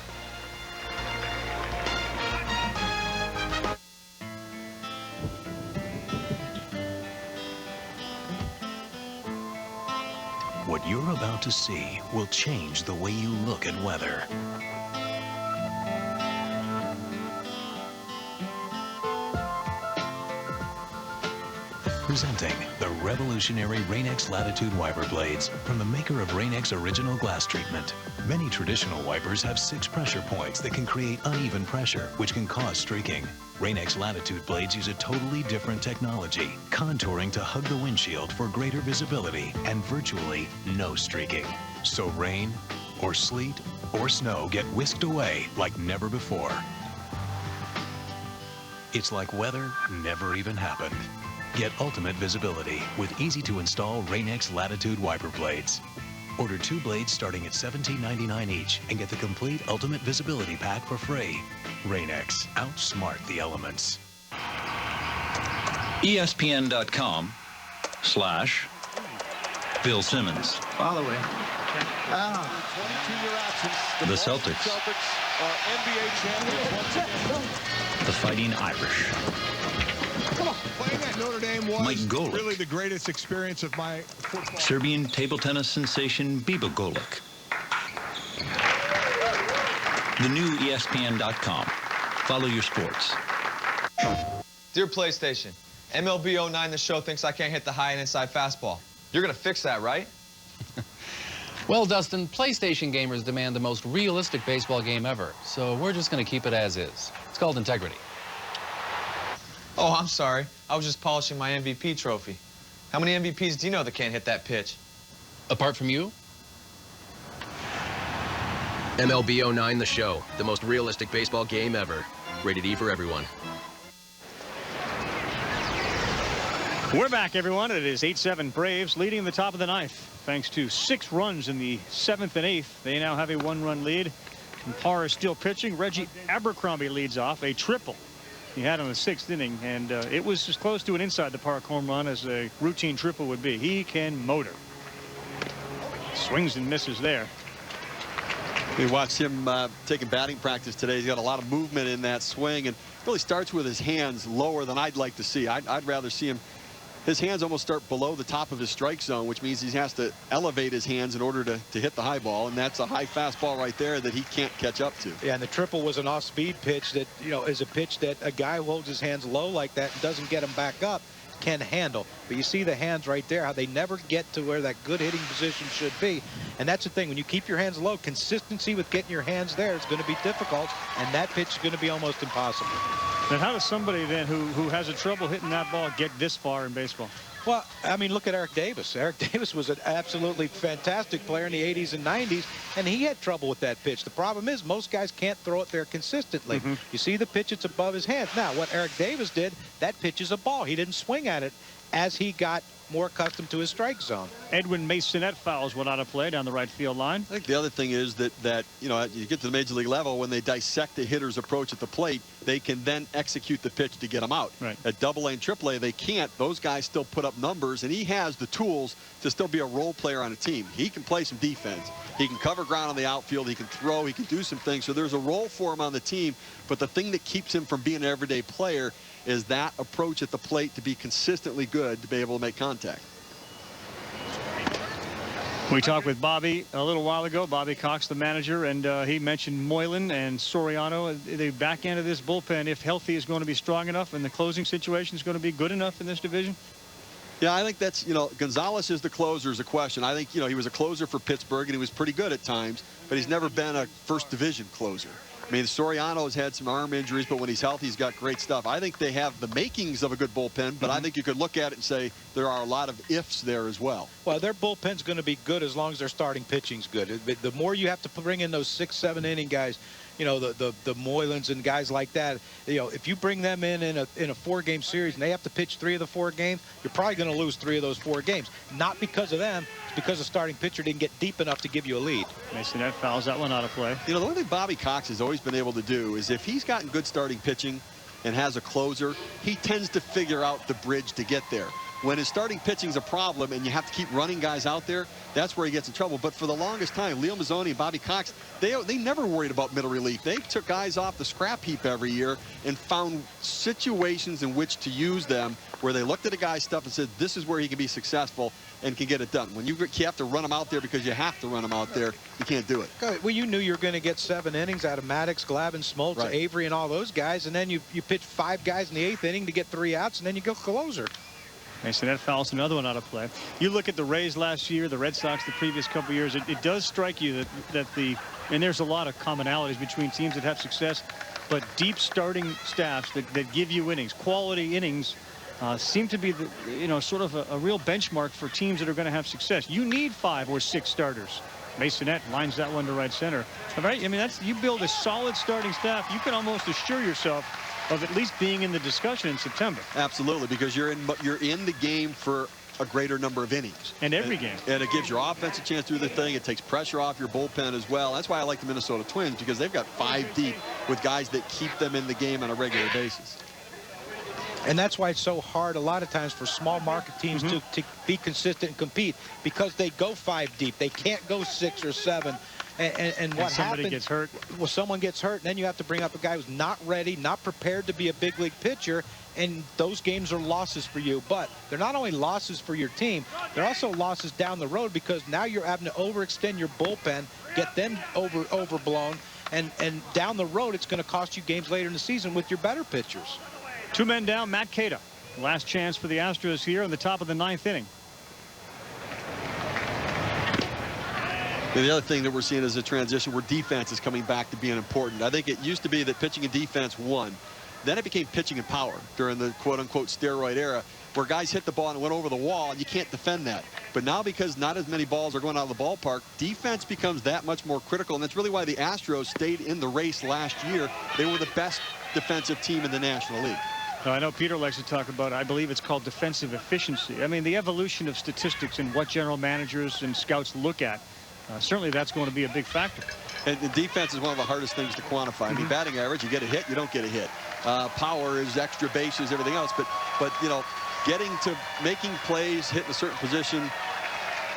What you're about to see will change the way you look at weather. Presenting the revolutionary Rain-X Latitude wiper blades from the maker of Rain-X Original Glass Treatment. Many traditional wipers have 6 pressure points that can create uneven pressure, which can cause streaking. Rain-X Latitude blades use a totally different technology, contouring to hug the windshield for greater visibility and virtually no streaking. So rain or sleet or snow get whisked away like never before. It's like weather never even happened. Get ultimate visibility with easy-to-install Rain-X Latitude wiper blades. Order 2 blades starting at $17.99 each and get the complete ultimate visibility pack for free. Rain-X, outsmart the elements. ESPN.com/Bill Simmons. Following. The Celtics. Are NBA champions once again. The Fighting Irish. Playing at Notre Dame was Mike Golic. really the greatest experience of my football. Serbian table tennis sensation Biba Golic. The new ESPN.com. Follow your sports. Dear PlayStation, MLB 09 The Show thinks I can't hit the high and inside fastball. You're going to fix that, right? Well, Dustin, PlayStation gamers demand the most realistic baseball game ever, so we're just going to keep it as is. It's called integrity. Oh, I'm sorry. I was just polishing my MVP trophy. How many MVPs do you know that can't hit that pitch? Apart from you? MLB 09 The Show, the most realistic baseball game ever. Rated E for everyone. We're back, everyone. It is 8-7 Braves leading the top of the ninth. Thanks to 6 runs in the 7th and 8th. They now have a 1-run lead. And Parr is still pitching. Reggie Abercrombie leads off a triple he had on the 6th inning, and it was as close to an inside the park home run as a routine triple would be. He can motor. Swings and misses there. We watched him taking batting practice today. He's got a lot of movement in that swing, and really starts with his hands lower than I'd like to see. I'd rather see him. His hands almost start below the top of his strike zone, which means he has to elevate his hands in order to hit the high ball, and that's a high fastball right there that he can't catch up to. Yeah, and the triple was an off-speed pitch that, you know, is a pitch that a guy who holds his hands low like that and doesn't get them back up can handle. But you see the hands right there, how they never get to where that good hitting position should be. And that's the thing, when you keep your hands low, consistency with getting your hands there is going to be difficult, and that pitch is going to be almost impossible. Then how does somebody then who has a trouble hitting that ball get this far in baseball? Well, I mean, look at Eric Davis. Eric Davis was an absolutely fantastic player in the 80s and 90s, and he had trouble with that pitch. The problem is most guys can't throw it there consistently. You see the pitch, it's above his hands. Now, what Eric Davis did, that pitch is a ball. He didn't swing at it as he got more accustomed to his strike zone. Edwin Masonette fouls one out of play down the right field line. I think the other thing is that you know, you get to the major league level, when they dissect the hitter's approach at the plate, they can then execute the pitch to get them out. Right. At Double-A and Triple-A, they can't. Those guys still put up numbers, and he has the tools to still be a role player on a team. He can play some defense. He can cover ground on the outfield. He can throw. He can do some things. So there's a role for him on the team. But the thing that keeps him from being an everyday player is that approach at the plate to be consistently good to be able to make contact. We talked with Bobby a little while ago, Bobby Cox, the manager, and he mentioned Moylan and Soriano. The back end of this bullpen, if healthy, is going to be strong enough, and the closing situation is going to be good enough in this division? Yeah, I think that's, you know, Gonzalez is the closer is a question. I think, you know, he was a closer for Pittsburgh, and he was pretty good at times, but he's never been a first division closer. I mean, Soriano has had some arm injuries, but when he's healthy, he's got great stuff. I think they have the makings of a good bullpen, but I think you could look at it and say there are a lot of ifs there as well. Well, their bullpen's going to be good as long as their starting pitching's good. The more you have to bring in those 6, 7 inning guys, you know, the Moylans and guys like that, you know, if you bring them in a 4-game series and they have to pitch 3 of the 4 games, you're probably going to lose 3 of those 4 games. Not because of them, it's because the starting pitcher didn't get deep enough to give you a lead. Masonette fouls that one out of play. You know, the one thing Bobby Cox has always been able to do is if he's gotten good starting pitching and has a closer, he tends to figure out the bridge to get there. when his starting pitching's a problem and you have to keep running guys out there, that's where he gets in trouble. But for the longest time, Leo Mazzoni and Bobby Cox, they never worried about middle relief. They took guys off the scrap heap every year and found situations in which to use them where they looked at a guy's stuff and said, this is where he can be successful and can get it done. When you have to run him out there because you have to run him out there, you can't do it. Well, you knew you were going to get 7 innings out of Maddox, Glavine, Smoltz, Right. Avery, and all those guys, and then you pitch 5 guys in the 8th inning to get 3 outs, and then you go closer. So that fouls another one out of play. You look at the Rays last year, the Red Sox the previous couple years, it does strike you and there's a lot of commonalities between teams that have success, but deep starting staffs that give you innings, quality innings, seem to be sort of a real benchmark for teams that are going to have success. You need 5 or 6 starters. Masonette lines that one to right center. All right, I mean, you build a solid starting staff, you can almost assure yourself of at least being in the discussion in September. Absolutely, because you're in the game for a greater number of innings. And every game. And it gives your offense a chance to do the thing. It takes pressure off your bullpen as well. That's why I like the Minnesota Twins, because they've got 5 deep with guys that keep them in the game on a regular basis. And that's why it's so hard a lot of times for small market teams to be consistent and compete, because they go 5 deep. They can't go 6 or 7. And what happens, gets hurt. Well, someone gets hurt, and then you have to bring up a guy who's not ready, not prepared to be a big league pitcher, and those games are losses for you. But they're not only losses for your team, they're also losses down the road, because now you're having to overextend your bullpen, get them overblown, and down the road it's going to cost you games later in the season with your better pitchers. 2 men down, Matt Cada. Last chance for the Astros here in the top of the 9th inning. And the other thing that we're seeing is a transition where defense is coming back to being important. I think it used to be that pitching and defense won. Then it became pitching and power during the quote-unquote steroid era, where guys hit the ball and it went over the wall, and you can't defend that. But now, because not as many balls are going out of the ballpark, defense becomes that much more critical, and that's really why the Astros stayed in the race last year. They were the best defensive team in the National League. Now, I know Peter likes to talk about, I believe it's called defensive efficiency. I mean, the evolution of statistics and what general managers and scouts look at, certainly that's going to be a big factor. And the defense is one of the hardest things to quantify. I mean, batting average, you get a hit, you don't get a hit. Power is extra bases, everything else. But you know, getting to making plays, hitting a certain position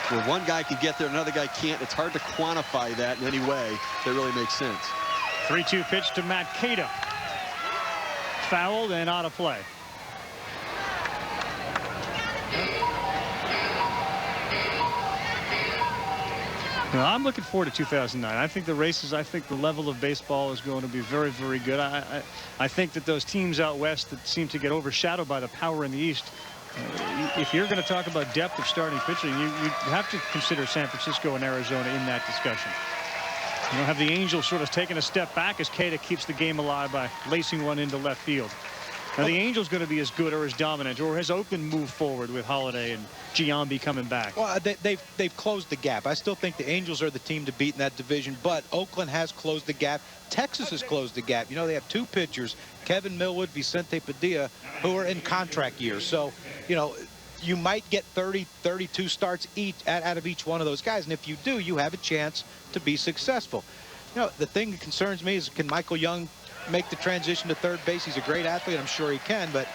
where one guy can get there, another guy can't. It's hard to quantify that in any way that really makes sense. 3-2 pitch to Matt Cada. Fouled and out of play. Now, I'm looking forward to 2009. I think the races, I think the level of baseball is going to be very, very good. I think that those teams out west that seem to get overshadowed by the power in the East, if you're going to talk about depth of starting pitching, you have to consider San Francisco and Arizona in that discussion. You know, have the Angels sort of taken a step back as Cada keeps the game alive by lacing one into left field. Now, the Angels going to be as good or as dominant, or has Oakland moved forward with Holiday and Giambi coming back? Well, they've closed the gap. I still think the Angels are the team to beat in that division, but Oakland has closed the gap. Texas has closed the gap. You know, they have 2 pitchers, Kevin Millwood, Vicente Padilla, who are in contract years. So, you know, you might get 30, 32 starts each out of each one of those guys, and if you do, you have a chance to be successful. You know, the thing that concerns me is, can Michael Young make the transition to third base? He's a great athlete, I'm sure he can, but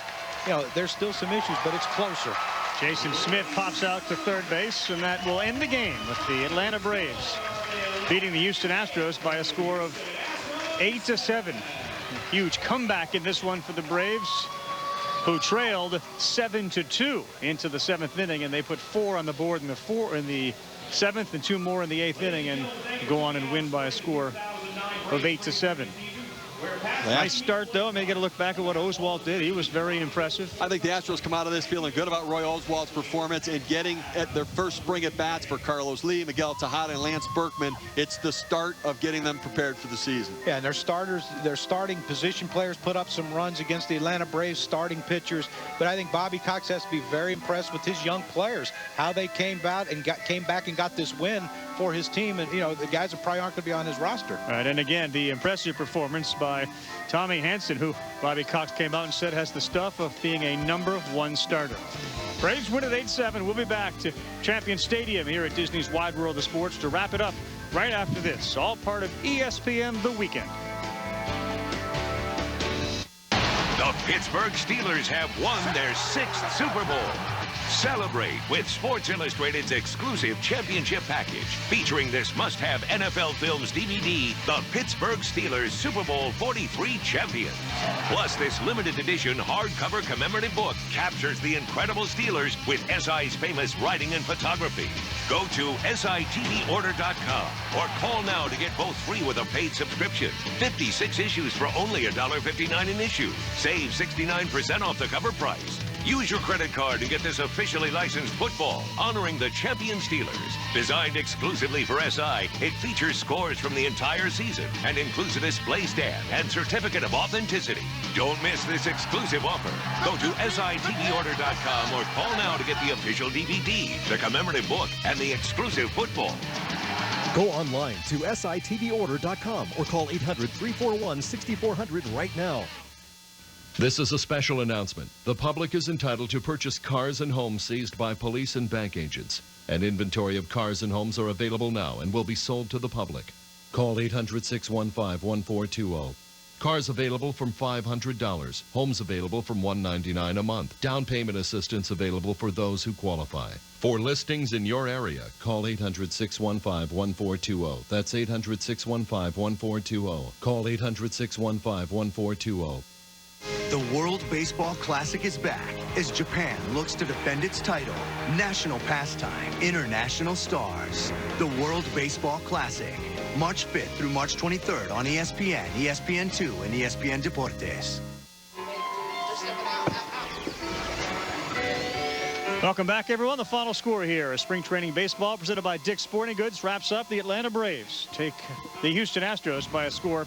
you know, there's still some issues, but it's closer. Jason Smith pops out to third base, and that will end the game with the Atlanta Braves beating the Houston Astros by a score of 8-7. A huge comeback in this one for the Braves, who trailed 7-2 into the 7th inning, and they put 4 on the board in the 7th and 2 more in the 8th inning, and go on and win by a score of 8-7. Nice start, though. I mean, you got to look back at what Oswalt did. He was very impressive. I think the Astros come out of this feeling good about Roy Oswalt's performance and getting at their first spring at bats for Carlos Lee, Miguel Tejada, and Lance Berkman. It's the start of getting them prepared for the season. Yeah, and their starting position players put up some runs against the Atlanta Braves starting pitchers. But I think Bobby Cox has to be very impressed with his young players, how they came back and got this win for his team. And, you know, the guys that probably aren't going to be on his roster. All right, and again, the impressive performance by Tommy Hansen, who Bobby Cox came out and said has the stuff of being a #1 starter. Braves win at 8-7. We'll be back to Champion Stadium here at Disney's Wide World of Sports to wrap it up right after this. All part of ESPN The Weekend. The Pittsburgh Steelers have won their 6th Super Bowl. Celebrate with Sports Illustrated's exclusive championship package featuring this must-have NFL Films DVD, The Pittsburgh Steelers Super Bowl 43 Champions. Plus, this limited edition hardcover commemorative book captures the incredible Steelers with SI's famous writing and photography. Go to SITVorder.com or call now to get both free with a paid subscription. 56 issues for only $1.59 an issue. Save 69% off the cover price. Use your credit card to get this officially licensed football honoring the champion Steelers. Designed exclusively for SI, it features scores from the entire season and includes a display stand and certificate of authenticity. Don't miss this exclusive offer. Go to SITVorder.com or call now to get the official DVD, the commemorative book, and the exclusive football. Go online to SITVorder.com or call 800-341-6400 right now. This is a special announcement. The public is entitled to purchase cars and homes seized by police and bank agents. An inventory of cars and homes are available now and will be sold to the public. Call 800-615-1420. Cars available from $500. Homes available from $199 a month. Down payment assistance available for those who qualify. For listings in your area, call 800-615-1420. That's 800-615-1420. Call 800-615-1420. The World Baseball Classic is back as Japan looks to defend its title. National pastime, international stars. The World Baseball Classic, March 5th through March 23rd on ESPN, ESPN2, and ESPN Deportes. Welcome back, everyone. The final score here is spring training baseball presented by Dick's Sporting Goods wraps up. The Atlanta Braves take the Houston Astros by a score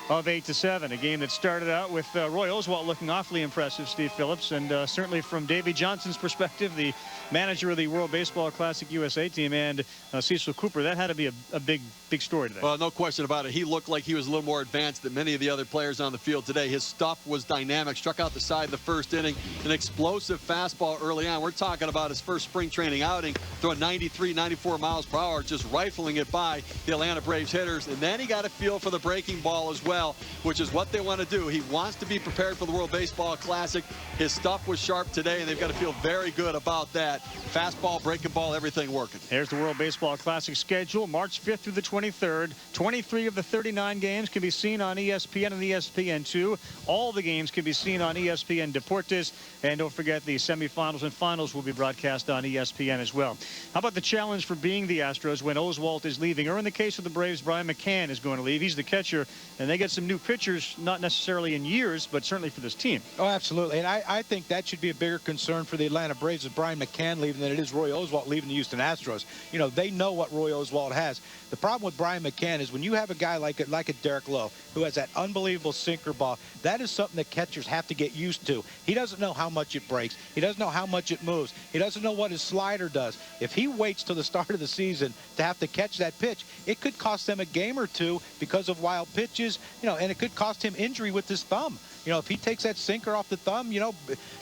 of 8-7, a game that started out with Roy Oswalt looking awfully impressive, Steve Phillips, and certainly from Davey Johnson's perspective, the manager of the World Baseball Classic USA team, and Cecil Cooper, that had to be a big story today. Well, no question about it. He looked like he was a little more advanced than many of the other players on the field today. His stuff was dynamic, struck out the side in the first inning, an explosive fastball early on. We're talking about his first spring training outing, throwing 93, 94 miles per hour, just rifling it by the Atlanta Braves hitters, and then he got a feel for the breaking ball as well, which is what they want to do. He wants to be prepared for the World Baseball Classic. His stuff was sharp today, and they've got to feel very good about that. Fastball, breaking ball, everything working. There's the World Baseball Classic schedule, March 5th through the 23rd. 23 of the 39 games can be seen on ESPN and ESPN2. All the games can be seen on ESPN Deportes. And don't forget, the semifinals and finals will be broadcast on ESPN as well. How about the challenge for being the Astros when Oswalt is leaving? Or in the case of the Braves, Brian McCann is going to leave. He's the catcher, and they get some new pitchers, not necessarily in years, but certainly for this team. Oh, absolutely. And I think that should be a bigger concern for the Atlanta Braves with Brian McCann leaving than it is Roy Oswalt leaving the Houston Astros. You know, they know what Roy Oswalt has. The problem with Brian McCann is when you have a guy like a Derek Lowe who has that unbelievable sinker ball, that is something that catchers have to get used to. He doesn't know how much it breaks. He doesn't know how much it moves. He doesn't know what his slider does. If he waits till the start of the season to have to catch that pitch, it could cost them a game or two because of wild pitches, you know, and it could cost him injury with his thumb. You know, if he takes that sinker off the thumb, you know,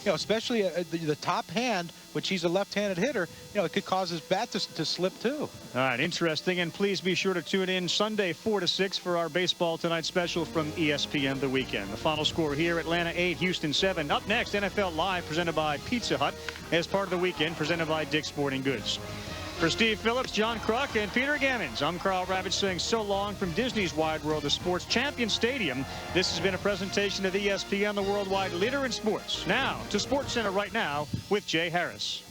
especially the top hand, which he's a left-handed hitter, you know, it could cause his bat to slip too. All right, interesting. And please be sure to tune in Sunday 4 to 6 for our Baseball Tonight special from ESPN The Weekend. The final score here, Atlanta 8, Houston 7. Up next, NFL Live presented by Pizza Hut as part of the weekend presented by Dick's Sporting Goods. For Steve Phillips, John Kruk, and Peter Gammons, I'm Carl Ravitch saying so long from Disney's Wide World of Sports Champion Stadium. This has been a presentation of ESPN, the worldwide leader in sports. Now to SportsCenter right now with Jay Harris.